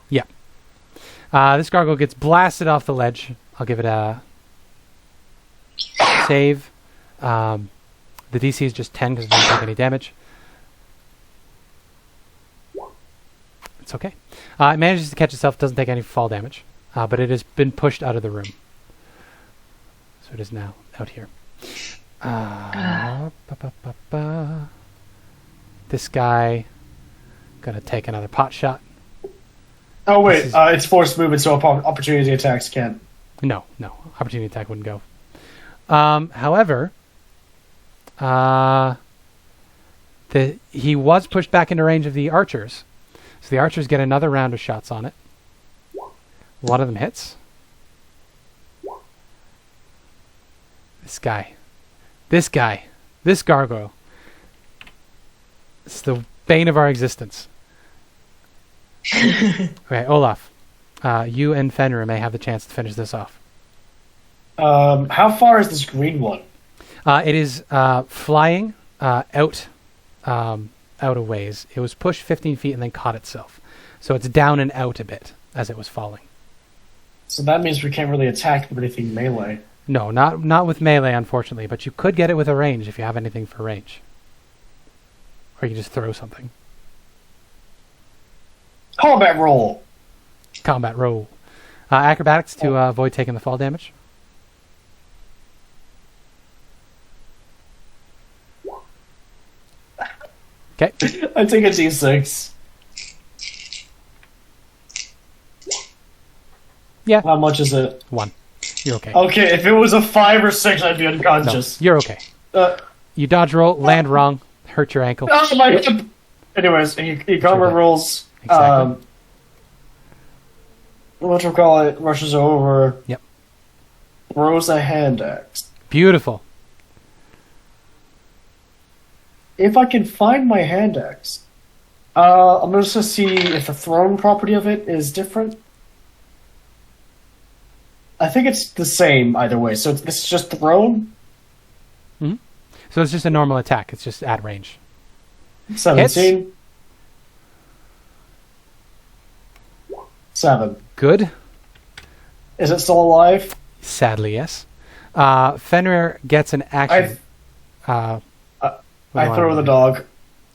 Yeah. This gargoyle gets blasted off the ledge. I'll give it a save. The DC is just 10 because it doesn't take any damage. It's okay. It manages to catch itself, doesn't take any fall damage, but it has been pushed out of the room. So it is now out here. This guy gonna take another pot shot. Oh wait, it's forced movement, so opportunity attacks can't. No, opportunity attack wouldn't go. However, he was pushed back into range of the archers, so the archers get another round of shots on it. One of them hits. This gargoyle. It's the bane of our existence. Okay, Olaf, you and Fenrir may have the chance to finish this off. How far is this green one? It is flying out a ways. It was pushed 15 feet and then caught itself. So it's down and out a bit as it was falling. So that means we can't really attack with anything melee. No, not with melee, unfortunately, but you could get it with a range if you have anything for range. Or you can just throw something. Combat roll! Combat roll. Acrobatics to avoid taking the fall damage. Okay. I take a D6. Yeah. How much is it? 1. You're okay. Okay, if it was a 5 or 6, I'd be unconscious. No, you're okay. You dodge roll, land wrong, hurt your ankle. Oh my hip! Anyways, he combat rolls. Exactly. Whatchamacallit rushes over. Yep. Throws a hand axe. Beautiful. If I can find my hand axe, I'm just gonna see if the thrown property of it is different. I think it's the same either way. So this is just thrown. Mm-hmm. So it's just a normal attack. It's just at range. 17. Hits. 7. Good. Is it still alive? Sadly, yes. Fenrir gets an action. I throw the dog.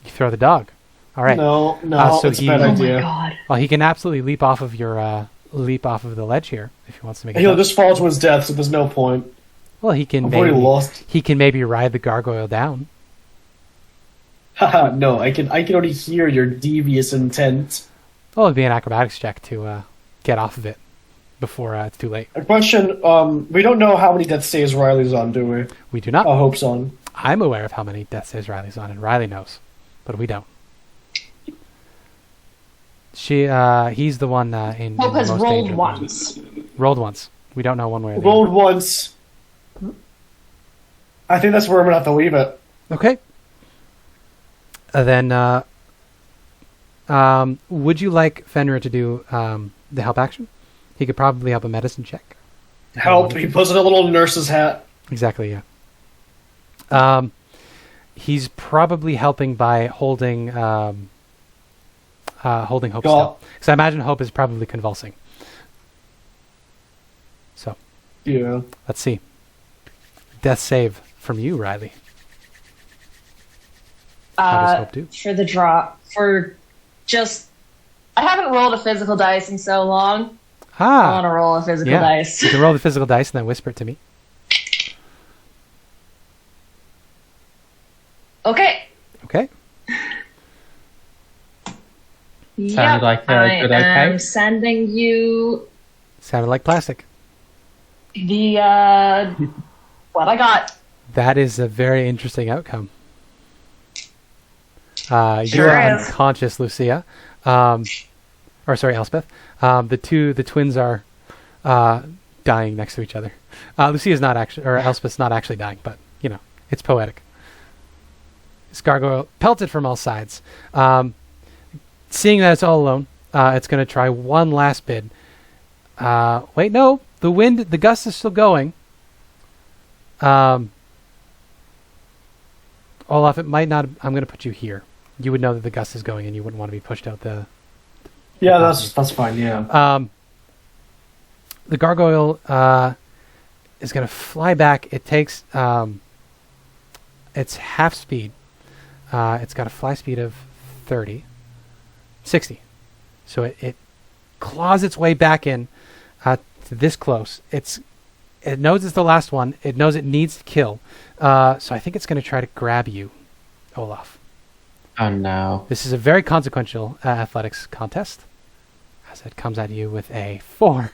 You throw the dog. All right. No, so it's a bad Oh idea. my god. Well, he can absolutely leap off of the ledge here if he wants to make it. He'll just fall to his death, so there's no point. Well, he can I've already lost. He can maybe ride the gargoyle down. Haha, no, I can only hear your devious intent. Well, it'd be an acrobatics check to get off of it before it's too late. A question, we don't know how many death saves Riley's on, do we? We do not. Hope's on. I'm aware of how many death saves Riley's on, and Riley knows, but we don't. He's the one in Hope the has most rolled danger. once. Rolled once. We don't know one way or the Rolled once. I think that's where I'm gonna have to leave it. Okay. Then, would you like Fenrir to do the help action? He could probably help a medicine check. Help! He puts on a little nurse's hat. Exactly, yeah. He's probably helping by holding Hope still. Because I imagine Hope is probably convulsing. So, Yeah. let's see. Death save from you, Riley. How does Hope do? For the drop, I haven't rolled a physical dice in so long. I want to roll a physical dice. You can roll the physical dice and then whisper it to me. Okay. Okay. Sounded like a good okay. I'm sending you Sounded like plastic. the what I got. That is a very interesting outcome. Sure You're is. unconscious, Lucia. Elspeth. The twins are dying next to each other. Lucia's not actually, or Elspeth's not actually dying, but you know, it's poetic. This gargoyle pelted from all sides. Seeing that it's all alone, it's going to try one last bid. Wait, no, the gust is still going. Olaf, it might not. I'm going to put you here. You would know that the gust is going, and you wouldn't want to be pushed out the. Yeah, that's fine. Yeah. The gargoyle is going to fly back. It takes its half speed. It's got a fly speed of 60. So it claws its way back in to this close. It knows it's the last one. It knows it needs to kill. So I think it's going to try to grab you, Olaf. Oh no. This is a very consequential athletics contest, as it comes at you with a 4.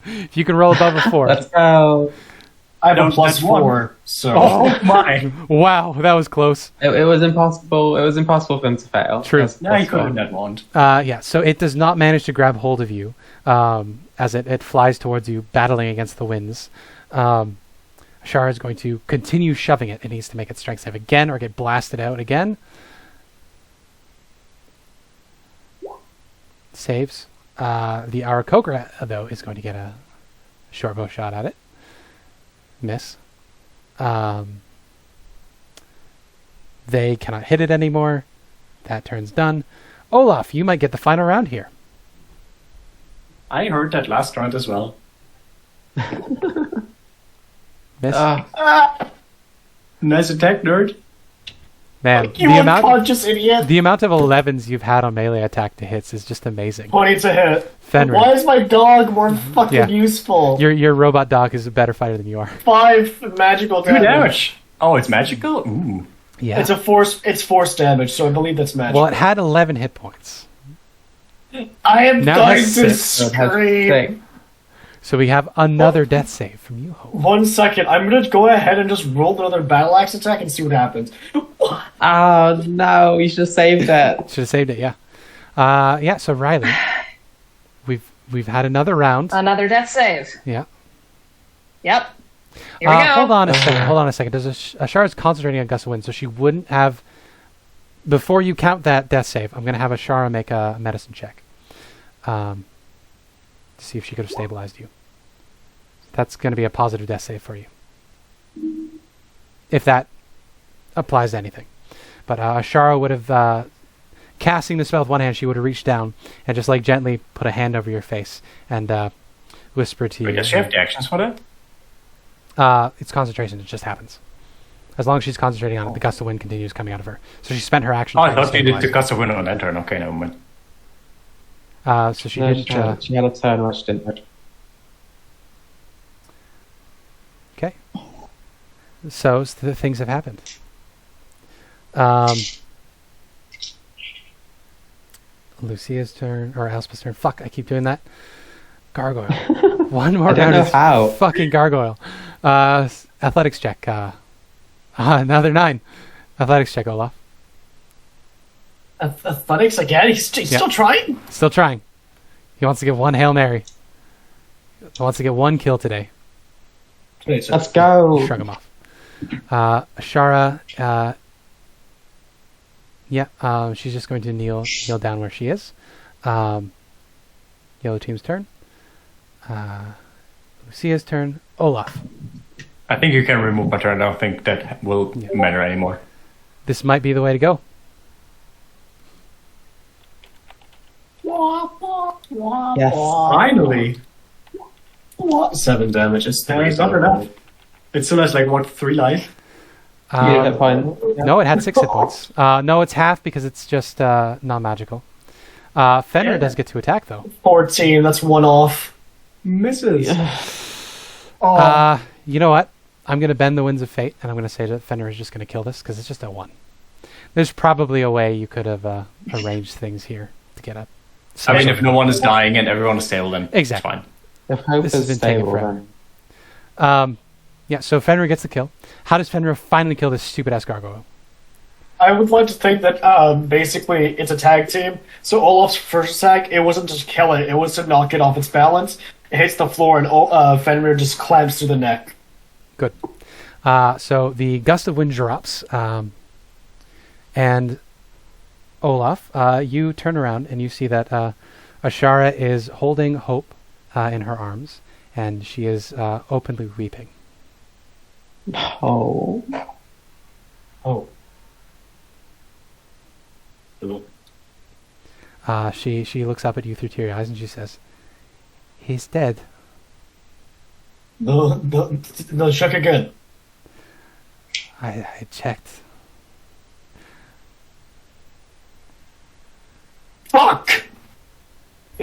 If you can roll above a 4. Let's go. I have a Don't plus get one. 4, so Oh my! Wow, that was close. It was impossible. It was impossible for them to fail. True. Yeah, he could have that wand. Yeah, so it does not manage to grab hold of you as it flies towards you, battling against the winds. Ashara is going to continue shoving it. It needs to make its strength save again or get blasted out again. Saves. The Aarakocra, though, is going to get a short bow shot at it. Miss. They cannot hit it anymore. That turn's done. Olaf, you might get the final round here. I heard that last round as well. Miss. Nice attack, nerd. Man, you unconscious idiot. the amount of 11s you've had on melee attack to hits is just amazing. 20 to hit. Fenrir. Why is my dog more fucking useful? Your robot dog is a better fighter than you are. 5 magical 2 damage. damage. Oh, it's magical? Ooh. Yeah. It's force damage, so I believe that's magical. Well, it had 11 hit points. I am Now going it to has So it has scream. 6. So we have another death save from you, Hope. 1 second. I'm gonna go ahead and just roll another battle axe attack and see what happens. Oh no! You should have saved it. Should have saved it, yeah. Yeah, so Riley, we've had another round. Another death save. Yeah. Yep. Here we go. Hold on a second. There's Ashara's concentrating on gust of wind, so she wouldn't have. Before you count that death save, I'm going to have Ashara make a medicine check. To see if she could have stabilized you. That's going to be a positive death save for you. If that applies to anything. But Ashara would have, casting the spell with one hand, she would have reached down and just like gently put a hand over your face and whisper to you. Wait, does she have the actions for that? It's concentration. It just happens. As long as she's concentrating on it, the gust of wind continues coming out of her. So she spent her action. Oh, I trying to thought you did stabilize the gust of wind on that turn. Okay, never mind. So she No, didn't. she had a turn where she didn't. Okay. So the things have happened. Lucia's turn, or Elspeth's turn. Fuck, I keep doing that. Gargoyle. One more I don't round know of how. fucking gargoyle. Athletics check. Another 9. Athletics check, Olaf. Athletics again? He's still trying? Still trying. He wants to get one Hail Mary. He wants to get one kill today. Let's go. Shrug him off. Ashara, she's just going to kneel down where she is. Yellow team's turn. Lucia's turn. Olaf. I think you can remove my turn. I don't think that will matter anymore. This might be the way to go. Yes. Finally! 7 damage. It's Not enough. It still has, like, what, 3 life? You didn't hit point. No, it had 6 hit points. No, it's half because it's just non-magical. Fenrir does get to attack, though. 14, that's 1 off. Misses. You know what? I'm going to bend the winds of fate, and I'm going to say that Fenrir is just going to kill this, because it's just a 1. There's probably a way you could have arranged things here to get up. I mean, if no one is dying and everyone is stable, then Exactly. it's fine. If hope This is has been taken stable, forever. then. Yeah, so Fenrir gets the kill. How does Fenrir finally kill this stupid-ass gargoyle? I would like to think that basically it's a tag team. So Olaf's first attack, it wasn't just kill it, it was to knock it off its balance. It hits the floor and Fenrir just clamps through the neck. Good. So the gust of wind drops, and Olaf, you turn around and you see that Ashara is holding Hope in her arms, and she is openly weeping. Oh. Oh. She looks up at you through teary eyes and she says, "He's dead." No, check again. I checked. Fuck!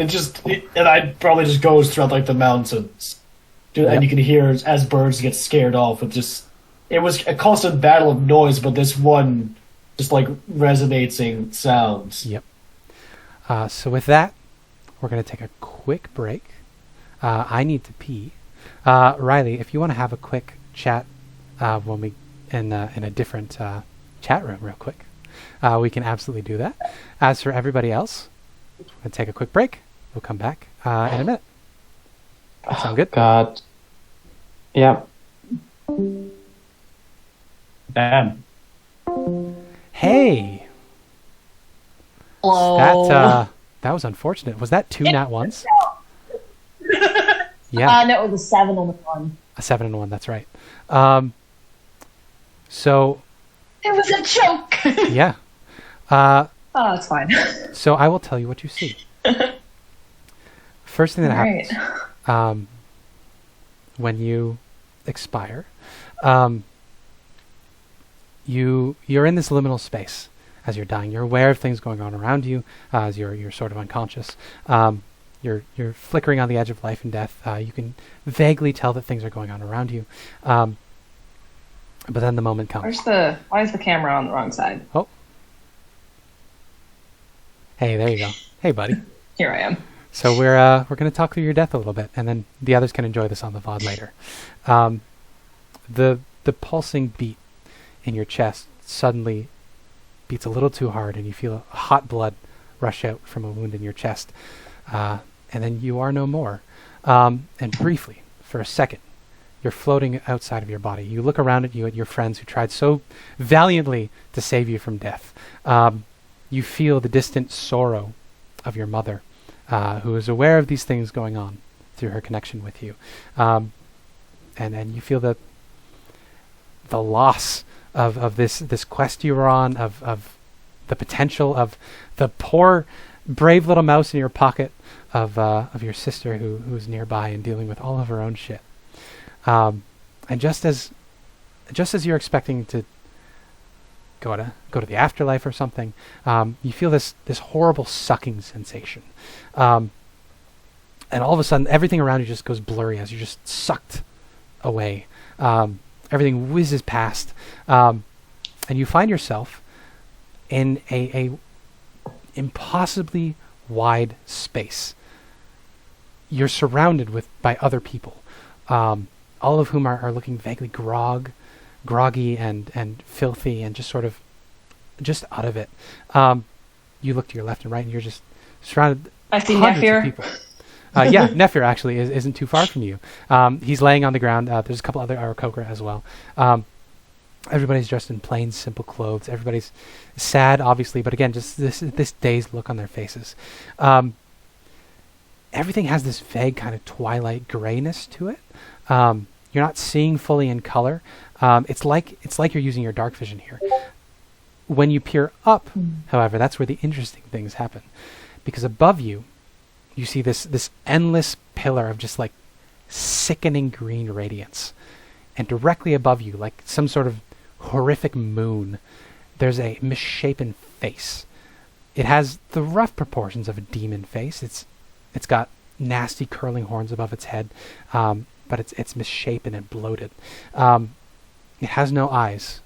and I probably just goes throughout like the mountains, and you can hear as birds get scared off. It was a constant battle of noise, but this one just like resonating sounds. Yep. So with that, we're going to take a quick break. I need to pee. Riley, if you want to have a quick chat when we in a different chat room real quick, we can absolutely do that. As for everybody else, we're going to take a quick break. We'll come back in a minute. Sound good? God. Yeah. Damn. Hey! Hello. That was unfortunate. Was that 2 nat ones? Yeah. No, it was a 7 on the 1. A 7 and 1, that's right. So... It was a joke! yeah. Oh, it's fine. So I will tell you what you see. First thing that happens when you expire, you're in this liminal space as you're dying. You're aware of things going on around you as you're sort of unconscious. You're flickering on the edge of life and death. You can vaguely tell that things are going on around you. But then the moment comes. Why is the camera on the wrong side? Oh. Hey, there you go. Hey, buddy. Here I am. So we're going to talk through your death a little bit, and then the others can enjoy this on the VOD later. The pulsing beat in your chest suddenly beats a little too hard, and you feel hot blood rush out from a wound in your chest. And then you are no more. And briefly, for a second, you're floating outside of your body. You look around at you at your friends who tried so valiantly to save you from death. You feel the distant sorrow of your mother, who is aware of these things going on through her connection with you. And you feel the loss of this quest you were on, of the potential of the poor, brave little mouse in your pocket, of your sister who is nearby and dealing with all of her own shit. And just as you're expecting to go to the afterlife or something, you feel this horrible sucking sensation, and all of a sudden everything around you just goes blurry as you're just sucked away. Everything whizzes past, and you find yourself in a impossibly wide space. You're surrounded by other people, all of whom are looking vaguely groggy and filthy and just out of it. You look to your left and right, and you're just surrounded. I see hundreds of Nephir. people. Yeah, Nephir actually isn't too far from you. He's laying on the ground. There's a couple other Aarakocra as well. Everybody's dressed in plain, simple clothes. Everybody's sad, obviously, but again, just this dazed look on their faces. Everything has this vague kind of twilight grayness to it. You're not seeing fully in color. It's like you're using your dark vision here. When you peer up, however, that's where the interesting things happen, because above you, you see this endless pillar of just like sickening green radiance, and directly above you, like some sort of horrific moon, there's a misshapen face. It has the rough proportions of a demon face. It's got nasty curling horns above its head, but it's misshapen and bloated. It has no eyes.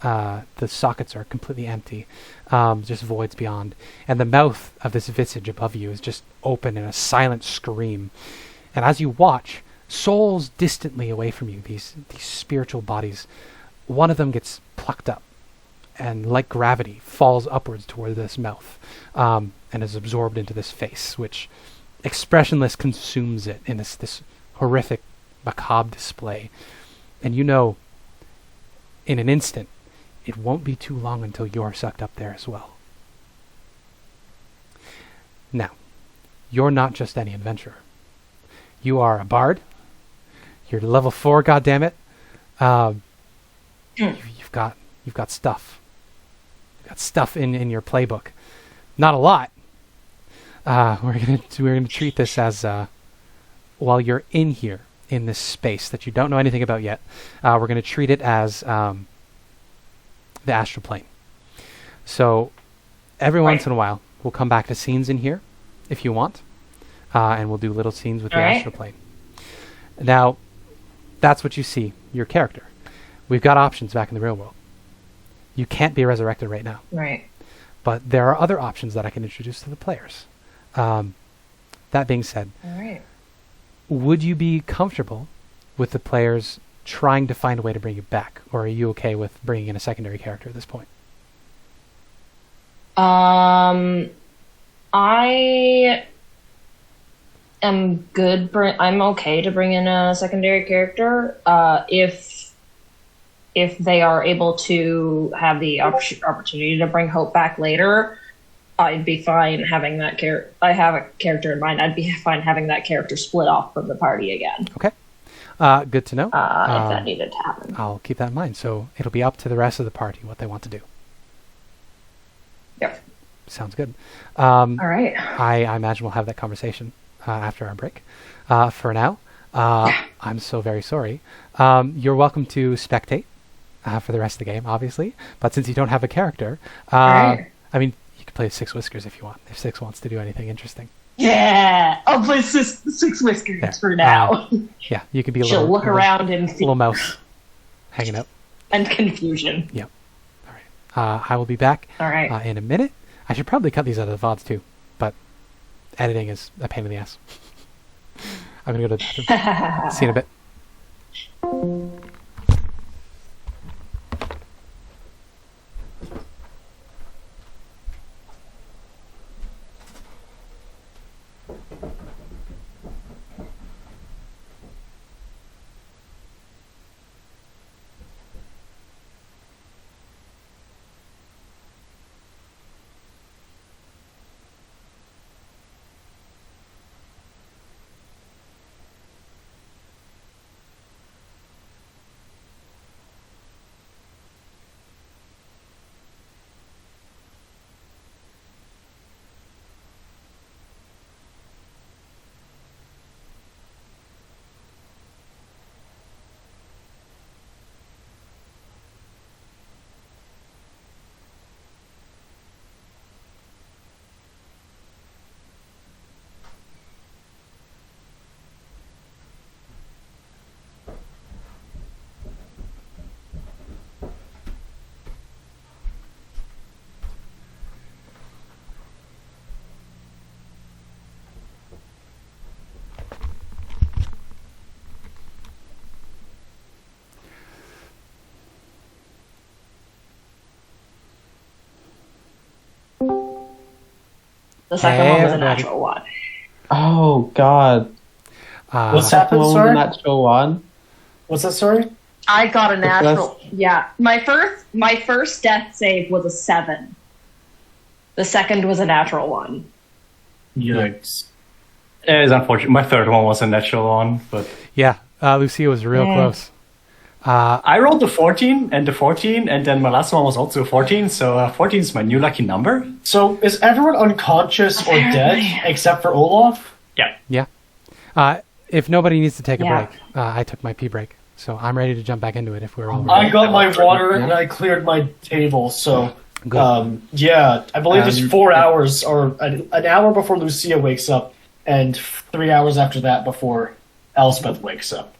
The sockets are completely empty, just voids beyond. And the mouth of this visage above you is just open in a silent scream. And as you watch, souls distantly away from you, these spiritual bodies, one of them gets plucked up and, like gravity, falls upwards toward this mouth, and is absorbed into this face, which expressionless consumes it in this horrific, macabre display. And you know, in an instant, it won't be too long until you're sucked up there as well. Now, you're not just any adventurer. You are a bard. You're level 4, goddammit. You've got stuff. You've got stuff in your playbook. Not a lot. We're gonna treat this as while you're in here in this space that you don't know anything about yet. We're gonna treat it as the astral plane. So every once in a while, we'll come back to scenes in here, if you want. and we'll do little scenes with the Alright. astral plane. Now, that's what you see, your character. We've got options back in the real world. You can't be resurrected right now, Right. but there are other options that I can introduce to the players. That being said, All right. would you be comfortable with the players trying to find a way to bring you back, or are you okay with bringing in a secondary character at this point? I am good. I'm okay to bring in a secondary character if they are able to have the opportunity to bring Hope back later. I'd be fine having that character. I have a character in mind. I'd be fine having that character split off from the party again. Okay. Good to know. If that needed to happen. I'll keep that in mind. So it'll be up to the rest of the party what they want to do. Yep. Sounds good. All right. I imagine we'll have that conversation after our break. For now, I'm so very sorry. You're welcome to spectate for the rest of the game, obviously. But since you don't have a character, right. I mean, you can play Six Whiskers if you want, if Six wants to do anything interesting. Yeah, I'll play Six Whiskers There. for now. Yeah, you could be a She'll little, look around and little mouse hanging out. and confusion. Yep. All right. I will be back All right. in a minute. I should probably cut these out of the VODs too, but editing is a pain in the ass. I'm going to go to the bathroom. See you in a bit. The second Hey, one was a everybody. natural one. Oh God! What's Second happened, one was a sorry? natural one. What's that, sorry? I got a natural. first- Yeah, my first death save was a 7. The second was a natural one. Yikes. It is unfortunate. My third one was a natural one, but Yeah, Lucia was real close. I rolled the 14 and the 14, and then my last one was also a 14, so 14 is my new lucky number. So, is everyone unconscious or dead except for Olaf? Yeah. Yeah. If nobody needs to take a Yeah. break, I took my pee break, so I'm ready to jump back into it if we're all I ready. got my water and I cleared my table, so Good. yeah, I believe it's 4 yeah. hours or an hour before Lucia wakes up, and 3 hours after that before Elspeth wakes up.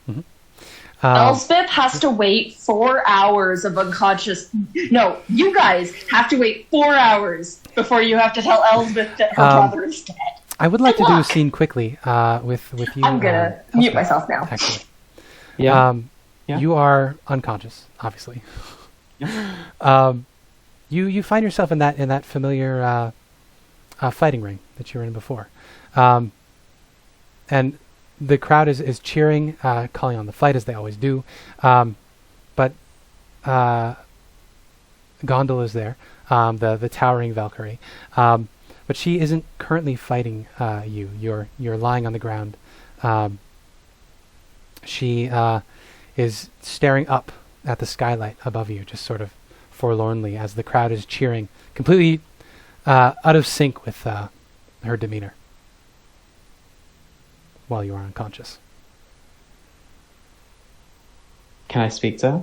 Elspeth has to wait 4 hours of unconscious. No, you guys have to wait 4 hours before you have to tell Elspeth that her brother is dead. I would like to Good do a luck. scene quickly with you. I'm gonna mute Elspeth, myself now. Actually, Yeah. Yeah. you are unconscious, obviously. You find yourself in that familiar fighting ring that you were in before, and the crowd is cheering, calling on the fight as they always do. But Gondel is there, the towering Valkyrie, but she isn't currently fighting you. You're lying on the ground. She is staring up at the skylight above you, just sort of forlornly, as the crowd is cheering, completely out of sync with her demeanor while you are unconscious. Can I speak to her?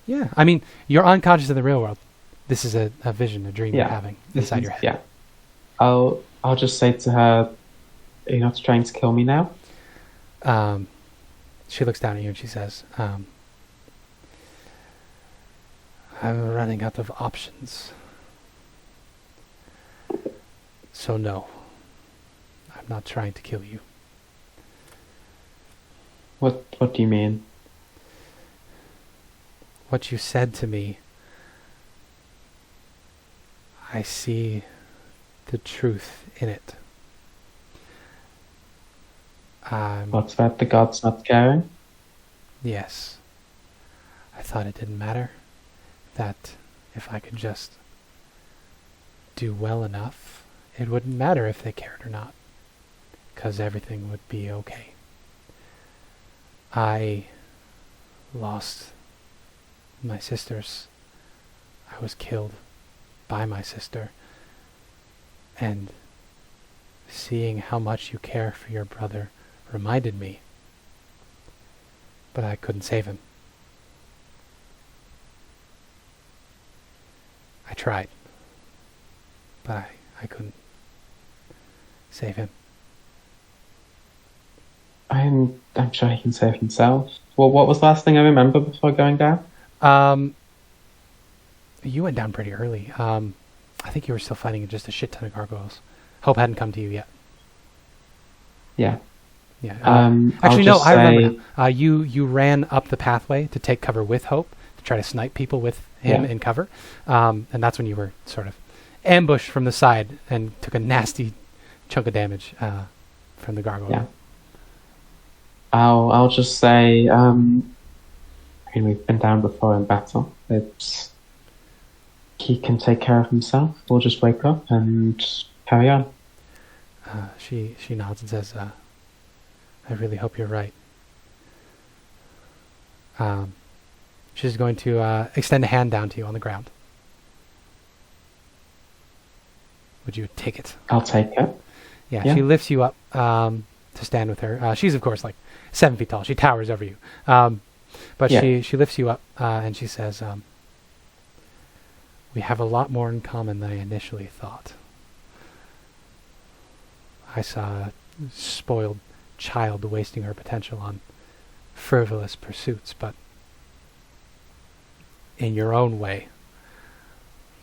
Yeah, I mean, you're unconscious in the real world. This is a vision, a dream you're Yeah. having inside your head. Yeah. I'll just say to her, Are you not trying to kill me now? She looks down at you and she says, I'm running out of options. So no, I'm not trying to kill you. What do you mean? What you said to me, I see the truth in it. What's that? The gods not caring? Yes. I thought it didn't matter. That if I could just do well enough, it wouldn't matter if they cared or not. 'Cause everything would be okay. I lost my sisters. I was killed by my sister. And seeing how much you care for your brother reminded me. But I couldn't save him. I tried. But I couldn't save him. I'm sure he can save himself. Well, what was the last thing I remember before going down? You went down pretty early. I think you were still fighting just a shit ton of gargoyles. Hope hadn't come to you yet. Yeah. Yeah. I'll Actually, no, just I remember say- now. You ran up the pathway to take cover with Hope, to try to snipe people with him Yeah. in cover. And that's when you were sort of ambushed from the side and took a nasty chunk of damage from the gargoyle. Yeah. I'll just say, I mean, we've been down before in battle. He can take care of himself. We'll just wake up and carry on. She nods and says, I really hope you're right. She's going to extend a hand down to you on the ground. Would you take it? I'll take it. Yeah. She lifts you up to stand with her. She's, of course, like 7 feet tall. She towers over you. But Yeah. she lifts you up and she says, we have a lot more in common than I initially thought. I saw a spoiled child wasting her potential on frivolous pursuits, but in your own way,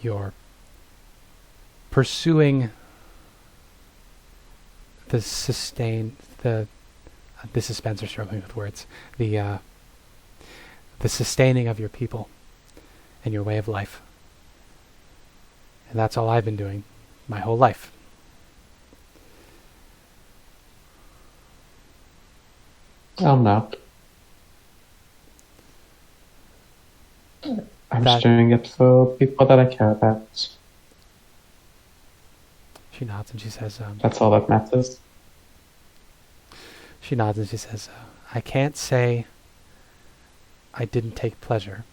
you're pursuing the this is Spencer struggling with words, the sustaining of your people and your way of life. And that's all I've been doing my whole life. I'm not. I'm just doing it for people that I care about. She nods and she says, That's all that matters. She nods and she says, I can't say I didn't take pleasure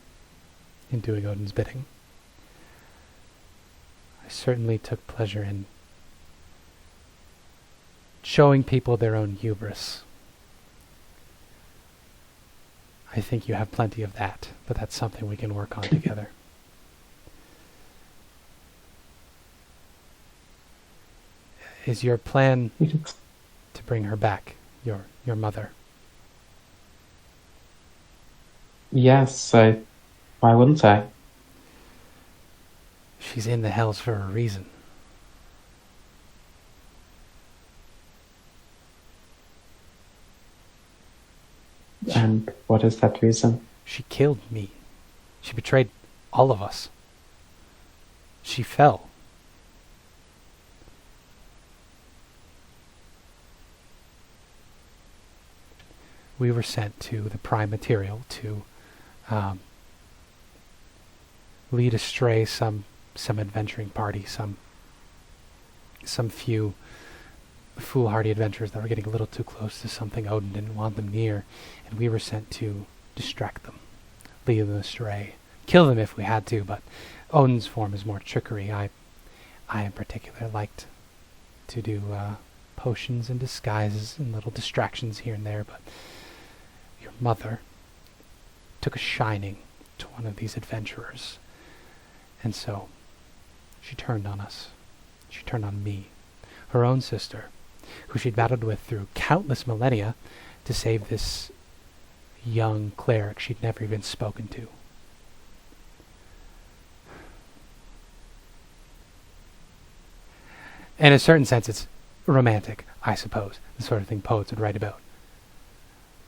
in doing Odin's bidding. I certainly took pleasure in showing people their own hubris. I think you have plenty of that, but that's something we can work on together. Is your plan to bring her back, your mother? Yes, why wouldn't I? She's in the hells for a reason. And what is that reason? She killed me. She betrayed all of us. She fell. We were sent to the prime material to lead astray some adventuring party, some few foolhardy adventurers that were getting a little too close to something Odin didn't want them near, and we were sent to distract them, lead them astray, kill them if we had to, but Odin's form is more trickery. I in particular liked to do potions and disguises and little distractions here and there, but your mother took a shining to one of these adventurers, and so she turned on us. She turned on me, her own sister. who she'd battled with through countless millennia to save this young cleric she'd never even spoken to. In a certain sense, it's romantic, I suppose, the sort of thing poets would write about.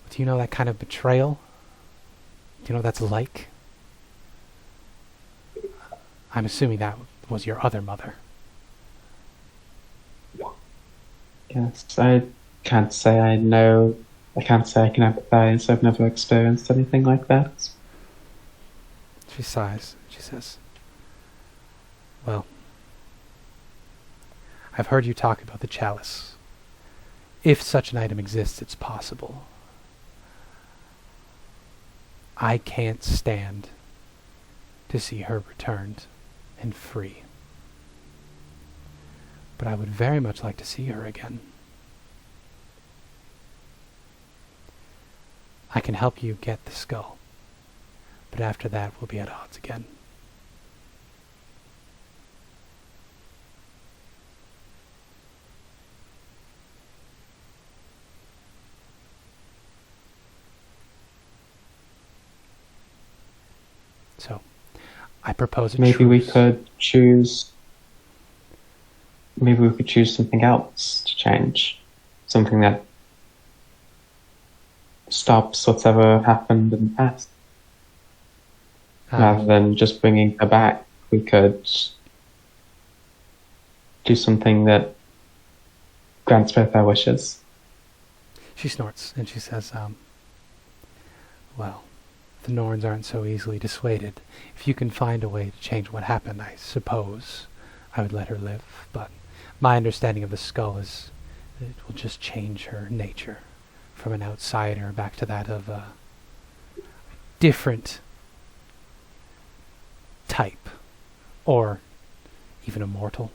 But do you know that kind of betrayal? Do you know what that's like? I'm assuming that was your other mother. Yes, I can't say I know. I can't say I can empathize. I've never experienced anything like that. She sighs. She says, well, I've heard you talk about the chalice. If such an item exists, it's possible. I can't stand to see her returned and free. But I would very much like to see her again. I can help you get the skull, but after that we'll be at odds again. So, I propose a Maybe we truce. could choose. Maybe we could choose something else to change. Something that stops whatever happened in the past. Rather than just bringing her back, we could do something that grants both our wishes. She snorts and she says, well, the Norns aren't so easily dissuaded. If you can find a way to change what happened, I suppose I would let her live. But my understanding of the skull is that it will just change her nature from an outsider back to that of a different type, or even a mortal.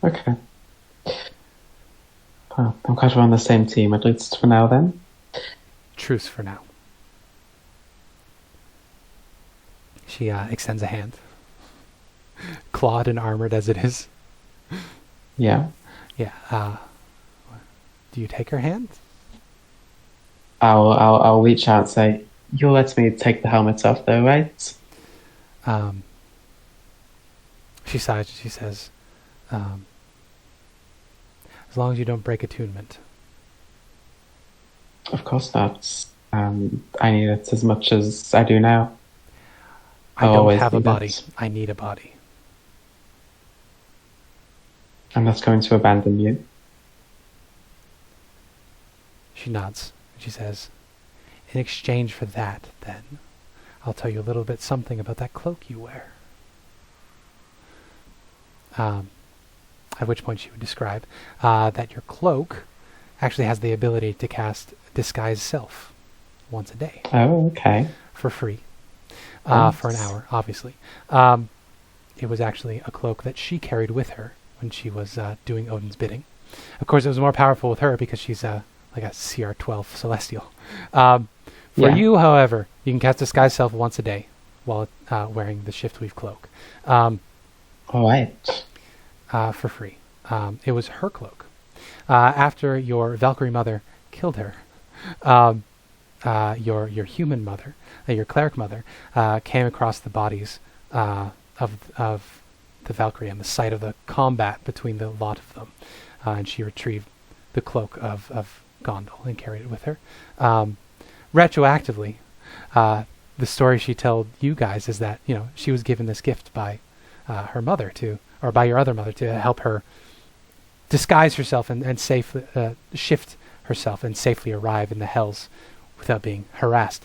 Okay. Well, I'm glad we're on the same team, at least for now then. Truce for now. She extends a hand. Clawed and armored as it is. Yeah. Yeah. Do you take her hand? I'll reach out and say, you'll let me take the helmet off though, right? She sighs and she says, as long as you don't break attunement. Of course not. I need it as much as I do now. I I'll don't always have a need body. it. I need a body. I'm not going to abandon you. She nods. She says, in exchange for that, then, I'll tell you a little bit something about that cloak you wear. At which point she would describe that your cloak actually has the ability to cast Disguise Self once a day. Oh, okay. For free. Nice. For an hour, obviously. It was actually a cloak that she carried with her when she was doing Odin's bidding. Of course, it was more powerful with her because she's like a CR12 Celestial. For you, however, you can cast Disguise Self once a day while wearing the Shiftweave cloak. All right. For free. It was her cloak. After your Valkyrie mother killed her, your human mother, your cleric mother, came across the bodies of the Valkyrie on the site of the combat between the lot of them, and she retrieved the cloak of Gondal and carried it with her. Retroactively, the story she told you guys is that she was given this gift by her mother or by your other mother to help her disguise herself and safely shift herself and safely arrive in the Hells without being harassed.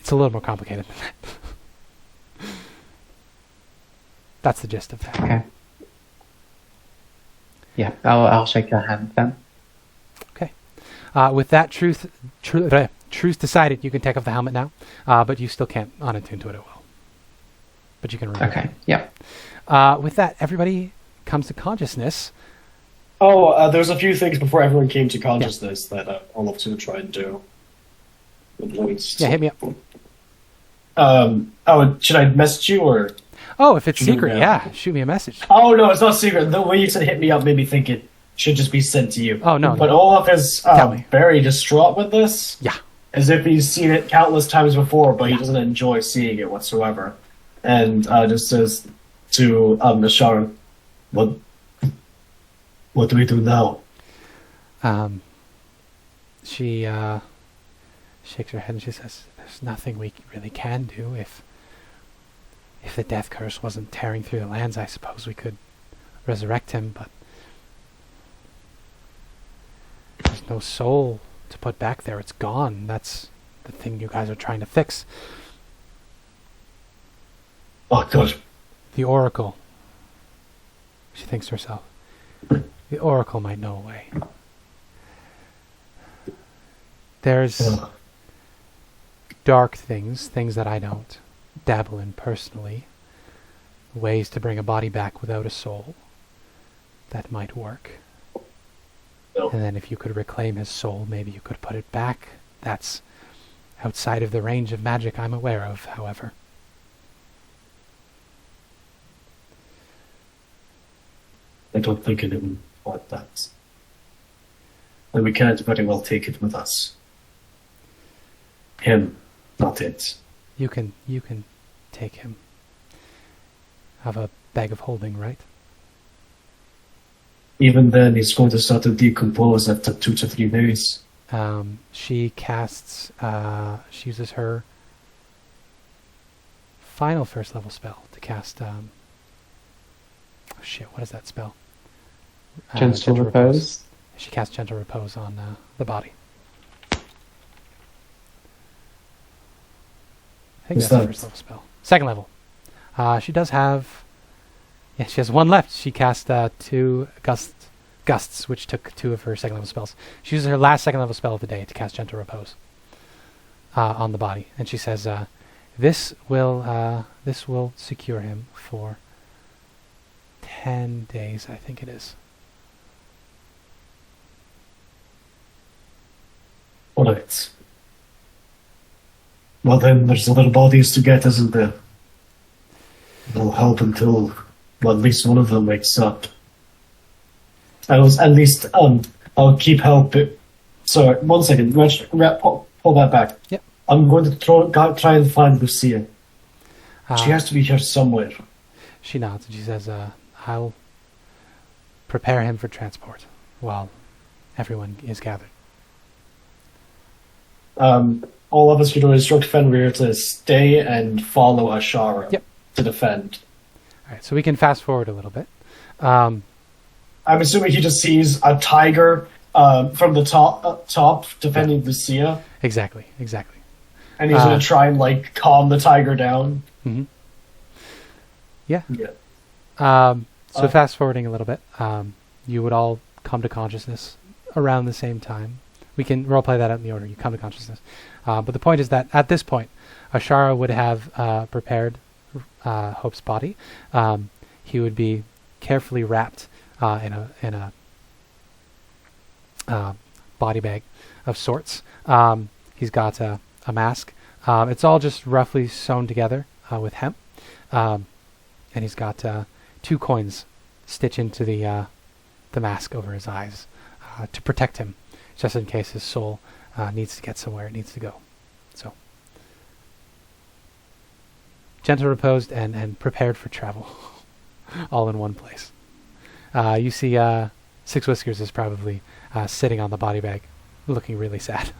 It's a little more complicated than that. That's the gist of that. Okay. Yeah, I'll shake your hand then. Okay. With that truth decided, you can take off the helmet now, but you still can't unattune to it at will. But you can remove Okay, yeah. with that, everybody comes to consciousness. Oh, there's a few things before everyone came to consciousness that Olaf's going to try and do. At least. Yeah, hit me up. Should I message you or? Oh, if it's Shoot me secret, a- yeah, shoot me a message. Oh no, it's not secret. The way you said hit me up made me think it should just be sent to you. Oh, no, But no. Olaf is Tell me. very distraught with this. Yeah. As if he's seen it countless times before, but he doesn't enjoy seeing it whatsoever. And just says to Nashara, what do we do now? She shakes her head and she says, "There's nothing we really can do. If the death curse wasn't tearing through the lands, I suppose we could resurrect him, but there's no soul to put back there. It's gone. That's the thing you guys are trying to fix. Oh, God. The Oracle." She thinks to herself, "The Oracle might know a way. There's Ugh. dark things that I don't dabble in personally. Ways to bring a body back without a soul. That might work. No. And then if you could reclaim his soul, maybe you could put it back. That's outside of the range of magic I'm aware of, however." I don't think anyone want that. And we can't very well take it with us. Him, not it. You can take him. Have a bag of holding, right? Even then, he's going to start to decompose after 2 to 3 days. She casts, she uses her final first level spell to cast, oh shit, what is that spell? Gentle repose. She casts Gentle Repose on the body. I think What's that's the that? first level spell. Second level. She does have, yeah, she has 1 left. She cast 2 gusts, which took 2 of her second level spells. She uses her last second level spell of the day to cast Gentle Repose on the body, and she says, "This will secure him for 10 days, I think it is." Alright. Well then, there's other bodies to get, isn't there? It'll help until, well, at least one of them wakes up. At least, I'll keep helping. Sorry, 1 second. Pull that back. Yep. I'm going to try and find Lucia. She has to be here somewhere. She nods and she says, "I'll prepare him for transport while everyone is gathered." All of us are going to instruct Fenrir to stay and follow Ashara Yep. to defend. All right, so we can fast forward a little bit. I'm assuming he just sees a tiger from the top defending Lucia, Exactly. and he's going to try and like calm the tiger down. Mm-hmm. Yeah. Yeah. So fast forwarding a little bit, you would all come to consciousness around the same time. We can roleplay that out in the order. You come to consciousness. But the point is that at this point, Ashara would have prepared Hope's body. He would be carefully wrapped in a body bag of sorts. He's got a mask. It's all just roughly sewn together with hemp. And he's got 2 coins stitched into the mask over his eyes to protect him, just in case his soul needs to get somewhere it needs to go. So, gentle reposed and prepared for travel, all in one place. You see Six Whiskers is probably sitting on the body bag, looking really sad.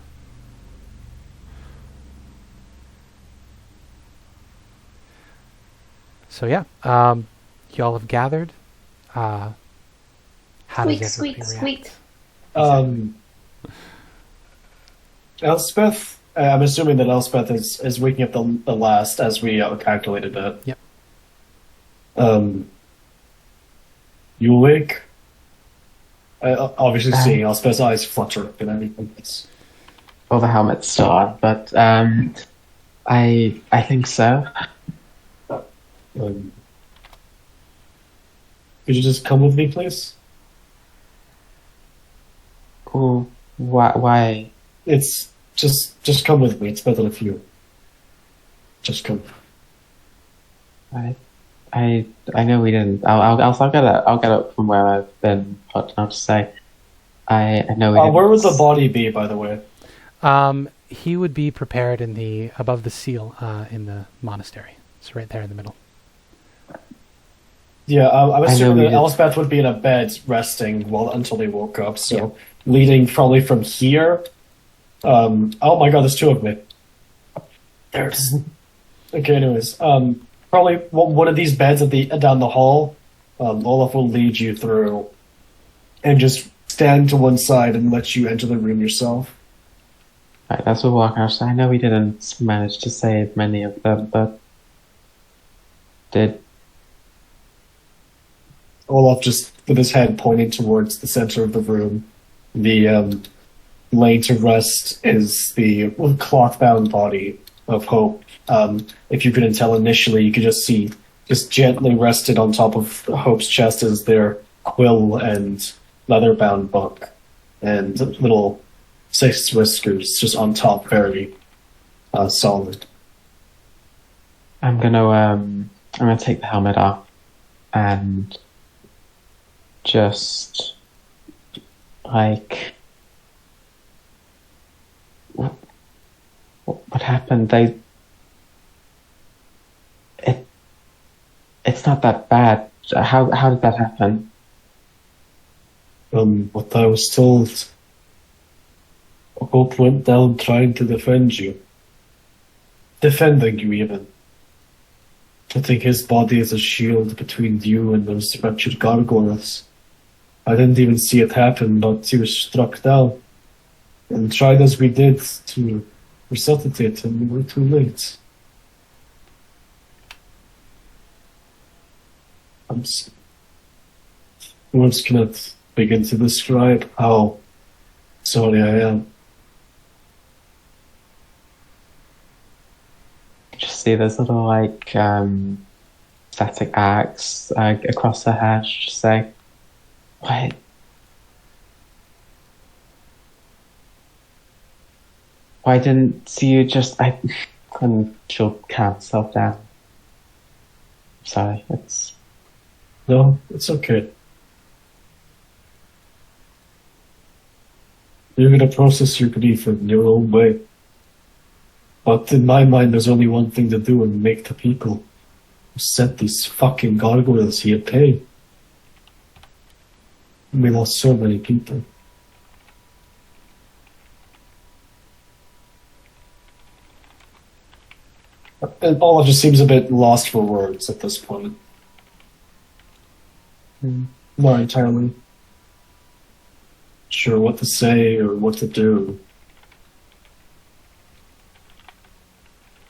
So yeah, y'all have gathered. How Squeak, does squeak, everybody react? squeak. Elspeth, I'm assuming that Elspeth is waking up the last as we calculated it. Yep. You awake? Obviously seeing Elspeth's eyes flutter and everything. Well, the helmet's still on, but I think so. Could you just come with me, please? Cool. Why? It's just come with me. It's better if you just come. I I know we didn't. I'll get up from where I've been put. I'll just say I know we didn't. Where would the body be, by the way? He would be prepared in the above the seal in the monastery. It's right there in the middle. Yeah, I was assuming that did. Elspeth would be in a bed resting until they woke up. So leading probably from here. Oh my god, there's two of me. There it is. Okay, anyways, probably one of these beds down the hall. Olaf will lead you through, and just stand to one side and let you enter the room yourself. Right, that's what we'll walk out. I know we didn't manage to save many of them, but did. Olaf just with his head pointing towards the center of the room. The laid to rest is the cloth-bound body of Hope. If you couldn't tell initially, you could just see just gently rested on top of Hope's chest is their quill and leather-bound book, and little 6 whiskers just on top, very solid. I'm gonna take the helmet off and just like what happened? It's not that bad. How did that happen? What I was told, Hope went down trying to defend you. Defending you, even. I think his body is a shield between you and those wretched gargoyles. I didn't even see it happen, but he was struck down. And tried as we did to resuscitate him, we were too late. Words cannot begin to describe how sorry I am. Just see this little like static axe across her hair. Just say, "What? Why didn't you just?" And she'll calm herself down. Sorry, it's. No, it's okay. You're gonna process your grief in your own way. But in my mind, there's only one thing to do and make the people who sent these fucking gargoyles here pay. We lost so many people. And Olaf just seems a bit lost for words at this point. Not entirely sure what to say or what to do.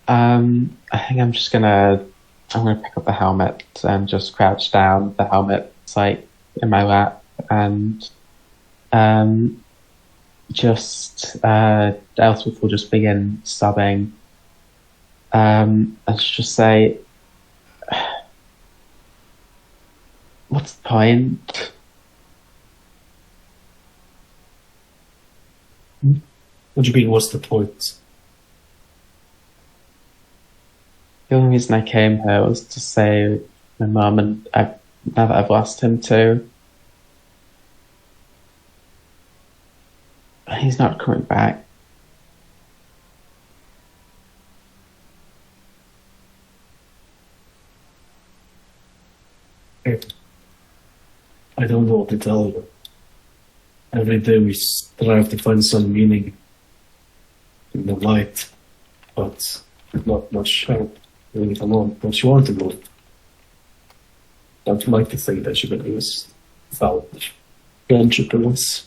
I think I'm gonna pick up the helmet and just crouch down. The helmet's like in my lap, and Elspeth will just begin sobbing. And just say, "What's the point?" What do you mean, what's the point? The only reason I came here was to say my mum, and now that I've lost him too, he's not coming back. I don't know what to tell you. Every day we strive to find some meaning in the light, but not much help doing it alone. Don't you want to know? Don't like to think that you're going to use foul friendship in us.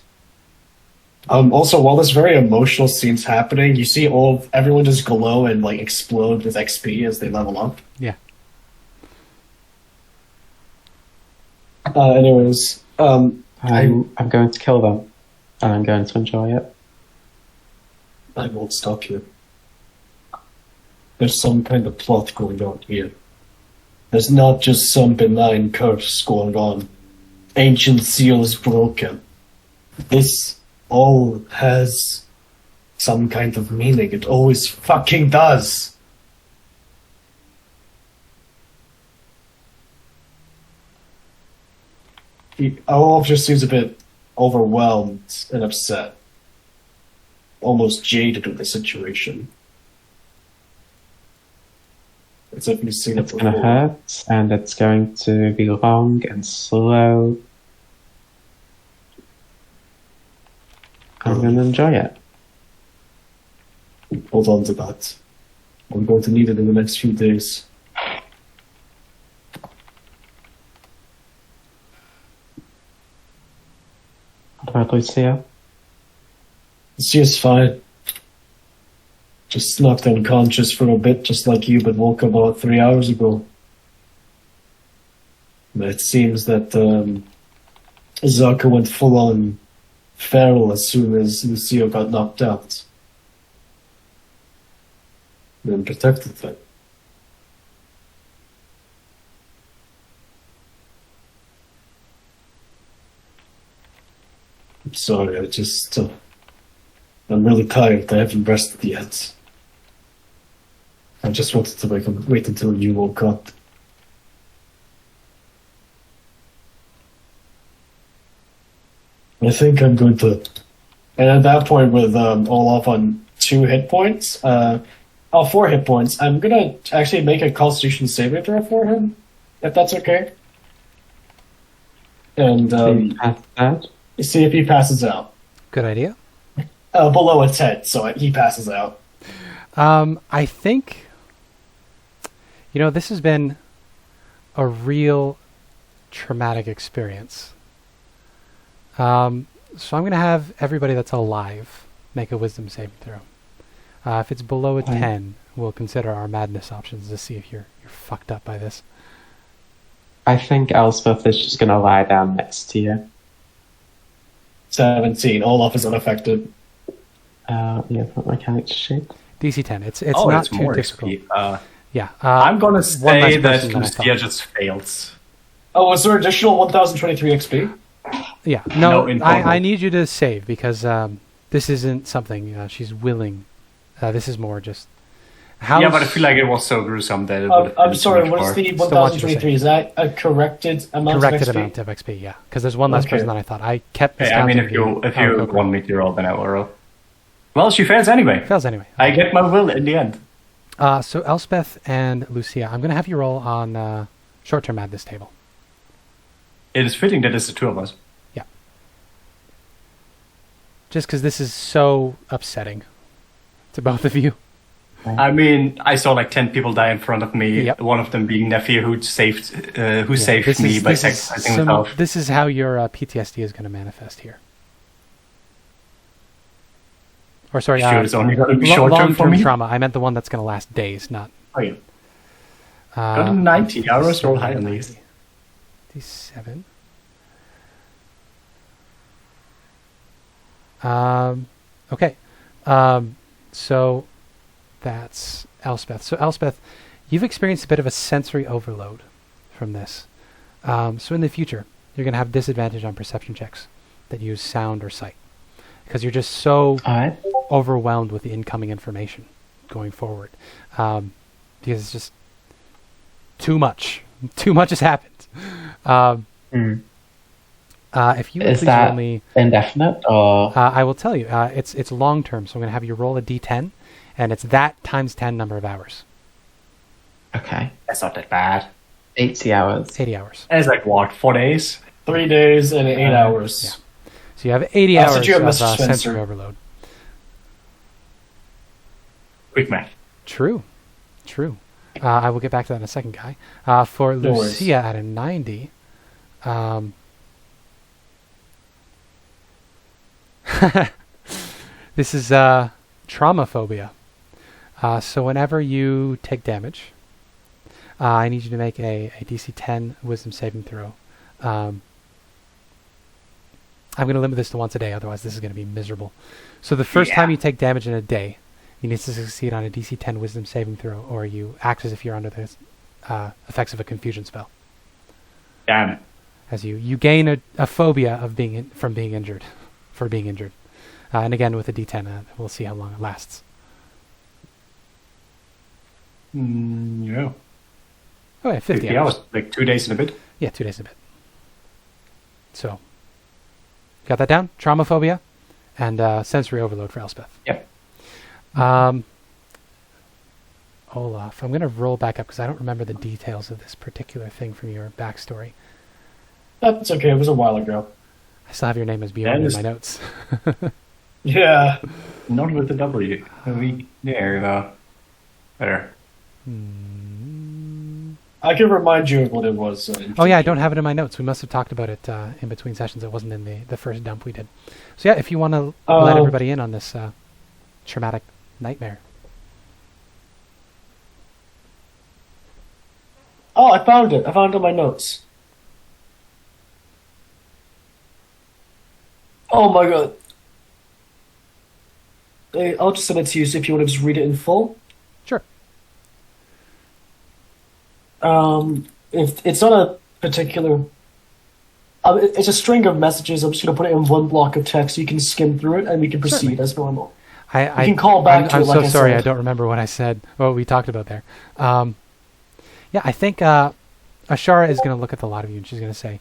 Also, while this very emotional scene's happening, you see everyone just glow and like explode with XP as they level up. Yeah. Anyways, I'm going to kill them, and I'm going to enjoy it. I won't stop you. There's some kind of plot going on here. There's not just some benign curse going on. Ancient seal is broken. This all has some kind of meaning. It always fucking does. Olaf just seems a bit overwhelmed and upset. Almost jaded with the situation. It's definitely seen it It's going to before. hurt, and it's going to be long and slow. I'm going to enjoy it. Hold on to that. I'm going to need it in the next few days. What about Lucia? Lucia's fine. Just knocked unconscious for a bit, just like you, but woke up about 3 hours ago. But it seems that Zaka went full on feral as soon as Lucia got knocked out. And protected them. I'm sorry, I'm really tired. I haven't rested yet. I just wanted to wait until you woke up. I think I'm going to... And at that point, with Olaf on 2 hit points, 4 hit points, I'm going to actually make a Constitution saving throw for him, if that's okay. And see if he passes out. Good idea. Below a 10, so he passes out. I think, this has been a real traumatic experience. So I'm going to have everybody that's alive make a wisdom saving throw. If it's below a 10, we'll consider our madness options to see if you're fucked up by this. I think Elspeth is just going to lie down next to you. 17. Olaf is unaffected. Yeah, put my character sheet. DC 10. It's not it's too more difficult. XP. Yeah. I'm gonna one less say that person than I thought. Lucia just fails. Oh, was there additional 1023 XP? Yeah. No, No, in total. I need you to save because this isn't something she's willing. This is more just how. Yeah, but I feel like it was so gruesome that it would have I'm been sorry, too much what's more. the Still want you to 1023? Is that a corrected amount corrected of XP? amount of XP? Yeah, because there's one less Okay. person than I thought. I kept. Hey, I mean, if you want me to roll, then I will roll. Well, she fails anyway. fails anyway. I get my will in the end. So Elspeth and Lucia, I'm going to have you roll on short-term madness table. It is fitting that it's the two of us. Yeah. Just because this is so upsetting to both of you. I mean, I saw like 10 people die in front of me. Yep. One of them being Nephew, who saved This me is- by this is sacrificing some- himself. This is how your PTSD is going to manifest here. Or sorry, Sure, it's only going to be short term for long-term me. trauma. I meant the one that's going to last days, not. Oh, yeah. Got a 90 hours, roll high on these. D7. Okay. So that's Elspeth. So Elspeth, you've experienced a bit of a sensory overload from this. So in the future, you're going to have disadvantage on perception checks that use sound or sight because you're just so Alright. overwhelmed with the incoming information going forward. Because it's just too much. Too much has happened. If you would Is please that roll me, indefinite, or... I will tell you. It's long term, so I'm going to have you roll a d10, and it's that times 10 number of hours. Okay. That's not that bad. 80 hours. 80 hours. It's like, what, 4 days? 3 days and 8 hours. Yeah. So you have 80 I'll send hours you a of message, Spencer. sensory overload. Quick math. True. I will get back to that in a second, Guy. For No worries. Lucia at a 90, this is trauma phobia. So whenever you take damage, I need you to make a DC 10 wisdom saving throw. I'm going to limit this to once a day, otherwise this is going to be miserable. So the first time you take damage in a day, you need to succeed on a DC 10 wisdom saving throw, or you act as if you're under the effects of a confusion spell. Damn it. As you gain a phobia of being injured. And again, with a D10, we'll see how long it lasts. Yeah. Oh, yeah, 50 50 hours. hours. Like 2 days and a bit. Yeah, 2 days and a bit. So, got that down? Traumaphobia and sensory overload for Elspeth. Yep. Olaf, I'm going to roll back up because I don't remember the details of this particular thing from your backstory. That's okay. It was a while ago. I still have your name as Bjorn in my notes. Yeah. Not with the W. There you go. Better. I can remind you of what it was. Oh yeah, I don't have it in my notes. We must have talked about it in between sessions. It wasn't in the first dump we did. So yeah, if you want to let everybody in on this traumatic nightmare. Oh, I found it. I found it in my notes. Oh my god. I'll just send it to you so if you want to just read it in full. Sure. If it's not a particular... it's a string of messages. I'm just going to put it in one block of text so you can skim through it and we can proceed Certainly. as normal. I can call back to I'm it like so I sorry, said. I don't remember what I said, what we talked about there. Yeah, I think Ashara is going to look at the lot of you and she's going to say,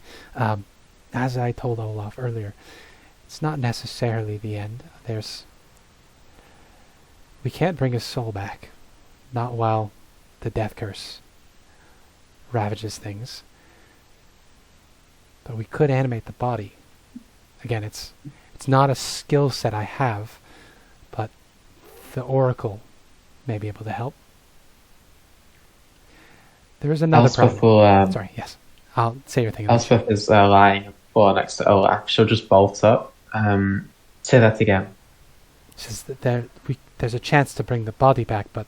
as I told Olaf earlier, it's not necessarily the end. We can't bring his soul back. Not while the death curse ravages things. But we could animate the body. Again, it's not a skill set I have, but the Oracle may be able to help. There is another Elspeth problem. will, Sorry, yes. I'll say your thing. Elspeth is lying on the floor next to Olaf. She'll just bolt up. Say that again. Says that there's a chance to bring the body back, but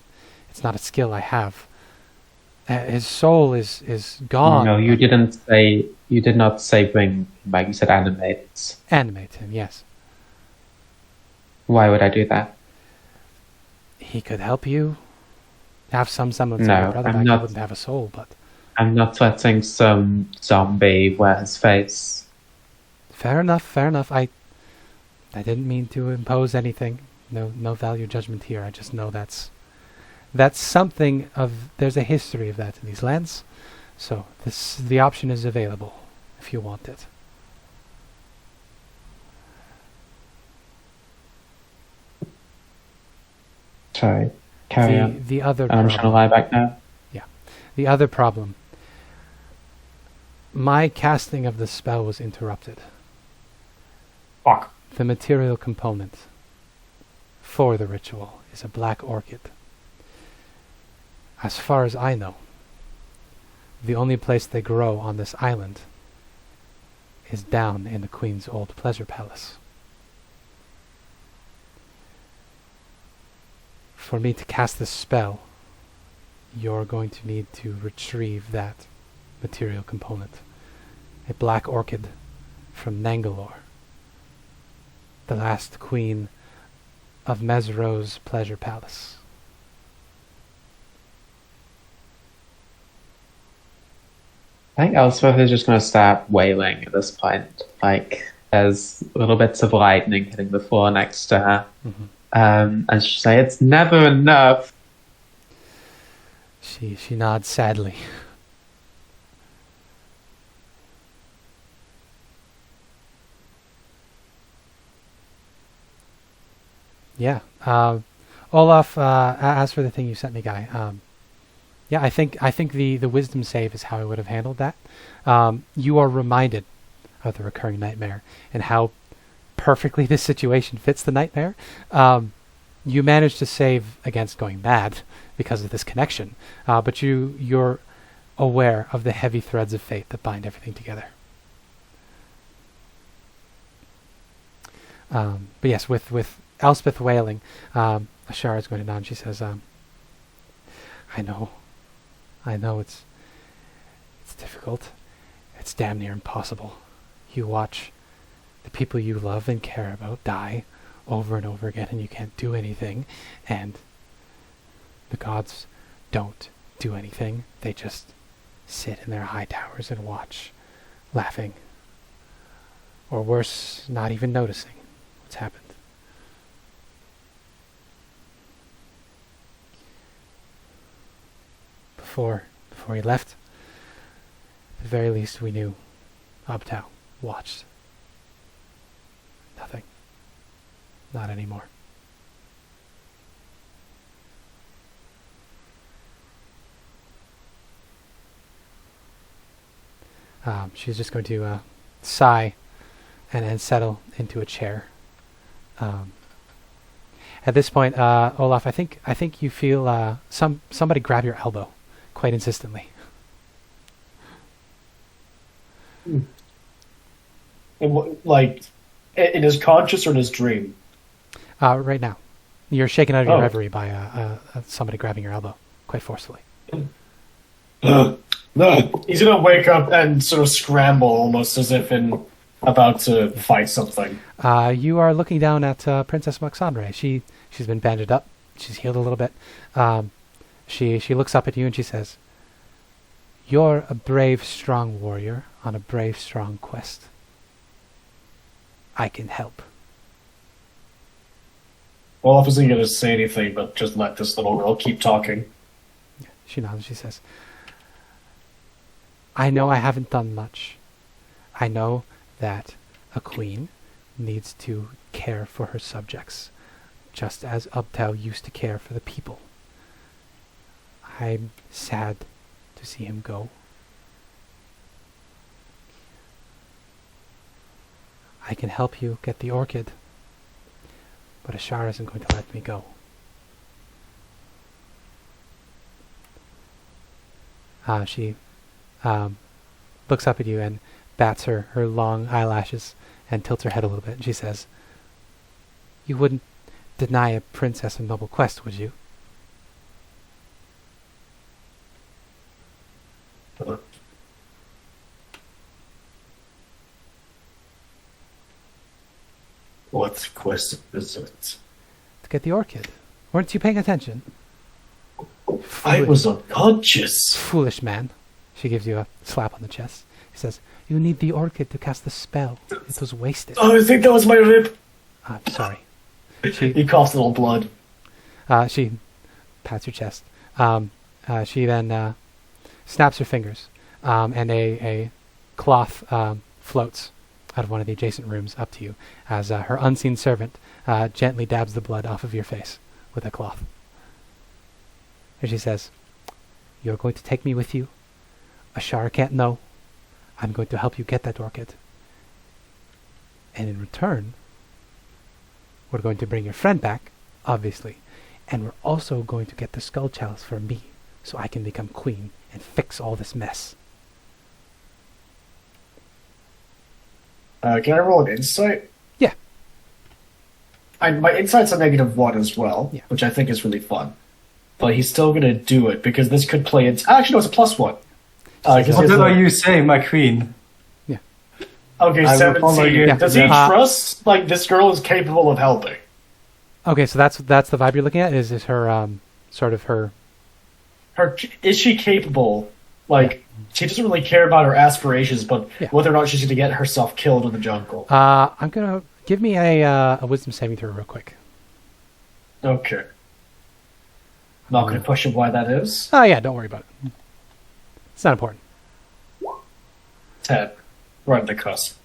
it's not a skill I have. His soul is gone. No, you didn't say. You did not say bring him back. You said animate. Animate him, yes. Why would I do that? He could help you. Have some semblance No, of your brother I'm back. not- He wouldn't have a soul, but I'm not letting some zombie wear his face. fair enough, fair enough. I didn't mean to impose anything. No value judgment here. I just know that's something of... There's a history of that in these lands. So the option is available if you want it. Sorry, carry on. The other I'm trying to lie back now. The other problem. My casting of the spell was interrupted. Fuck. The material component for the ritual is a black orchid. As far as I know, the only place they grow on this island is down in the Queen's old pleasure palace. For me to cast this spell, you're going to need to retrieve that material component. A black orchid from Nangalore, the last queen of Mesro's pleasure palace. I think Elspeth is just going to start wailing at this point. Like, there's little bits of lightning hitting the floor next to her. And she'll say, "It's never enough." She nods sadly. Yeah. Olaf, as for the thing you sent me, Guy, yeah, I think the wisdom save is how I would have handled that. You are reminded of the recurring nightmare and how perfectly this situation fits the nightmare. You managed to save against going bad because of this connection, but you're aware of the heavy threads of fate that bind everything together. But yes, with Elspeth wailing, Ashara is going to nod. She says, I know it's difficult. It's damn near impossible. You watch the people you love and care about die over and over again, and you can't do anything, and the gods don't do anything. They just sit in their high towers and watch, laughing, or worse, not even noticing what's happened. Before he left, at the very least we knew Abtao watched. Nothing. Not anymore. She's just going to sigh and settle into a chair. At this point, Olaf, I think you feel somebody grab your elbow quite insistently. Like, in his conscious or in his dream? Right now, you're shaken out of your reverie by somebody grabbing your elbow quite forcefully. No, he's gonna wake up and sort of scramble, almost as if about to fight something. You are looking down at Princess Maxandre. She's been bandaged up. She's healed a little bit. She looks up at you and she says, "You're a brave, strong warrior on a brave, strong quest. I can help." Olaf isn't gonna say anything, but just let this little girl keep talking. She nods and she says, "I know I haven't done much. I know that a queen needs to care for her subjects, just as Ubtao used to care for the people. I'm sad to see him go. I can help you get the orchid, but Ashar isn't going to let me go." She looks up at you and bats her long eyelashes and tilts her head a little bit, and she says, "You wouldn't deny a princess a noble quest, would you?" What quest is it? To get the orchid. Weren't you paying attention? I was unconscious. Foolish man. She gives you a slap on the chest. She says, "You need the orchid to cast the spell. It was wasted." Oh, I think that was my rib. I'm sorry. He coughs a little blood. She pats your chest. She then snaps her fingers, and a cloth floats out of one of the adjacent rooms up to you as her unseen servant gently dabs the blood off of your face with a cloth. And she says, "You're going to take me with you. Ashara can't know. I'm going to help you get that orchid. And in return, we're going to bring your friend back, obviously. And we're also going to get the skull chalice for me, so I can become queen and fix all this mess." Can I roll an insight? Yeah. My insight's a -1 as well, Yeah. which I think is really fun. But he's still going to do it, because this could play into... Actually, no, it's a +1. What did you say, my queen? Yeah. Okay, I will follow 17. you. Does he Yeah. trust, like, this girl is capable of helping? Okay, so that's the vibe you're looking at. Is her sort of her? Is she capable? Like, she doesn't really care about her aspirations, but Yeah. whether or not she's going to get herself killed in the jungle. I'm gonna give me a wisdom saving throw real quick. Okay. Not going to question why that is. Oh yeah, don't worry about it. It's not important. 10. Right at the cusp.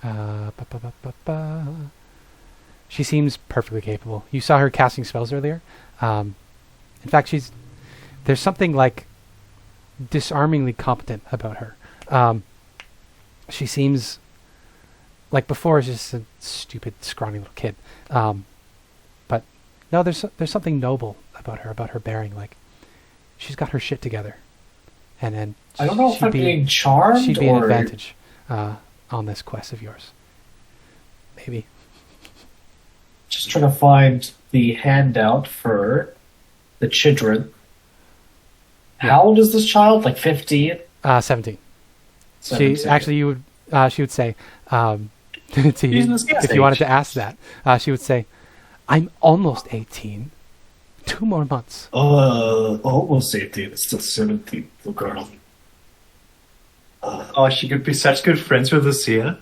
Ba, ba, ba, ba, ba. She seems perfectly capable. You saw her casting spells earlier. In fact, there's something like disarmingly competent about her. She seems like before is just a stupid, scrawny little kid. But no, there's something noble about her bearing. Like she's got her shit together, and then I don't know if I'm being charmed she'd be or... an advantage on this quest of yours. Maybe. Just trying to find the handout for the children. Yeah. How old is this child? Like 15? 17. She 17. actually, she would say, to you, if you wanted to ask that, she would say, "I'm almost 18. 2 more months." Almost 18. It's still 17, little girl. Oh, she could be such good friends with Lucia.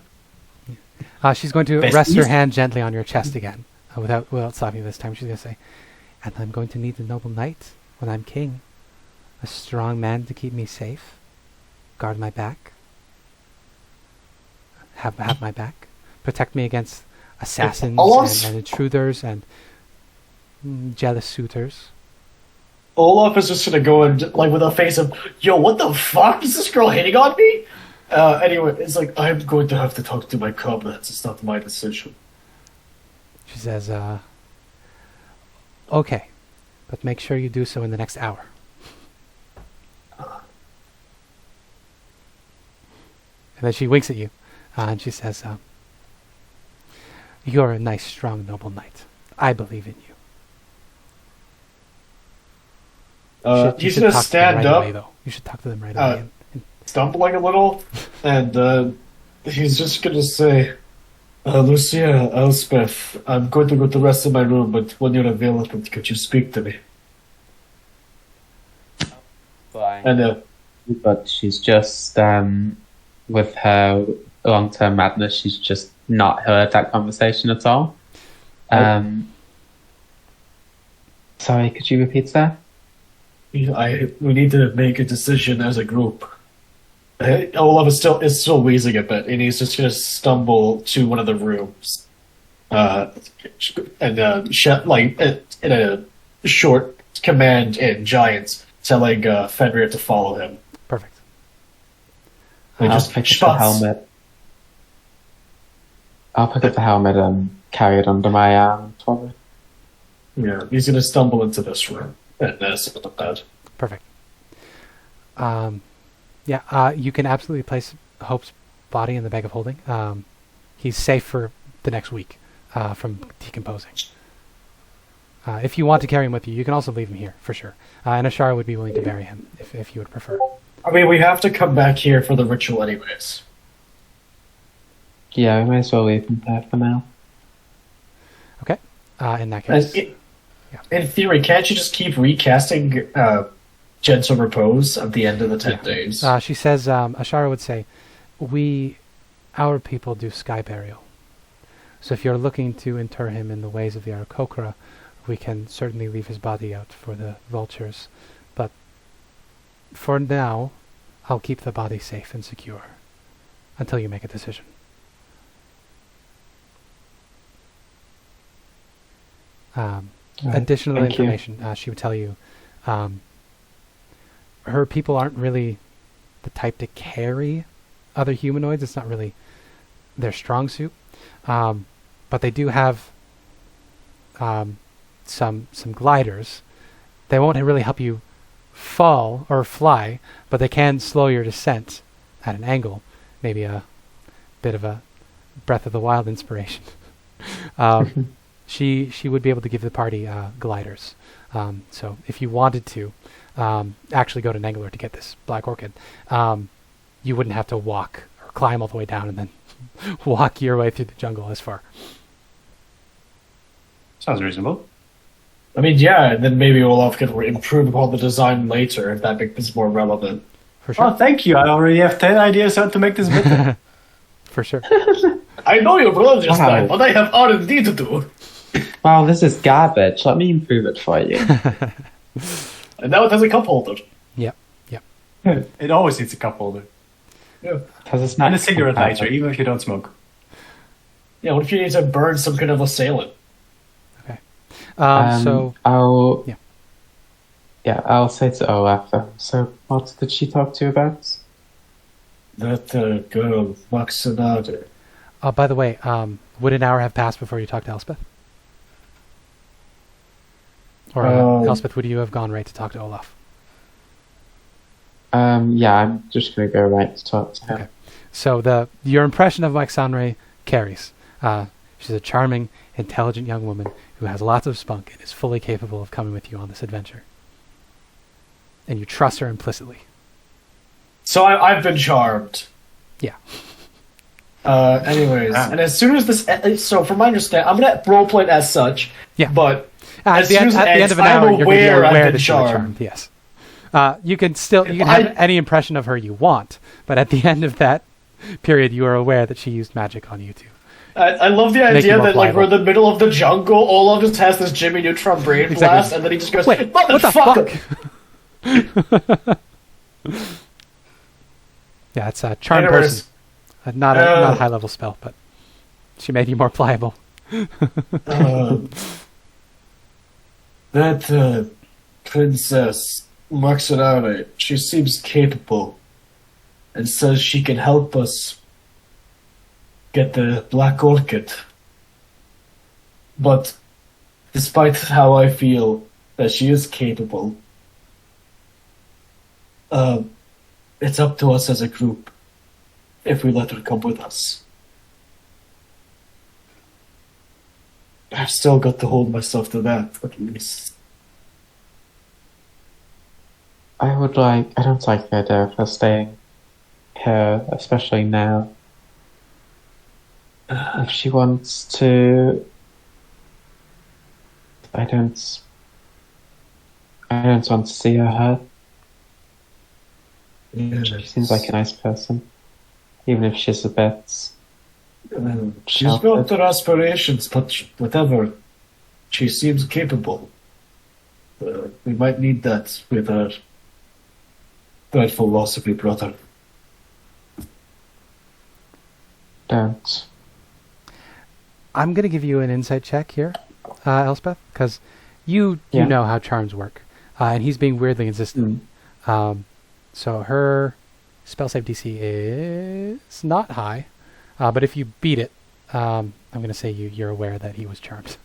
She's going to rest her hand gently on your chest again, without stopping you this time. She's going to say, "And I'm going to need a noble knight when I'm king. A strong man to keep me safe, guard my back, have my back. Protect me against assassins and intruders and jealous suitors. Olaf is just gonna go and, like, with a face of, yo, what the fuck? Is this girl hitting on me? Anyway, it's like, I'm going to have to talk to my comrades. It's not my decision. She says, okay, but make sure you do so in the next hour. And then she winks at you, and she says, you're a nice, strong, noble knight. I believe in you. He's gonna stand up. Away, though. You should talk to them right away. Stumbling a little, and he's just gonna say, Lucia, Elspeth, I'm going to go to the rest of my room, but when you're available, could you speak to me? Fine. And but she's just with her long-term madness, she's just not heard that conversation at all. Sorry, could you repeat that? we need to make a decision as a group. Olaf is still wheezing a bit, and he's just gonna stumble to one of the rooms, and in a short command in Giants, telling Fenrir to follow him. Perfect. I'll pick up the helmet. I'll pick up the helmet and carry it under my arm. Yeah, he's gonna stumble into this room and sit on the bed. Perfect. You can absolutely place Hope's body in the bag of holding. He's safe for the next week from decomposing. If you want to carry him with you, you can also leave him here, for sure. And Ashara would be willing to bury him, if you would prefer. I mean, we have to come back here for the ritual anyways. Yeah, we may as well leave him there for now. Okay. In that case... In theory, can't you just keep recasting Gentle Repose at the end of the 10 days? She says, Ashara would say, our people do sky burial. So if you're looking to inter him in the ways of the Aarakocra, we can certainly leave his body out for the vultures. But for now, I'll keep the body safe and secure until you make a decision. Additional information, she would tell you, her people aren't really the type to carry other humanoids. It's not really their strong suit. But they do have some gliders. They won't really help you fall or fly, but they can slow your descent at an angle. Maybe a bit of a Breath of the Wild inspiration. She would be able to give the party gliders. So if you wanted to actually go to Nangler to get this black orchid, you wouldn't have to walk or climb all the way down and then walk your way through the jungle as far. Sounds reasonable. I mean, yeah, and then maybe Olaf could improve upon the design later if that becomes more relevant. For sure. Oh, thank you. I already have 10 ideas how to make this better. For sure. I know your brother this time, but I have R&D to do. Wow, this is garbage. Let me improve it for you. And now it has a cup holder. Yep. It always needs a cup holder. Yeah. And a cigarette lighter, even if you don't smoke. Yeah, what if you need to burn some kind of assailant? Okay. I'll say to Olaf. So, what did she talk to you about? That girl, Maxinade. By the way, would an hour have passed before you talked to Elspeth? Or Elspeth, would you have gone right to talk to Olaf? Yeah, I'm just going to go right to talk to her. Okay. So your impression of Maxanre carries. She's a charming, intelligent young woman who has lots of spunk and is fully capable of coming with you on this adventure. And you trust her implicitly. So I've been charmed. Yeah. Anyways, and as soon as this... So from my understanding, I'm going to roleplay it as such. Yeah. But at the end of an hour, you're going to be aware that you're charmed. Yes. You can have any impression of her you want, but at the end of that period, you are aware that she used magic on you too. I love the idea that we're in the middle of the jungle. Olaf just has this Jimmy Neutron brain blast, and then he just goes, "Wait, what the fuck?" Yeah, it's a charmed person. Not a high level spell, but she made you more pliable. That princess Maxinare, she seems capable and says she can help us get the Black Orchid. But despite how I feel that she is capable, it's up to us as a group if we let her come with us. I've still got to hold myself to that, at least. I don't like the idea of her staying here, especially now. If she wants to, I don't want to see her hurt. Yeah, She seems like a nice person, even if she's a bit. she's got her aspirations, but whatever, she seems capable. We might need that with our dreadful loss of your brother. Don't. I'm going to give you an insight check here, Elspeth, because you know how charms work, and he's being weirdly insistent. So her spell save DC is not high, but if you beat it, I'm going to say you're aware that he was charmed.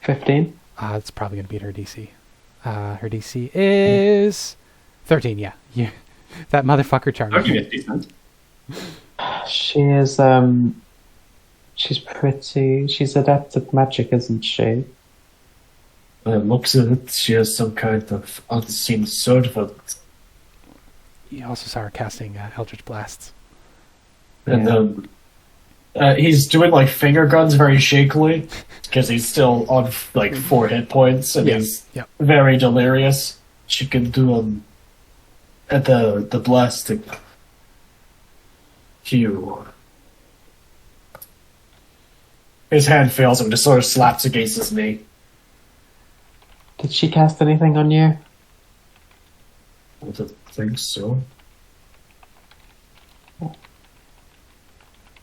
15? It's probably going to beat her DC. Her DC is 13, yeah. That motherfucker charmed Okay, me. it's decent. She is, she's adept at magic, isn't she? Looks at it, she has some kind of unseen servant. You also saw her casting Eldritch Blasts. And he's doing like finger guns very shakily because he's still on like 4 hit points and he's very delirious. She can do at the blasting. Hugh. His hand fails him, just sort of slaps against his knee. Did she cast anything on you? I don't think so.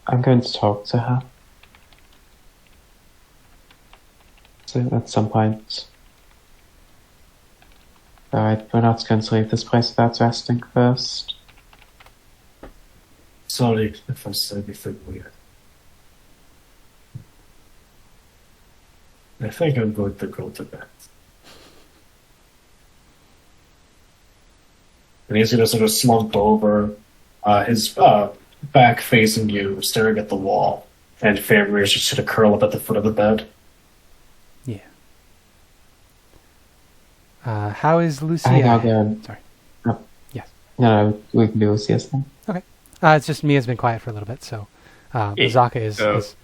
I'm going to talk to her. So at some point. Alright, we're not going to leave this place without resting first. Sorry if I said anything weird. I think I'm going to go to bed. And he's going to sort of slump over, his back facing you, staring at the wall. And Faber is just going to curl up at the foot of the bed. Yeah. How is Lucia? I think I'll go. Sorry. Oh. Yes. No, we can do Lucia's thing. Okay. It's just Mia's been quiet for a little bit, so Azaka is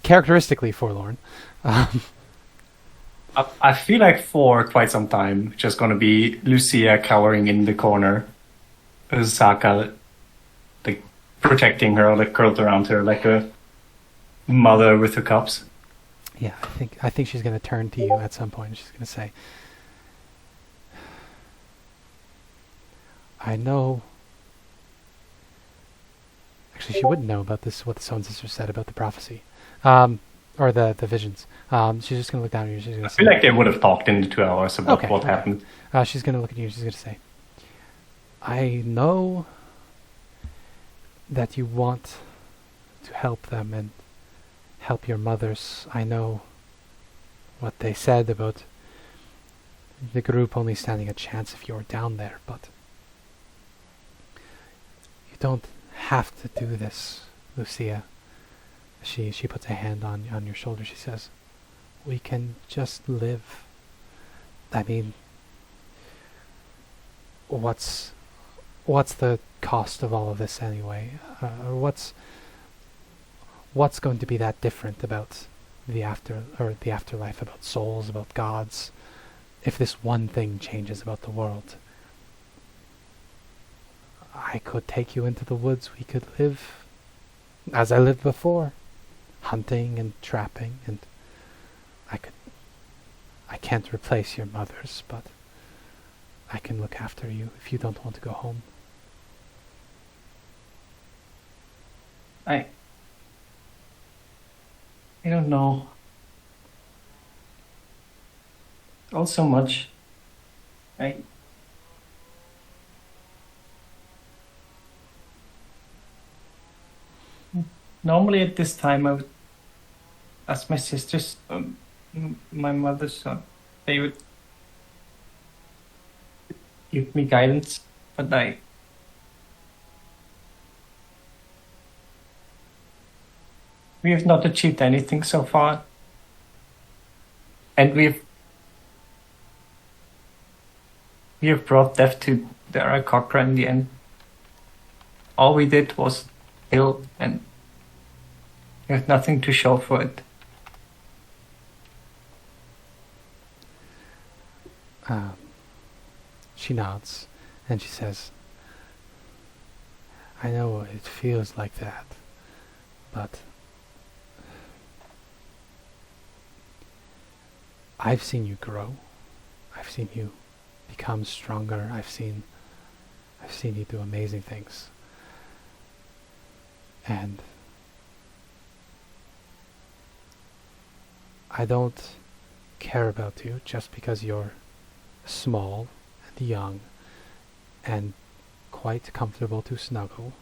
characteristically forlorn. I feel like for quite some time, it's just going to be Lucia cowering in the corner, Azaka like protecting her, like curled around her like a mother with her cubs. Yeah, I think she's going to turn to you at some point. She's going to say, "I know." Actually, she wouldn't know about this. What the Stone Sister said about the prophecy, or the visions. She's just going to look down at you. She's going to say, I feel like they would have talked in the 2 hours about what happened. She's going to look at you. She's going to say, "I know that you want to help them and help your mothers. I know what they said about the group only standing a chance if you're down there, but you don't have to do this, Lucia." She puts a hand on your shoulder. She says, "We can just live. I mean, what's the cost of all of this anyway? Or what's going to be that different about the afterlife, about souls, about gods, if this one thing changes about the world? I could take you into the woods. We could live as I lived before, hunting and trapping, and I can't replace your mothers, but I can look after you if you don't want to go home." I don't know. All so much. I normally at this time I would ask my sisters, my mother's son, they would give me guidance, but we have not achieved anything so far, and we have brought death to the Aarakocra in the end. All we did was kill, and we have nothing to show for it. She nods, and she says, I know it feels like that, but I've seen you grow. I've seen you become stronger. I've seen you do amazing things. And I don't care about you just because you're small and young and quite comfortable to snuggle.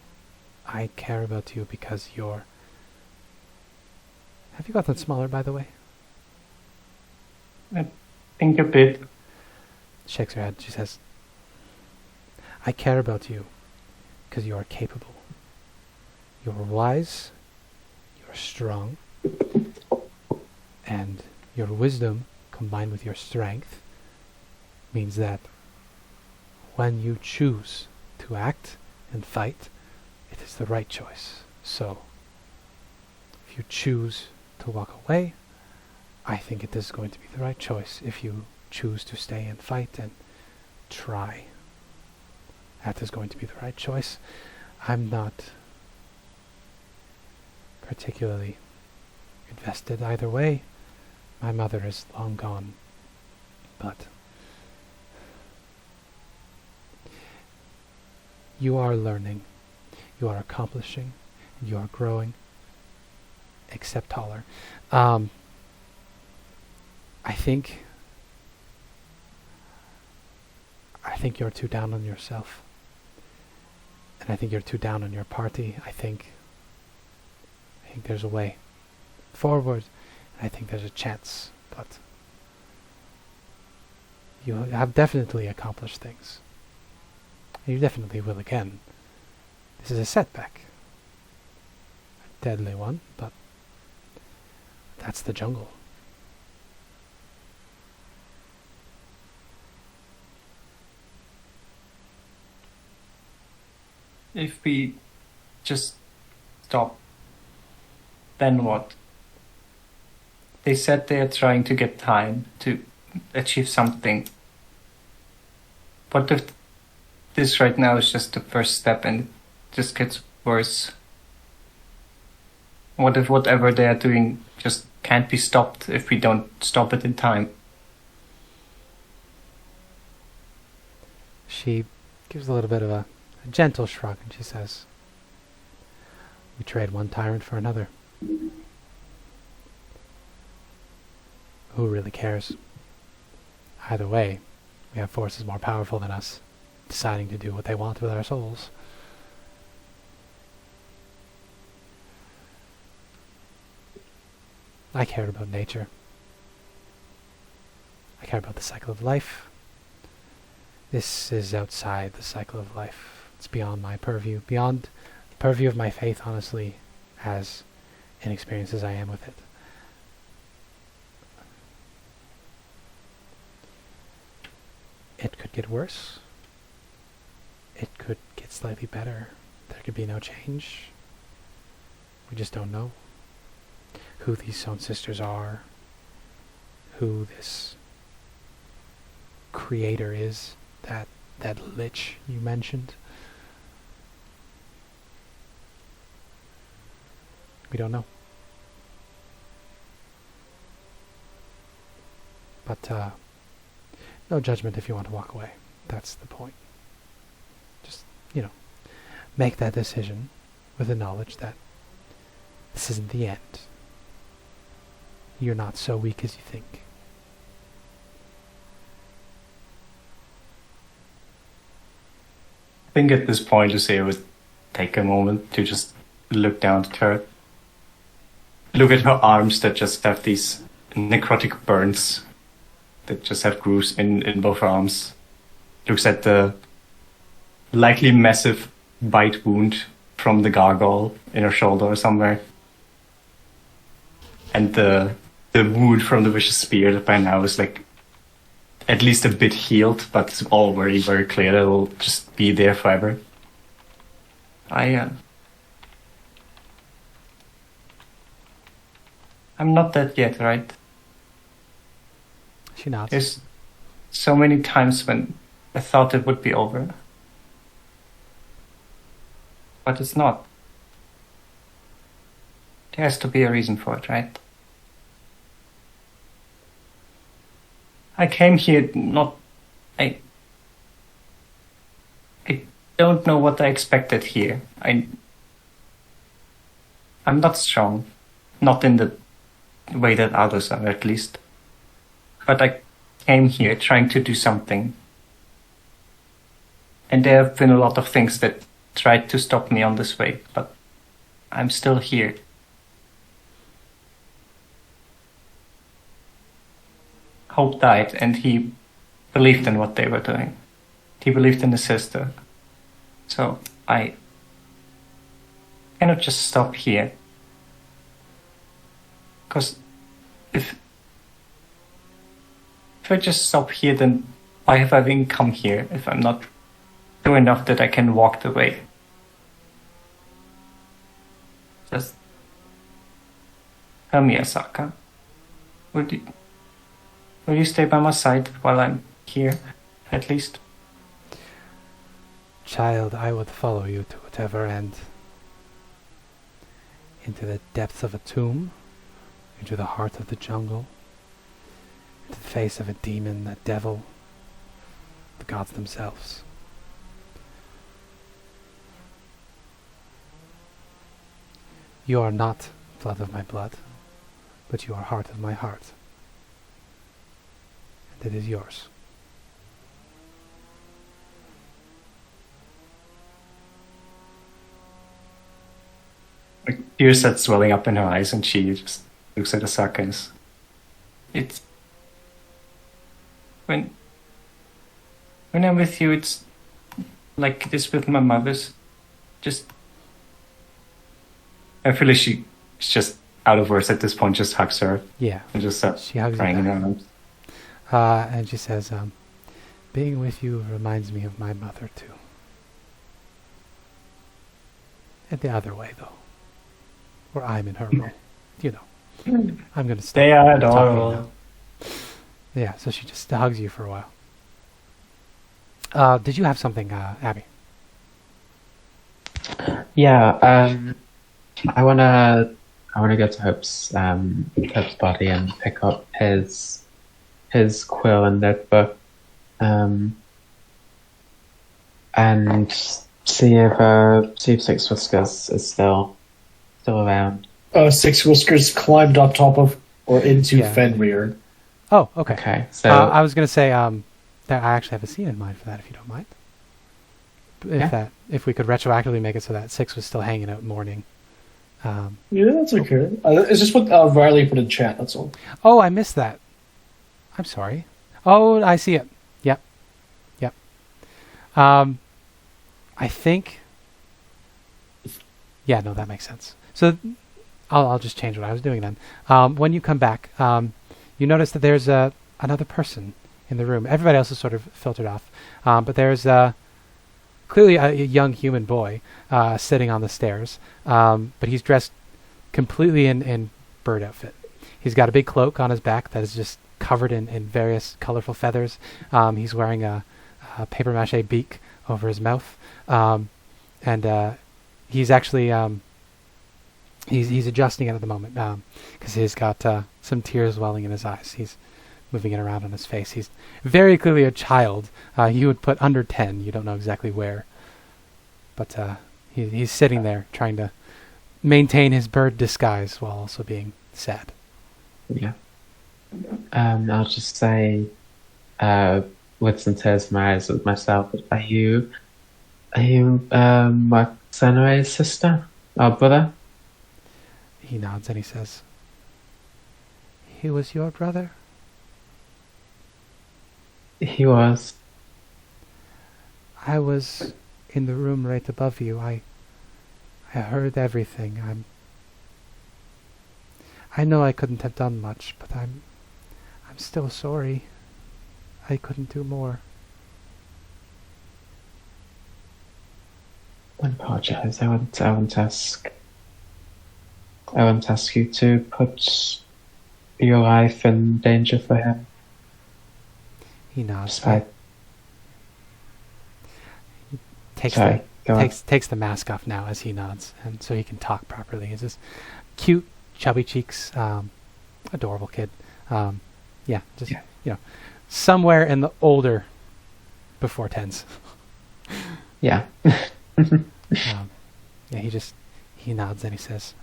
I care about you because you're... Have you gotten smaller, by the way? I think a bit. Shakes her head. She says, I care about you because you are capable. You're wise, you're strong, and your wisdom combined with your strength means that when you choose to act and fight, it is the right choice. So, if you choose to walk away, I think it is going to be the right choice. If you choose to stay and fight and try, that is going to be the right choice. I'm not particularly invested either way. My mother is long gone, but you are learning, you are accomplishing, you are growing. Except taller. I think you're too down on yourself, and I think you're too down on your party. I think there's a way forward. I think there's a chance, but you have definitely accomplished things. You definitely will again. This is a setback, a deadly one, but that's the jungle. If we just stop, then what? They said they are trying to get time to achieve something. What if this right now is just the first step and it just gets worse? What if whatever they are doing just can't be stopped if we don't stop it in time? She gives a little bit of a gentle shrug and she says, we trade one tyrant for another. Who really cares? Either way, we have forces more powerful than us, deciding to do what they want with our souls. I care about nature. I care about the cycle of life. This is outside the cycle of life. It's beyond my purview, beyond the purview of my faith, honestly, as inexperienced as I am with it. It could get worse. It could get slightly better. There could be no change. We just don't know who these Stone Sisters are, who this creator is, that lich you mentioned. We don't know. But no judgment if you want to walk away. That's the point. Just, make that decision with the knowledge that This isn't the end. You're not so weak as you think. I think at this point, Lucia would take a moment to just look down at her. Look at her arms that just have these necrotic burns, that just have grooves in both arms. Looks at the likely massive bite wound from the gargoyle in her shoulder or somewhere. And the wound from the vicious spear that by now is like at least a bit healed, but it's all very, very clear that it will just be there forever. I'm not dead yet, right? She nods. There's so many times when I thought it would be over. But it's not. There has to be a reason for it, right? I came here not... I don't know what I expected here. I'm not strong. Not in the way that others are, at least. But I came here trying to do something. And there have been a lot of things that tried to stop me on this way, but I'm still here. Hope died, and he believed in what they were doing. He believed in his sister. So I cannot just stop here. Because if I just stop here, then why have I even come here if I'm not sure enough that I can walk the way? Just tell me, Asaka. Will you stay by my side while I'm here, at least? Child, I would follow you to whatever end. Into the depths of a tomb, into the heart of the jungle, into the face of a demon, a devil, the gods themselves. You are not blood of my blood, but you are heart of my heart. And it is yours. Tears start swelling up in her eyes, and she just looks at Asaka and it's... When I'm with you, it's like this with my mother's. Just... I feel like she's just out of words at this point, just hugs her. Yeah. And just starts She hugs crying you in her back. arms. And she says, being with you reminds me of my mother, too. And the other way, though. Where I'm in her role. You know. I'm going to stop They are talking adorable. now. Yeah, so she just hugs you for a while. Did you have something, Abby? Yeah, I wanna go to Hope's body and pick up his quill and notebook, and see if Six Whiskers is still around. Six Whiskers climbed up top of or into Yeah. Fenrir. Oh, okay. Okay, so I was going to say that I actually have a scene in mind for that, if you don't mind. If we could retroactively make it so that Six was still hanging out mourning. Yeah, that's okay. It's just what Riley put in chat, that's all. Oh, I missed that. I'm sorry. Oh, I see it. Yep. I think... Yeah, no, that makes sense. So I'll just change what I was doing then. When you come back, you notice that there's another person in the room. Everybody else is sort of filtered off. But there's clearly a young human boy sitting on the stairs. But he's dressed completely in bird outfit. He's got a big cloak on his back that is just covered in various colorful feathers. He's wearing a paper mache beak over his mouth. And he's actually... He's adjusting it at the moment because he's got some tears welling in his eyes. He's moving it around on his face. He's very clearly a child. You would put under 10. You don't know exactly where. But he's sitting there trying to maintain his bird disguise while also being sad. Yeah. I'll just say, with some tears in my eyes with myself, are you Senare's sister? Or brother? He nods and he says, "He was your brother?" He was. I was in the room right above you. I heard everything. I know I couldn't have done much, but I'm still sorry. I couldn't do more. I apologize. I wouldn't ask you to put your life in danger for him. He nods. Despite... Takes the mask off now as he nods, and so he can talk properly. He's this cute, chubby cheeks, adorable kid. Somewhere in the older before tens. Yeah. He nods and he says,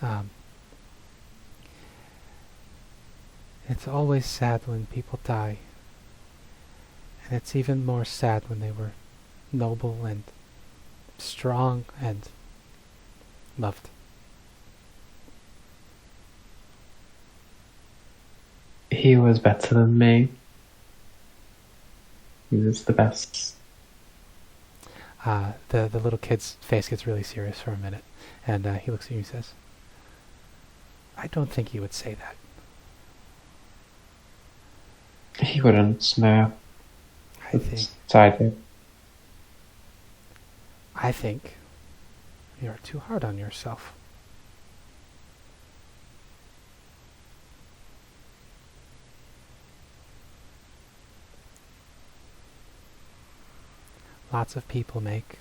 "It's always sad when people die, and it's even more sad when they were noble and strong and loved." He was better than me. He was the best. The little kid's face gets really serious for a minute, and he looks at you and says, "I don't think you would say that." He wouldn't, no. I think you're too hard on yourself. Lots of people make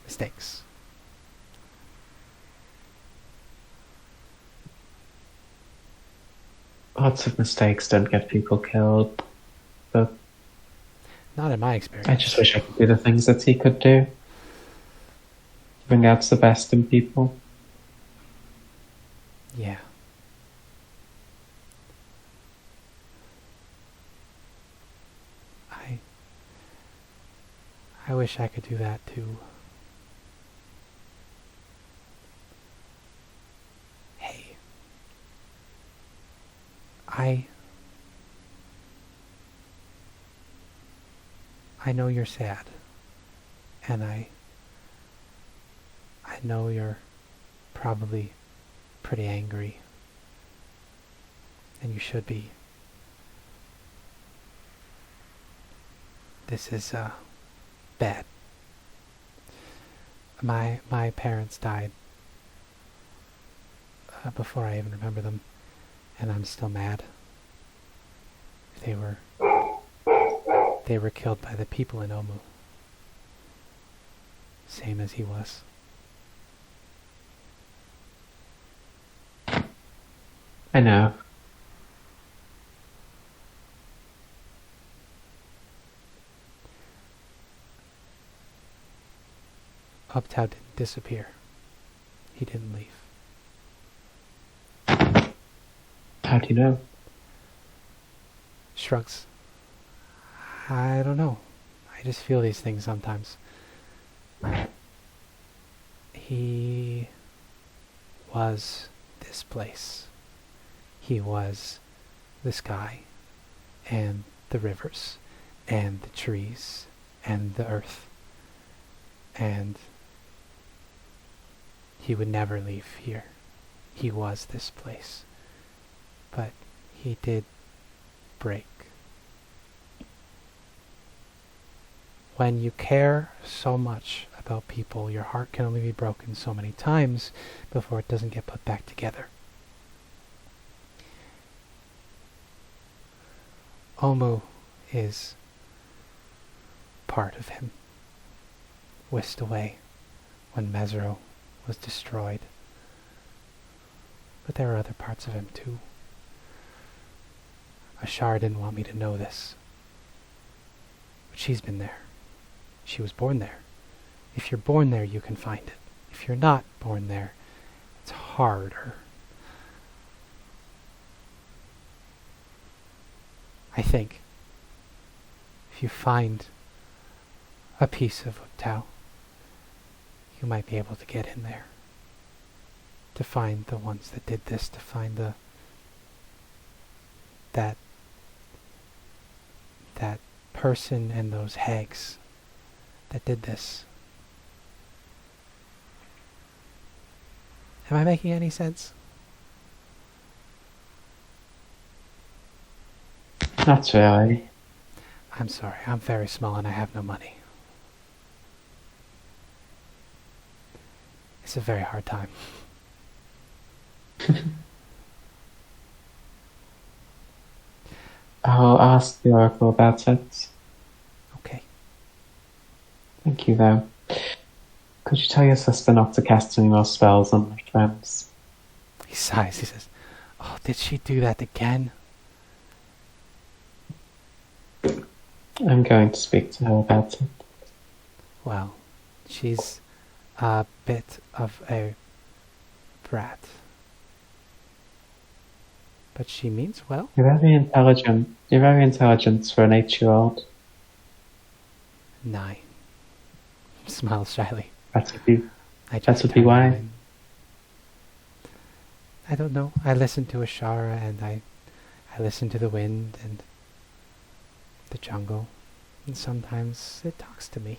mistakes. Lots of mistakes don't get people killed, but Not in my experience. I just wish I could do the things that he could do. Bring out the best in people. Yeah. I wish I could do that too. Hey. I know you're sad. And I know you're probably pretty angry. And you should be. This is bad. My parents died before I even remember them, and I'm still mad. They were killed by the people in Omu. Same as he was. I know. Uptow didn't disappear. He didn't leave. How do you know? Shrugs. I don't know. I just feel these things sometimes. He was this place. He was the sky, and the rivers, and the trees, and the earth. And he would never leave here. He was this place. But he did break. When you care so much about people, your heart can only be broken so many times before it doesn't get put back together. Omu is part of him, whisked away when Mesro was destroyed. But there are other parts of him too. Ashar didn't want me to know this, but she's been there. She was born there. If you're born there, you can find it. If you're not born there, It's harder. I think if you find a piece of Utau, you might be able to get in there. To find the ones that did this, to find that person and those hags that did this. Am I making any sense? Not really. I'm sorry, I'm very small and I have no money. It's a very hard time. I'll ask the Oracle about it. Okay. Thank you, though. Could you tell your sister not to cast any more spells on my friends? He sighs, he says, "Oh, did she do that again?" I'm going to speak to her about it. Well, she's a bit of a brat. But she means well. You're very intelligent. You're very intelligent for an 8-year-old. 9. Smiles shyly. That would be I That would be why. 9. I don't know. I listen to Ashara and I listen to the wind and the jungle. And sometimes it talks to me.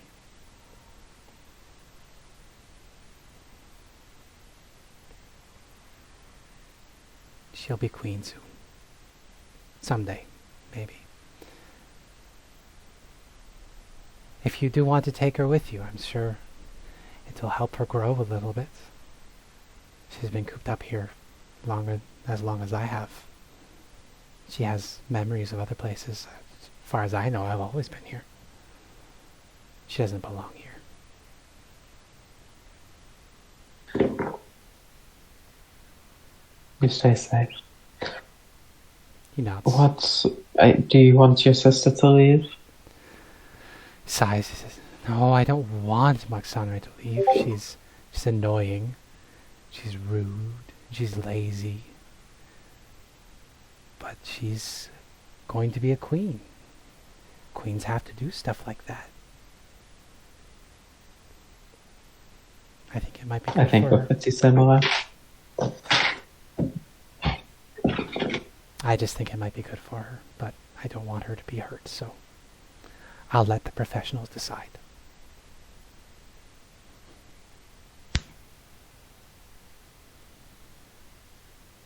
She'll be queen soon. Someday, maybe. If you do want to take her with you, I'm sure it'll help her grow a little bit. She's been cooped up here as long as I have. She has memories of other places. As far as I know, I've always been here. She doesn't belong here. You stay safe. He nods. Do you want your sister to leave? He sighs. He says, "No, I don't want Maksana to leave. She's annoying. She's rude. She's lazy. But she's going to be a queen. Queens have to do stuff like that. I think it might be good I think for we're her. pretty similar. I just think it might be good for her, but I don't want her to be hurt, so I'll let the professionals decide."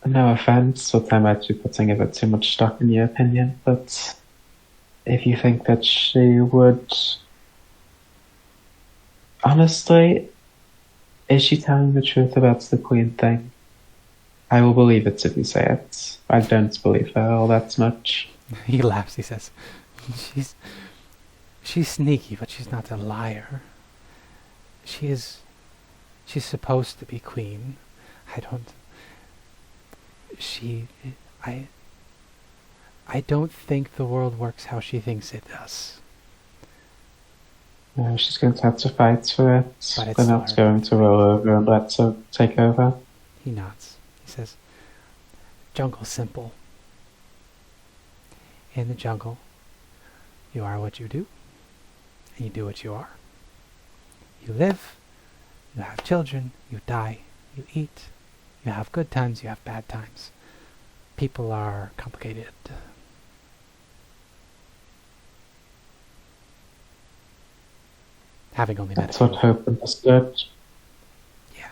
No offense, but I might be putting a bit too much stock in your opinion, but if you think that she would... Honestly, is she telling the truth about the queen thing? I will believe it if you say it. I don't believe her all that much. He laughs. He says, she's sneaky, but she's not a liar. She's supposed to be queen. I don't think the world works how she thinks it does. No, she's going to have to fight for it. But it's They're not hard. going to roll over and let her take over. He nods. He says, "Jungle's simple. In the jungle, you are what you do, and you do what you are. You live, you have children, you die, you eat, you have good times, you have bad times. People are complicated." Having only met That's a few. what Hope understood. Yeah.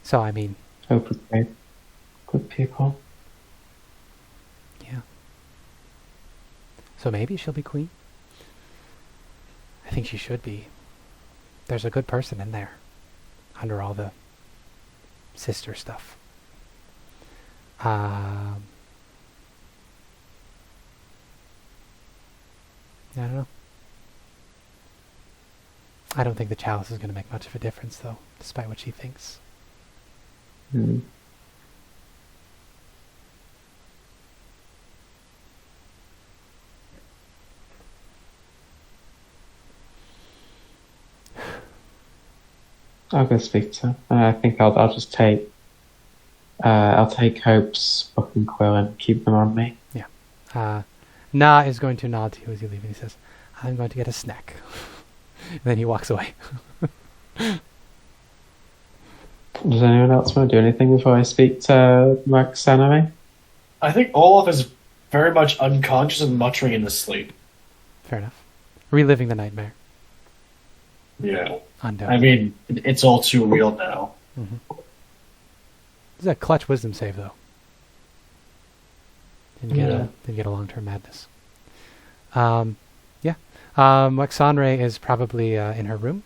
So, I mean, Hope would make good people. yeah. So maybe she'll be queen. I think she should be. There's a good person in there, under all the sister stuff. I don't know. I don't think the chalice is going to make much of a difference, though, despite what she thinks. Hmm. I'll go speak to him. I think I'll just take I'll take Hope's book and quill and keep them on me. Na is going to nod to you as you leave, and he says, "I'm going to get a snack." And then he walks away. Does anyone else want to do anything before I speak to Mark's enemy? I think Olaf is very much unconscious and muttering in his sleep. Fair enough. Reliving the nightmare. Yeah. Undoubtedly. I mean, it's all too real now. This is a clutch wisdom save, though. Didn't get a long-term madness. Waxanre is probably in her room.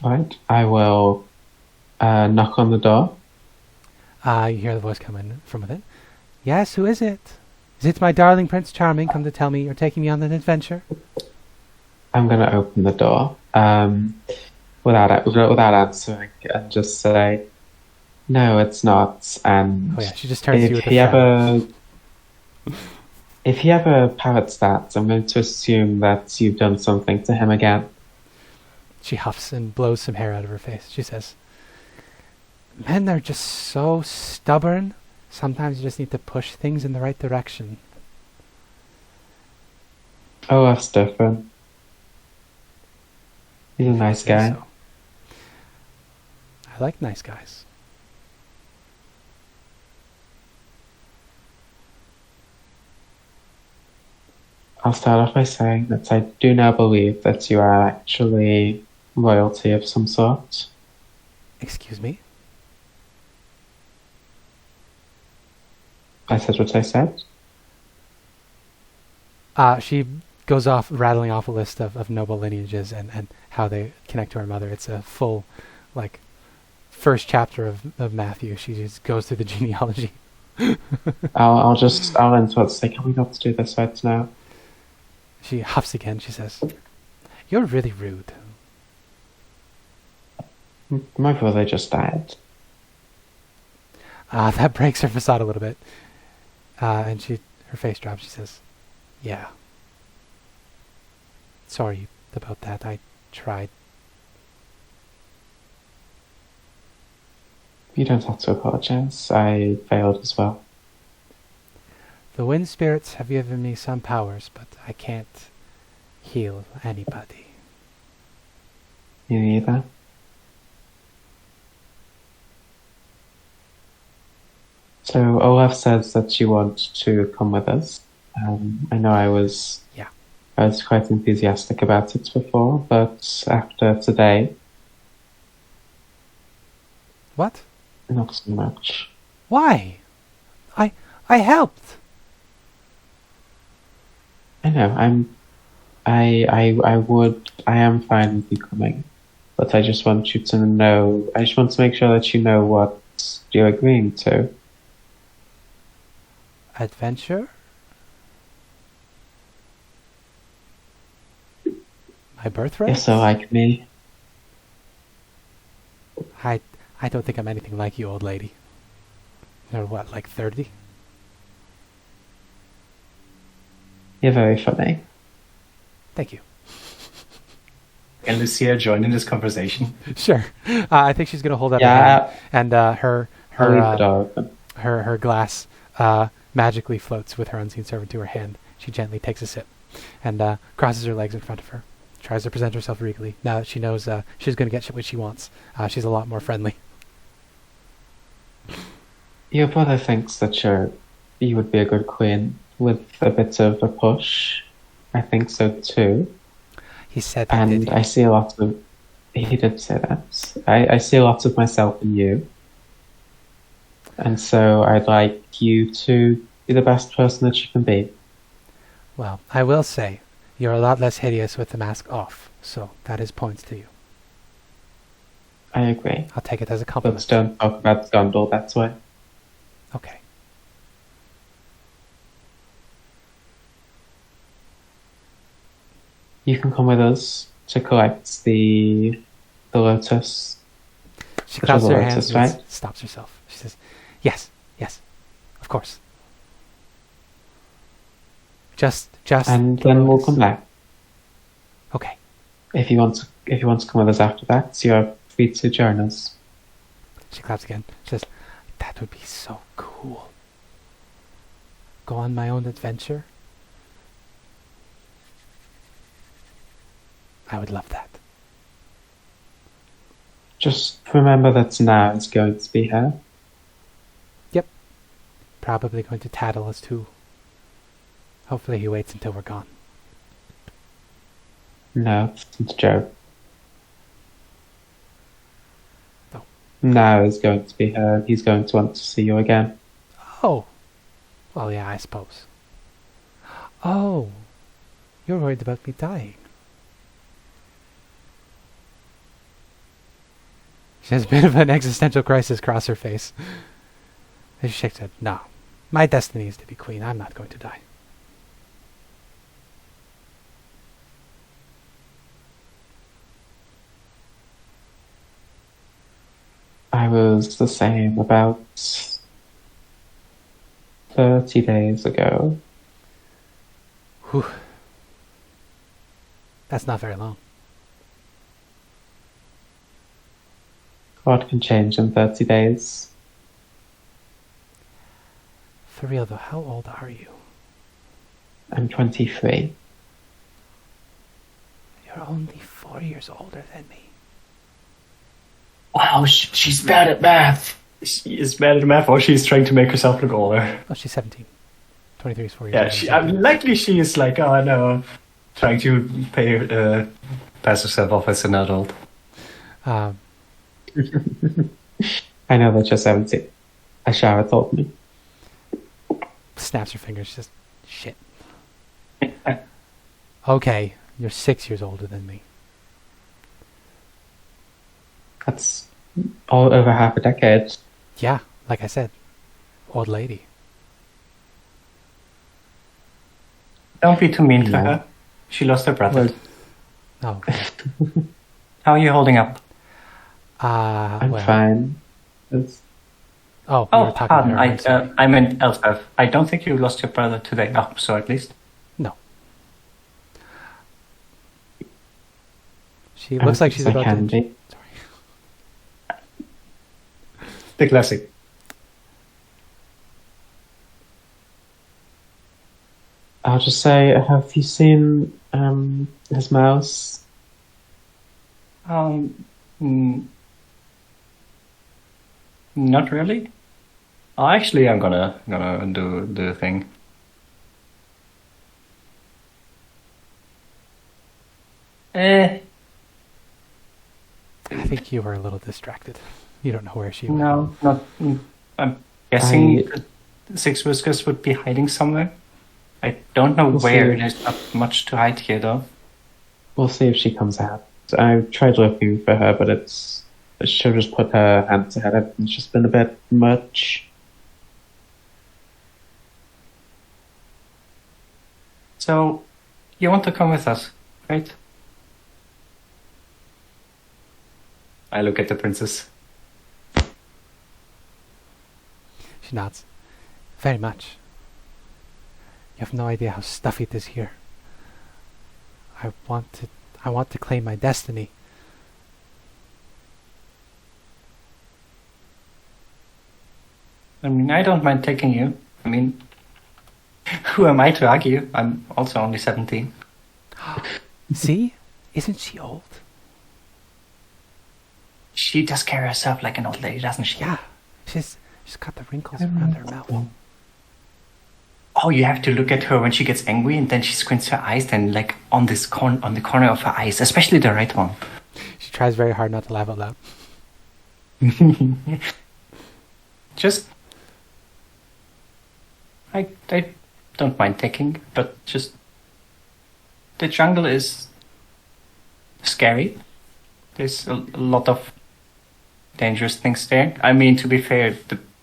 Right. I will knock on the door. You hear the voice come in from within. Yes, who is it? Is it my darling Prince Charming come to tell me you're taking me on an adventure? I'm going to open the door without answering and just say, no, it's not. And she just turns to you with a frown. If he ever parrots that, I'm going to assume that you've done something to him again. She huffs and blows some hair out of her face. She says, men are just so stubborn. Sometimes you just need to push things in the right direction. Oh, that's different. He's a nice guy. So. I like nice guys. I'll start off by saying that I do now believe that you are actually royalty of some sort. Excuse me? I said what I said. She goes off, rattling off a list of noble lineages and how they connect to her mother. It's a full, first chapter of Matthew. She just goes through the genealogy. I'll interrupt. Say, can we not do this right now? She huffs again. She says, "You're really rude." My brother just died. That breaks her facade a little bit. And her face drops. She says, "Yeah. Sorry about that. I tried." You don't have to apologize. I failed as well. The wind spirits have given me some powers, but I can't heal anybody. You neither? So Olaf says that you want to come with us. I know I was quite enthusiastic about it before, but after today... What? Not so much. Why? I helped. I know, I am fine with you coming, but I just want you to know, I just want to make sure that you know what you're agreeing to. Adventure? My birthright? You're so like me. I don't think I'm anything like you, old lady. You're what, like 30? You're very funny. Thank you. Can Lucia join in this conversation? Sure. I think she's going to hold up Yeah. her hand, and her glass magically floats with her unseen servant to her hand. She gently takes a sip and crosses her legs in front of her. Tries to present herself regally. Now that she knows she's going to get what she wants, she's a lot more friendly. Your brother thinks that you would be a good queen with a bit of a push. I think so too. He said that, and did he? I see a lot of... He did say that. I see a lot of myself in you. And so I'd like you to be the best person that you can be. Well, I will say, you're a lot less hideous with the mask off, so that is points to you. I agree. I'll take it as a compliment. But don't talk about Gondor that way. Okay. You can come with us to collect the lotus. She clasps her hands lotus, and right? stops herself. She says, yes, of course. Just And then we'll come back. Okay. if you want to come with us after that, you're free to join us. She claps again. She says, that would be so cool. Go on my own adventure. I would love that. Just remember that now is going to be her. Yep. Probably going to tattle us too. Hopefully he waits until we're gone. No, it's a joke. Oh. Now is going to be her. He's going to want to see you again. Oh. Well, yeah, I suppose. Oh. You're worried about me dying. She has a bit of an existential crisis cross her face. She shakes her head. No. My destiny is to be queen. I'm not going to die. I was the same about 30 days ago. Whew. That's not very long. What can change in 30 days? For real though, how old are you? I'm 23. You're only 4 years older than me. Wow, she's bad at math. She is bad at math, or she's trying to make herself look older. Oh, she's 17. 23 is 4 years Yeah, older. likely she is like, oh no, trying to pass herself off as an adult. I know that you're 17. Ashara told me. Snaps her fingers, just shit. Okay, you're 6 years older than me. That's all over half a decade. Yeah, like I said, old lady. Don't be too mean to No. her. She lost her brother. Oh, How are you holding up? I'm well. fine. It's, Oh, we Oh, were talking pardon. to her. I'm sorry. I meant Elspeth. I don't think you lost your brother today. Oh, so at least. No. She looks like she's I about can to... be. The classic. I'll just say, have you seen his mouse? Not really. Oh, actually, I'm gonna do the thing. I think you were a little distracted. You don't know where she went. No, not. I'm guessing Six Whiskers would be hiding somewhere. I don't know We'll where. see. There's not much to hide here, though. We'll see if she comes out. I tried looking for her, but she'll just put her hand to head. It's just been a bit much. So, you want to come with us, right? I look at the princess. She nods. Very much. You have no idea how stuffy it is here. I want to claim my destiny. I mean, I don't mind taking you. I mean, who am I to argue? I'm also only 17. See? Isn't she old? She does carry herself like an old lady, doesn't she? Yeah. She's got the wrinkles around her mouth. Oh, you have to look at her when she gets angry, and then she squints her eyes, and like on the corner of her eyes, especially the right one. She tries very hard not to laugh out loud. Just, I don't mind taking, but just the jungle is scary. There's a lot of dangerous things there. I mean, to be fair,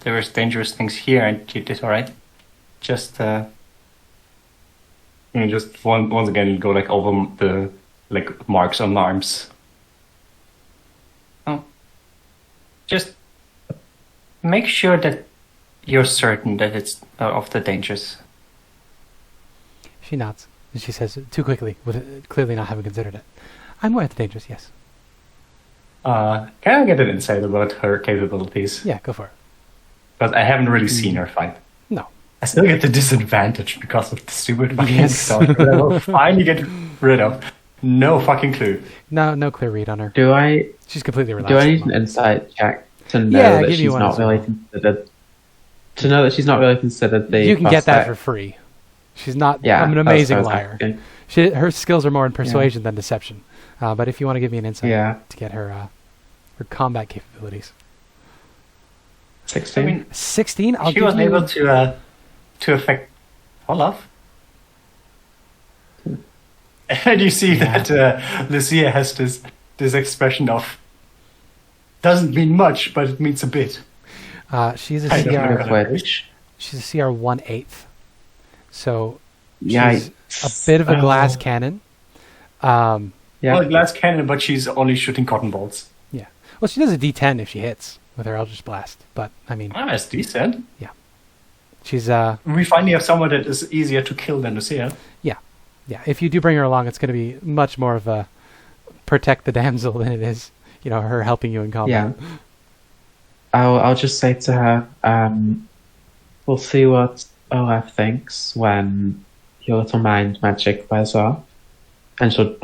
there was dangerous things here, and you did all right. Just just once again go like over the like marks on arms. Oh, just make sure that you're certain that it's of the dangers. She nods, and she says, too quickly, with clearly not having considered it, I'm aware of the dangers, yes. Can I get an insight about her capabilities? Yeah, go for it. But I haven't really seen her fight. No. I still get the disadvantage because of the stupid fucking Yes. stuff that I will finally get rid of. No fucking clue. No clear read on her. Do I She's completely relaxed. do I at the need an moment. insight check to know Yeah, that give you she's one not as really well. considered? To know that she's not really considered the. You can get that for prospect? free. She's not Yeah, I'm an that's what I amazing was liar. asking. Her skills are more in persuasion than deception. But if you want to give me an insight Yeah. to get her combat capabilities. 16. I mean, 16? I'll she give was you... able to affect Olaf. And you see that Lucia has this expression of doesn't mean much, but it means a bit. She's a I don't know CR. what Which, She's a CR 1/8. So yeah, she's a bit of a glass cannon. yeah. Well, a glass cannon, but she's only shooting cotton bolts. Yeah. Well, she does a D10 if she hits with her Eldritch Blast. But, I mean, That's decent. she's... We finally have someone that is easier to kill than Lucia. Yeah, if you do bring her along, it's going to be much more of a protect the damsel than it is, her helping you in combat. Yeah. I'll just say to her, we'll see what Olaf thinks when your little mind magic wears off. And she'll,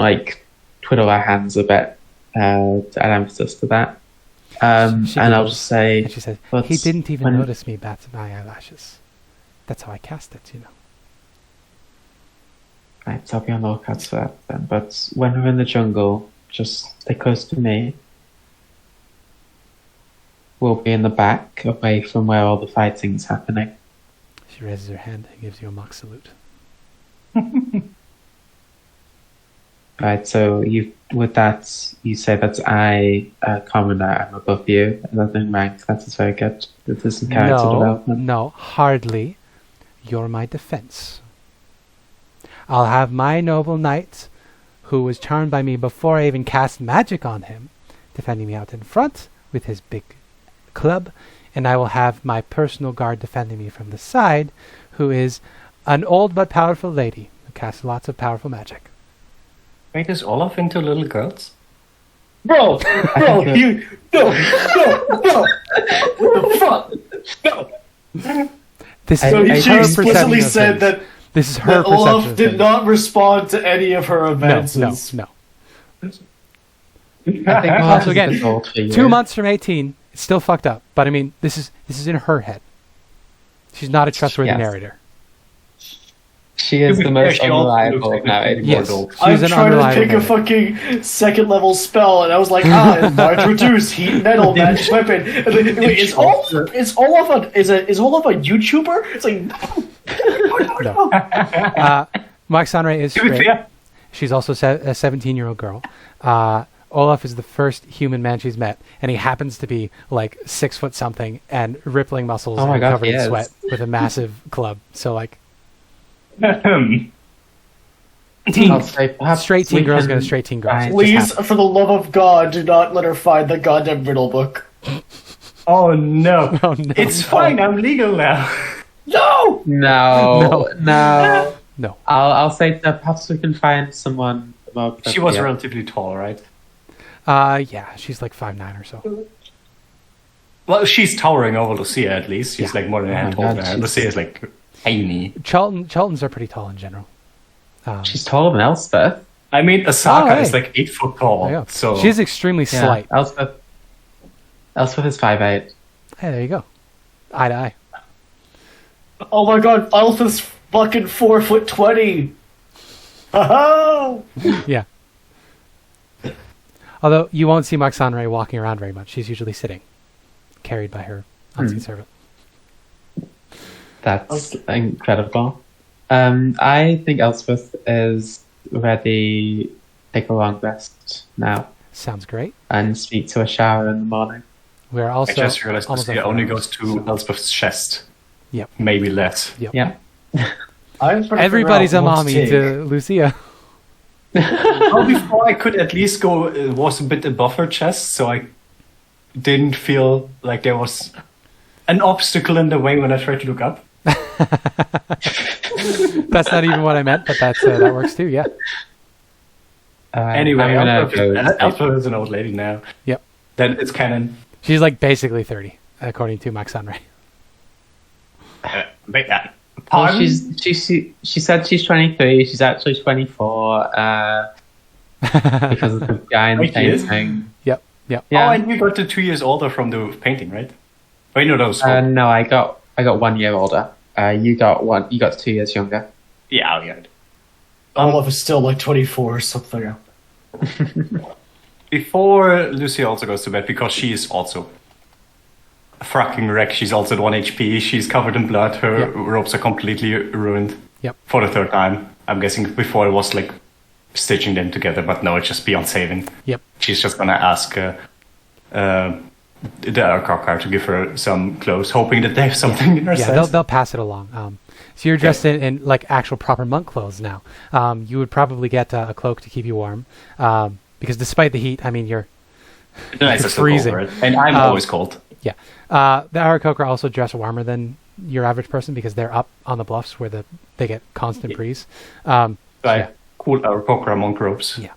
twiddle her hands a bit to add emphasis to that. She And I'll giggles, just say, And she says, "But he didn't even when- notice me bat my eyelashes. That's how I cast it, right, I'll be on the lookout for that then. But when we're in the jungle, just stay close to me. We'll be in the back, away from where all the fighting's happening. She raises her hand and gives you a mock salute. Right, so with that, you say that I, commoner, am above you, and then in rank. That is very good. This is some character development. No, hardly. You're my defense. I'll have my noble knight, who was charmed by me before I even cast magic on him, defending me out in front with his big club, and I will have my personal guard defending me from the side, who is an old but powerful lady who casts lots of powerful magic. Wait, is Olaf into little girls? Bro, you no. What the fuck? No. This So is she her explicitly perception of said things. that, This is her that perception Olaf of did things. not respond to any of her advances. No. I think Also, Olaf is a again, bit old for you. 2 months from 18, it's still fucked up. But I mean, this is in her head. She's not a trustworthy Yes. narrator. She is To be the fair, most she also unreliable looks like of narrators. Yes. adult. She's I'm an trying to unreliable pick a narrator. fucking second level spell, and I was like, introduce heat metal magic weapon. And then, wait, is Olaf a YouTuber? It's like No. Mark Sanre is To be straight. fair, She's also a 17-year-old girl. Olaf is the first human man she's met, and he happens to be like 6 foot something and rippling muscles Oh my and God, covered he in is. sweat with a massive club. So like I'll say perhaps straight teen we girls can gonna straight teen girls. find- It just please, happens. for the love of God, do not let her find the goddamn riddle book. oh no. Oh, no. It's fine, I'm legal now. No! No. No. I'll say that perhaps we can find someone more She was appropriate. relatively tall, right? Yeah, she's like 5'9" or so. Well, she's towering over Lucia at least. She's Yeah. like more than a Oh hand my taller God, than her. she's- Lucia is like tiny. Chultons are pretty tall in general. She's taller than Elspeth. I mean, Asaka Oh, hey. is like 8 foot tall. There you go. So She's extremely Yeah, slight. Elspeth is 5'8". Hey, there you go. Eye to eye. Oh my God, Alpha's fucking 4'20". Ha Yeah. Although you won't see Mark Sanre walking around very much. She's usually sitting, carried by her unseen servant. That's incredible. I think Elspeth is ready to take a long rest now Sounds great. and speak to a shower in the morning. We're also I just realized almost Lucia at 4 only hours, goes to so- Elspeth's chest. Yep. Maybe less. Yeah. Everybody's a mommy to Lucia. Well, before I could at least go, it was a bit above her chest, so I didn't feel like there was an obstacle in the way when I tried to look up. That's not even what I meant, but that works too. Yeah. Anyway, I'm gonna Elspeth is an old lady now. Yep. Then it's canon. She's like basically 30, according to Max Sunray. But Well, pardon? she said she's 23. She's actually 24. Because of the guy in the Wait, she is? painting. Yep. Oh, Yeah. and you got the 2 years older from the painting, right? Wait, no, that was No, I got 1 year older. You got 2 years younger. yeah, yeah. Olaf is still like 24 or something. Before Lucia also goes to bed, because she is also a fucking wreck. She's also at 1 HP. She's covered in blood. Her Yep. ropes are completely ruined. Yep. For the 3rd time. I'm guessing before it was like stitching them together, but no, it's just beyond saving. Yep. She's just gonna ask the Arcocker to give her some clothes, hoping that they have something in her Yeah, set. they'll pass it along. So you're dressed in like actual proper monk clothes now. You would probably get a cloak to keep you warm, because despite the heat, I mean you're Nice, it's freezing. and I'm always cold. yeah. The Aarakocra also dress warmer than your average person because they're up on the bluffs where they get constant breeze. Right. yeah. Cool Arcocker monk ropes. Yeah.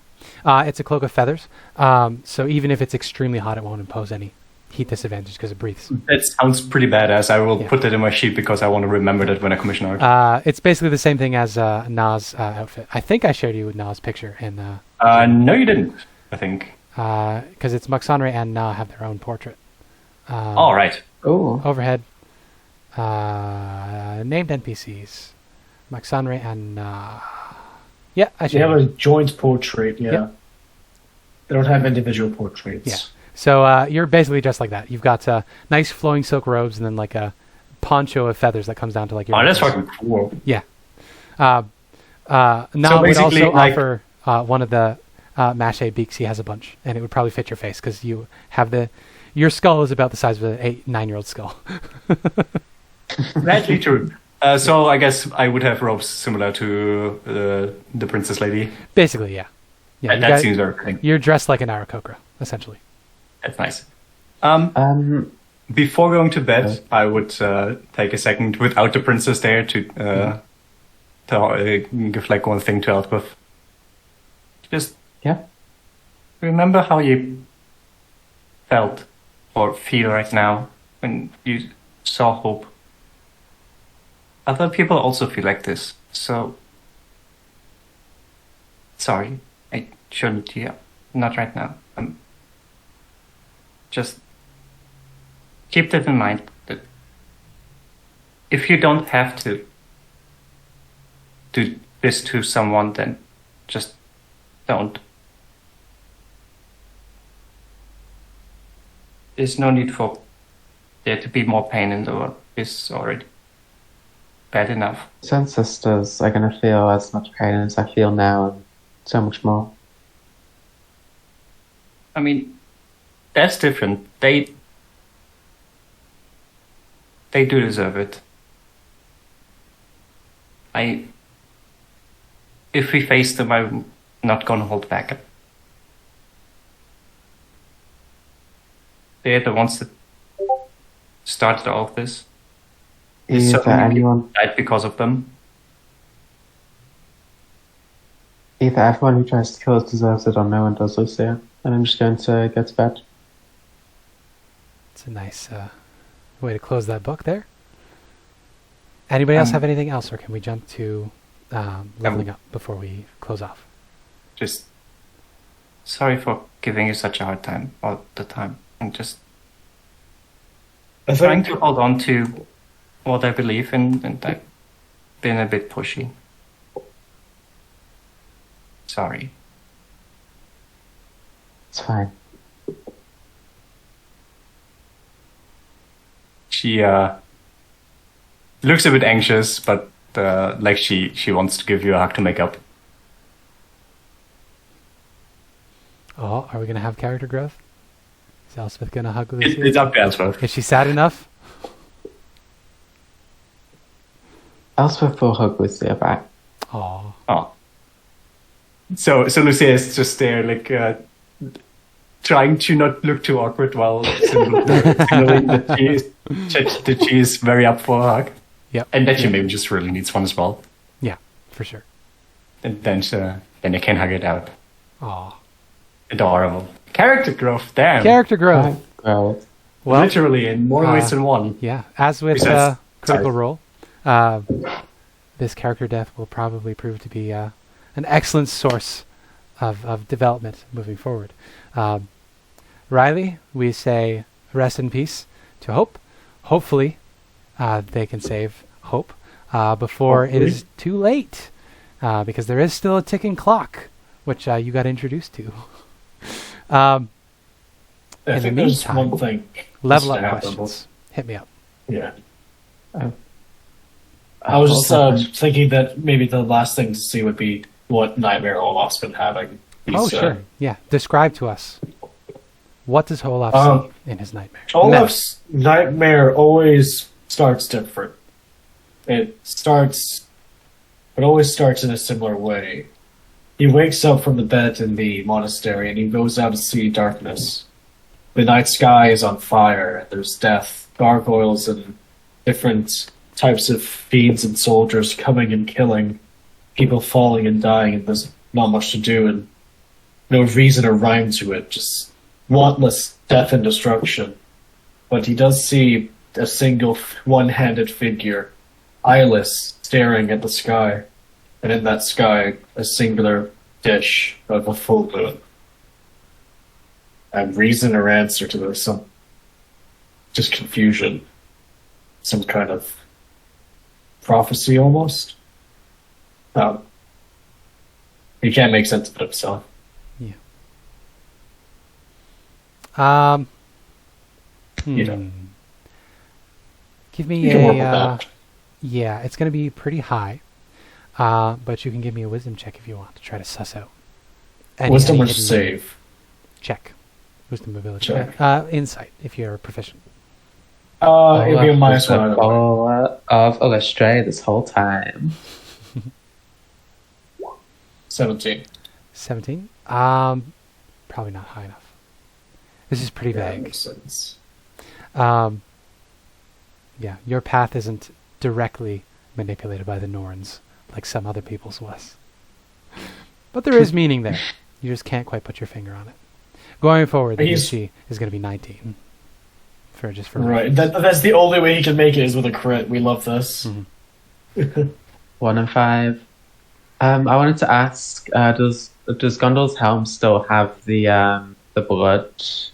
It's a cloak of feathers, so even if it's extremely hot, it won't impose any heat disadvantage because it breathes. That sounds pretty badass. I will Yeah. put that in my sheet because I want to remember that when I commission art. It's basically the same thing as Na's outfit. I think I shared you with Na's picture in No, you didn't, I think. because it's Muxanre and Na have their own portrait. All right. Oh. Overhead, named NPCs, Muxanre and Na. Yeah, I They should. have a joint portrait, yeah. Yep. They don't have individual portraits. Yeah. So you're basically just like that. You've got nice flowing silk robes and then like a poncho of feathers that comes down to like your. Oh, that's ankles. fucking cool. Yeah. Na would basically, also like- offer one of the mache beaks. He has a bunch, and it would probably fit your face because you have your skull is about the size of an 9-year-old skull. That's true. So I guess I would have robes similar to the princess lady. Basically, yeah. Yeah. That, you that got- seems very fitting. You're dressed like an Aarakocra, essentially. That's nice. Um, Before going to bed, I would take a second without the princess there to give like one thing to Elspeth. Just yeah. remember how you felt or feel right now when you saw hope. Other people also feel like this, so sorry, I shouldn't. Yeah, not right now. Just keep that in mind. That if you don't have to do this to someone, then just don't. There's no need for there to be more pain in the world. It's already bad enough. Some sisters are going to feel as much pain as I feel now, and so much more. I mean, that's different. They do deserve it. If we face them, I'm not gonna hold back. They're the ones that started all of this. Is So there many people anyone? died because of them. Either everyone who tries to kill us deserves it, or no one does, Lucia. And I'm just going to go to bed. It's a nice way to close that book there. Anybody else have anything else, or can we jump to leveling up before we close off? Just sorry for giving you such a hard time all the time. I'm just I trying think to hold on to what I believe in, and I've been a bit pushy. Sorry. It's fine. She looks a bit anxious, but like she wants to give you a hug to make up. Oh, are we going to have character growth? Is Elspeth going to hug Lucia? It's up to Elspeth. Is she sad enough? Elspeth will hug Lucia back. Oh, Oh. So Lucia is just there, like trying to not look too awkward while signaling that she is very up for a hug. Yep. And that she maybe just really needs one as well. yeah, for sure. And then you can hug it out. Aw. Adorable. Character growth, damn. Character growth. Well, Well, Literally in more ways than one. yeah. As with Besides- Critical sorry. Role, this character death will probably prove to be an excellent source of development moving forward. Riley, we say rest in peace to Hope. Hopefully, they can save Hope before it is too late, because there is still a ticking clock, which you got introduced to. I In the think there's meantime, one thing. Level up to happen. questions. Hit me up. Yeah. I was just thinking that maybe the last thing to see would be what nightmare Olaf's been having. Oh, He's, sure. Yeah. Describe to us. What does Olaf see in his nightmare? Olaf's nightmare always starts different. It always starts in a similar way. He wakes up from the bed in the monastery and he goes out to see darkness. The night sky is on fire and there's death, gargoyles and different types of fiends and soldiers coming and killing, people falling and dying, and there's not much to do and no reason or rhyme to it, just wantless death and destruction. But he does see a single one-handed figure, eyeless, staring at the sky, and in that sky a singular dish of a full moon. And reason or answer to this, some just confusion, some kind of prophecy almost. He can't make sense of it himself. You know. Give me You can work with a that. yeah, it's going to be pretty high, but you can give me a wisdom check if you want to try to suss out Wisdom or hidden save? check. Wisdom ability Check. insight if you're proficient. It'd be a minus one. a either way. follower of Illustrated this whole time. 17. 17. Probably not high enough. This is pretty Yeah, vague. makes sense. Yeah, your path isn't directly manipulated by the Norns like some other people's was. But there is meaning there. You just can't quite put your finger on it. Going forward, the He's- DC is going to be 19. For Right, that's the only way he can make it is with a crit. We love this. 1 and 5. I wanted to ask, does Gondor's helm still have the blood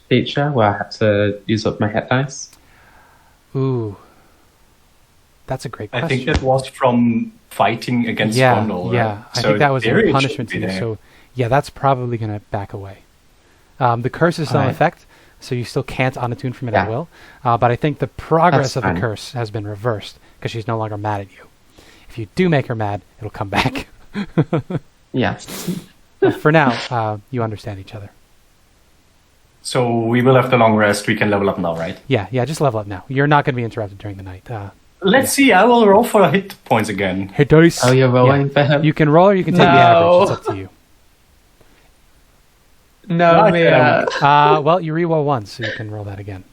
feature where I have to use up my hit dice? Ooh. That's a great question. I think that was from fighting against Gondor. Yeah, I So think that was there a it punishment should to be you. there. So, yeah, that's probably going to back away. The curse is still in Alright. effect, so you still can't unattune from it at Yeah. will. But I think the progress That's of the fine. curse has been reversed because she's no longer mad at you. If you do make her mad, it'll come back. Yes. But for now, you understand each other. So we will have the long rest. We can level up now, right? Yeah, just level up now. You're not going to be interrupted during the night. Let's see. I will roll for hit points again. Hit dice. Oh, you're rolling for him? You can roll or you can take the No. average. It's up to you. No, Right, Mia. Well, you re-roll once, so you can roll that again.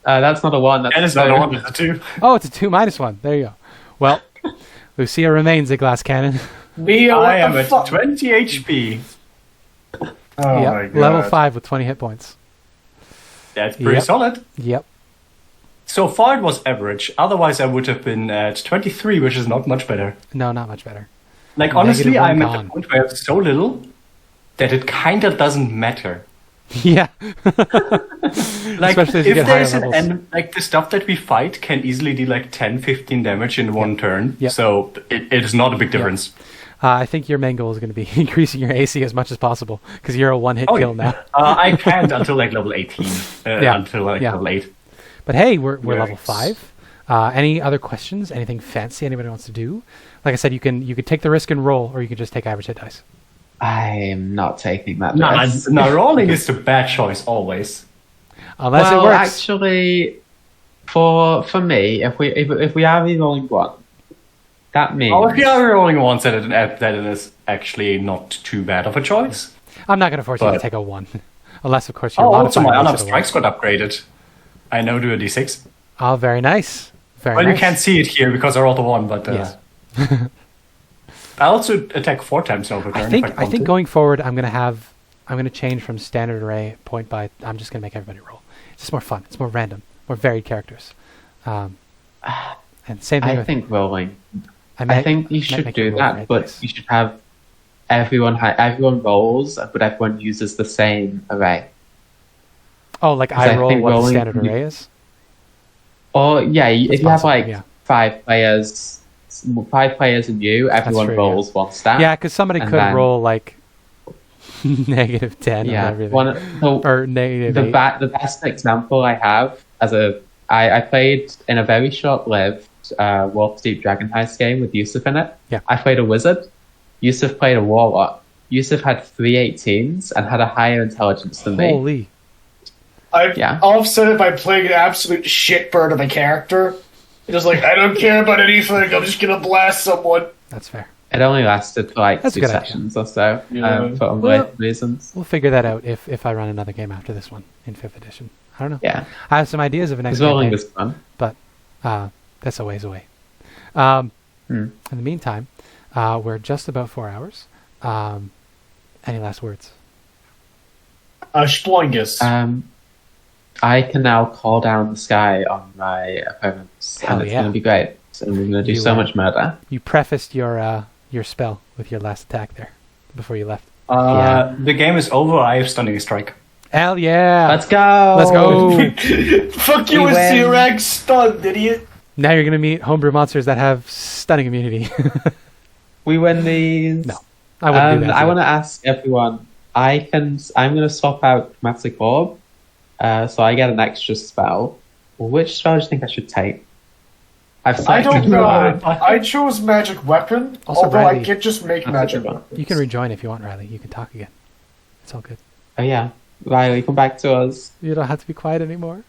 That's not a 1. That's And it's a not 2. a one, it's a two. Oh, it's a 2 minus 1. There you go. Well, Lucia remains a glass cannon. Me, I am at 20 HP. Oh my Yep. god. Level 5 with 20 hit points. That's pretty Yep. solid. Yep. So far it was average. Otherwise I would have been at 23, which is not much better. No, not much better. Like honestly, Negative one I'm at gone. the point where I have so little that it kind of doesn't matter. Yeah. Like Especially as you if get higher there's levels. like the stuff that we fight can easily do like 10-15 damage in one turn. Yep. So it is not a big difference. I think your main goal is going to be increasing your AC as much as possible because you're a one-hit kill now. I can't until like level 18. Yeah. Until like Yeah. level 8. But hey, we're Yes. level 5. Any other questions? Anything fancy anybody wants to do? Like I said, you could take the risk and roll, or you could just take average hit dice. I'm not taking that No, risk. no, rolling is the bad choice always. Unless well, it works. actually, for me, if we are re-rolling 1, that means Oh, if you are rolling once, then it is actually not too bad of a choice. I'm not going to force you to But- take a 1. Unless, of course, you're Oh, also modifying my makes unarmed it a 1. strikes got upgraded. I now do a d6. Oh, very nice. Very Well, nice. you can't see it here because I rolled a 1, but Yes. I also attack 4 times over turn. I think going forward, I'm gonna change from standard array point by. I'm just gonna make everybody roll. It's just more fun. It's more random, more varied characters. And same thing. I think rolling. I might- think you might should make do it roll that, right but dice. you should have everyone rolls, but everyone uses the same array. Oh, like 'Cause I I roll think what the rolling standard can be- array is. Or yeah, if you have possible, like yeah. 5 players and you, everyone true, yeah. rolls one stat. Yeah, because somebody and could then- roll like negative 10 on Yeah, everything. so Or negative 8. the best example I have I played in a very short-lived Waterdeep Dragon Heist game with Yusuf in it. Yeah. I played a wizard. Yusuf played a warlock. Yusuf had 3 18s and had a higher intelligence than me. Holy. I Yeah. offset it by playing an absolute shitbird of a character. Just like, I don't care about anything, I'm just gonna blast someone. That's fair. It only lasted for like That's a 2 good idea. sessions or so Yeah. for Well- unrelated reasons. We'll figure that out if I run another game after this one in 5th edition. I don't know. Yeah, I have some ideas of a next because rolling campaign, was fun. but that's a ways away. In Hmm. the meantime, we're just about 4 hours. Any last words? Sploingus. I can now call down the sky on my opponents, Hell and it's yeah. going to be great. So we're going to do You, so much murder. You prefaced your spell with your last attack there before you left. The game is over. I have Stunning Strike. Hell yeah! Let's go! Let's go! Fuck you We with win. Sirag stunned, idiot. Now you're gonna meet homebrew monsters that have stunning immunity. We win these. No, I wouldn't do that. I want to ask everyone. I'm going to swap out Chromatic Orb, so I get an extra spell. Which spell do you think I should take? I don't know. I chose Magic Weapon, Also, although I Riley- can just make That's a Magic good one. Weapons. You can rejoin if you want, Riley. You can talk again. It's all good. Oh yeah, Riley, come back to us. You don't have to be quiet anymore.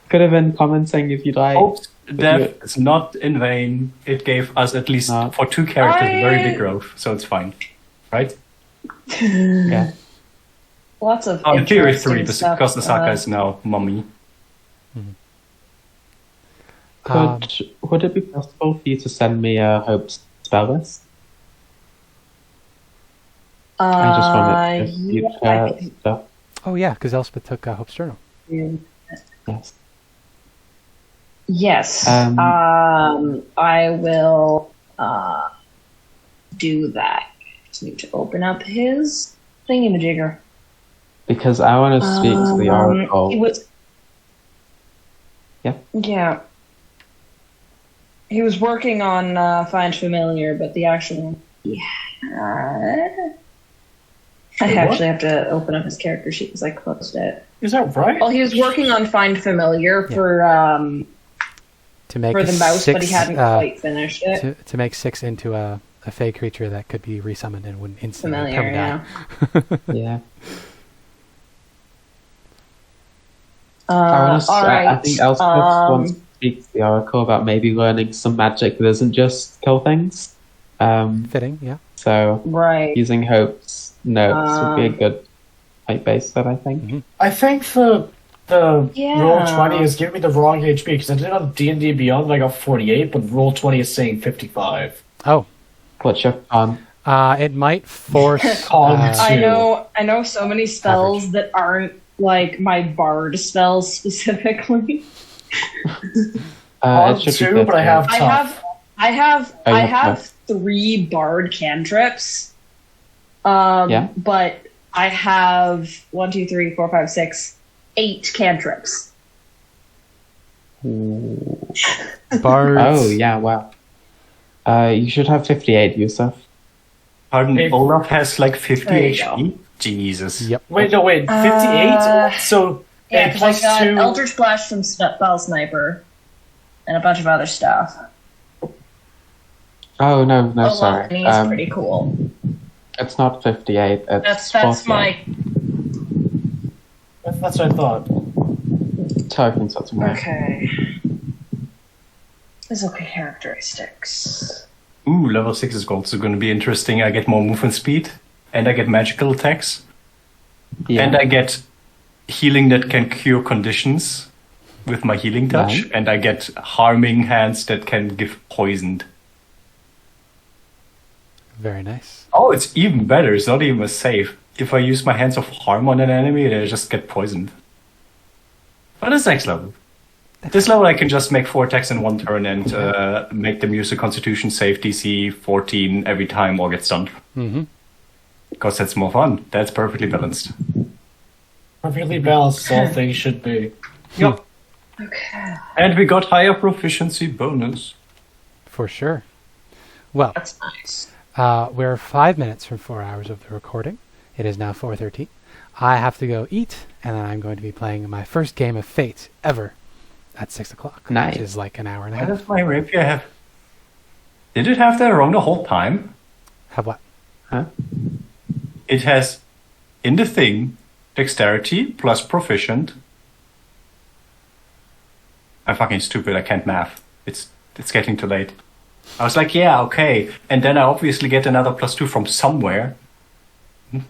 Could have been commenting if you'd like. Hope's death is not in vain. It gave us at least No. for 2 characters very big growth, so it's fine, right? Yeah. Lots of In theory, 3 interesting stuff. because the Saka is now mummy. Would it be possible for you to send me a Hope spell list? I just wanted to yeah, future stuff. Oh yeah, because Elspeth took Hope's Journal. Yes. Yes. I will do that. Just need to open up his thingamajigger. Because I want to speak to the Oracle. He was. Yeah. Yeah. He was working on Find Familiar, but the actual. Yeah. I actually have to open up his character sheet because I closed it. Is that right? Well, he was working on Find Familiar for To make the mouse, 6, but he hadn't quite finished it. to make 6 into a fey creature that could be resummoned and wouldn't instantly Familiar, perma-die. yeah. Yeah. I think Elspeth wants to speak to the Oracle about maybe learning some magic that isn't just kill things. Fitting, yeah. So Right. using Hope's notes would be a good type base set, I think. I think the Yeah. Roll20 is giving me the wrong HP because I did it on D&D Beyond and I got 48, but Roll20 is saying 55. Oh, What's your con? it might force. Con I two. know so many spells that aren't like my bard spells specifically. Con It should be 2, but I 50. have I tough. have Oh, I you have have 3 bard cantrips. Yeah. But I have 1, 2, 3, 4, 5, 6, 8 cantrips. Bards. Oh, yeah, wow. You should have 58, Yusuf. Pardon, If- Olaf has like 50 There you HP? Jesus. Yep. Wait, 58? So, Yeah, a because I plus got 2. Eldritch Blast from Spell Sniper and a bunch of other stuff. Oh, no, Olaf sorry. is pretty cool. It's not 58, it's That's 48. my That's what I thought. Tokens, that's right. okay. It's okay characteristics. Ooh, level 6 is also going to be interesting. I get more movement speed, and I get magical attacks, Yeah. and I get healing that can cure conditions with my healing touch, Nice. and I get harming hands that can give poisoned. Very nice. Oh, it's even better. It's not even a save. If I use my Hands of Harm on an enemy, they just get poisoned. But it's next level. This level I can just make 4 attacks in one turn and make them use a Constitution save DC 14 every time or get stunned. Mm-hmm. Because that's more fun. That's perfectly balanced. Perfectly balanced, all things should be. Yep. Okay. And we got higher proficiency bonus. For sure. Well, That's nice. we're 5 minutes from 4 hours of the recording. It is now 4:13. I have to go eat, and then I'm going to be playing my first game of Fate ever at 6 o'clock. Nice. Which is like an hour and a Why half. does my rapier have... Did it have that wrong the whole time? Have what? Huh? It has, in the thing, dexterity plus proficient. I'm fucking stupid, I can't math. It's getting too late. I was like, yeah, okay. And then I obviously get another +2 from somewhere.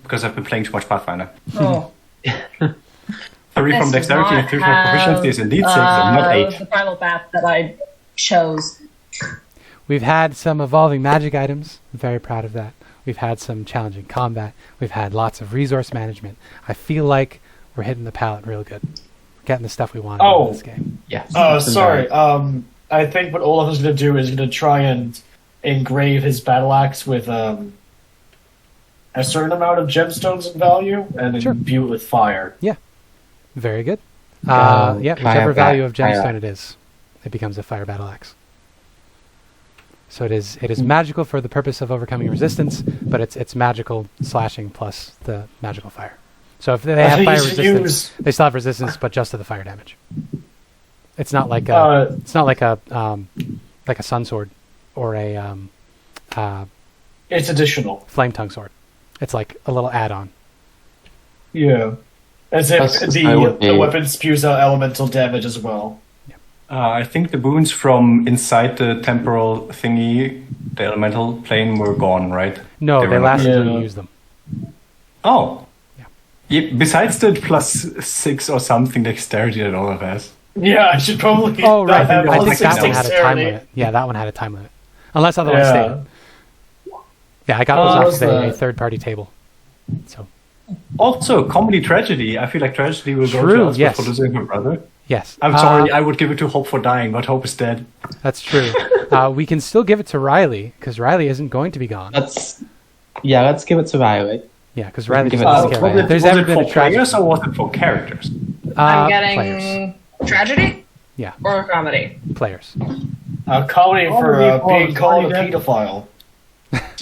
Because I've been playing too much Pathfinder. Oh. 3 from dexterity and 3 from proficiency is indeed 6 and not 8. The primal path that I chose. We've had some evolving magic items. I'm very proud of that. We've had some challenging combat. We've had lots of resource management. I feel like we're hitting the palette real good. We're getting the stuff we want out of this game. Yes. Sorry. I think what Olaf is going to do is going to try and engrave his battle axe with a certain amount of gemstones in value and Sure. imbue it with fire. Very good. Fire Whichever value of fire gemstone it is, it becomes a fire battle axe. So it is magical for the purpose of overcoming resistance, but it's magical slashing plus the magical fire. So if they have think fire you should resistance, they still have resistance, but just to the fire damage. It's not like a like a sun sword or a It's additional. flame tongue sword. It's like a little add-on. Yeah. As if I would the be- weapon spews out elemental damage as well. I think the boons from inside the temporal thingy, the elemental plane, were gone, right? No, They they were last not- until you Yeah. use them. Oh. Yeah. Yeah, besides the +6 or something dexterity that Olaf has. Yeah, I should probably. Oh, right. have I all think six that one had a time dexterity. limit. Yeah, that one had a time limit. Unless otherwise Yeah. stated. Yeah, I got Oh, those off that of was a third-party table. So, Also, comedy tragedy. I feel like tragedy will go True, to Elspeth yes. for losing her brother. yes. I'm sorry, I would give it to Hope for dying, but Hope is dead. That's true. We can still give it to Riley, because Riley isn't going to be gone. Let's give it to Riley. Yeah, because Riley give doesn't it- scare was away. it, There's was ever it been for a tragedy. players or was it for characters? I'm getting Players. tragedy Yeah, or comedy. players. Comedy for Comedy being called a for- pedophile.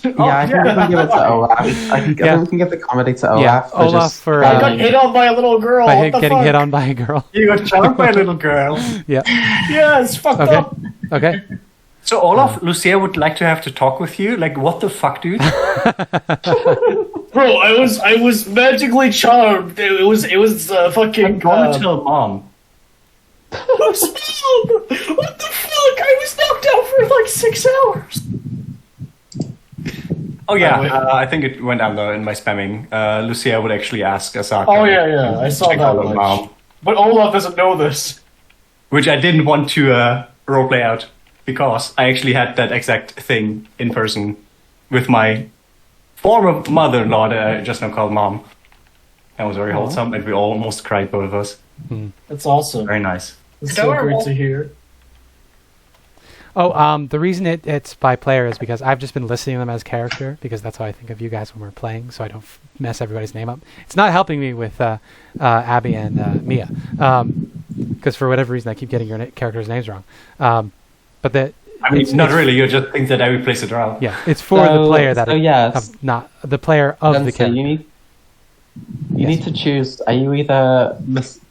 Yeah, I think we can give it to Olaf. I think we can give the comedy to Olaf. Yeah, for Olaf just for, I got hit on by a little girl. By what the getting fuck? hit on by a girl. You got shot by a little girl. Yeah. Yes, fucked Okay. up. Okay. So Olaf, Lucia would like to have to talk with you. Like, what the fuck, dude? Bro, I was magically charmed. It was fucking. I'm gonna tell mom. What the fuck? I was knocked out for like 6 hours. Oh yeah, wait. I think it went down though in my spamming. Lucia would actually ask Asaka. Oh yeah, I saw check that out her much. mom, But Olaf doesn't know this. which I didn't want to roleplay out because I actually had that exact thing in person with my former mother-in-law that I just now called mom. That was very wholesome, and we almost cried, both of us. That's awesome. Very nice. It's so Adorable. great to hear. Oh, the reason it's by player is because I've just been listing them as character, because that's how I think of you guys when we're playing, so I don't mess everybody's name up. It's not helping me with Abby and Mia, because for whatever reason I keep getting your characters' names wrong. But I mean, not really. You just think that every place a Drow. Yeah, it's for the player that yes. not the player of the So character. you need to choose. Are you either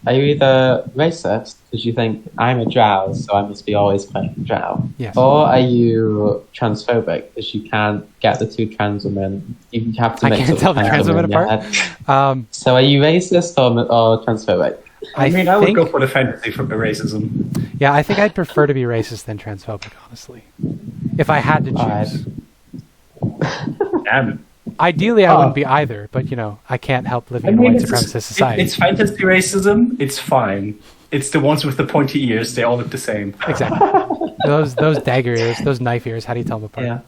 racist because you think I'm a Drow, so I must be always playing Drow, Yes. or are you transphobic because you can't get the two trans women? You have to. I mix can't up tell the trans women in your apart. head. So are you racist or transphobic? I mean, I would think- go for the fantasy for the racism. Yeah, I think I'd prefer to be racist than transphobic, honestly. If I had to choose. Alright. Damn. Ideally, I wouldn't be either, but I can't help living in a white supremacist society. It's fantasy racism. It's fine. It's the ones with the pointy ears. They all look the same. Exactly. those dagger ears, those knife ears. How do you tell them apart? Yeah.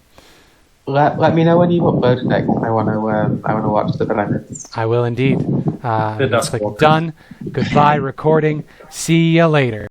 let me know when you've uploaded it. 'Cause I want to watch the benefits. I will indeed. Good Let's enough. click done. Goodbye recording. See you later.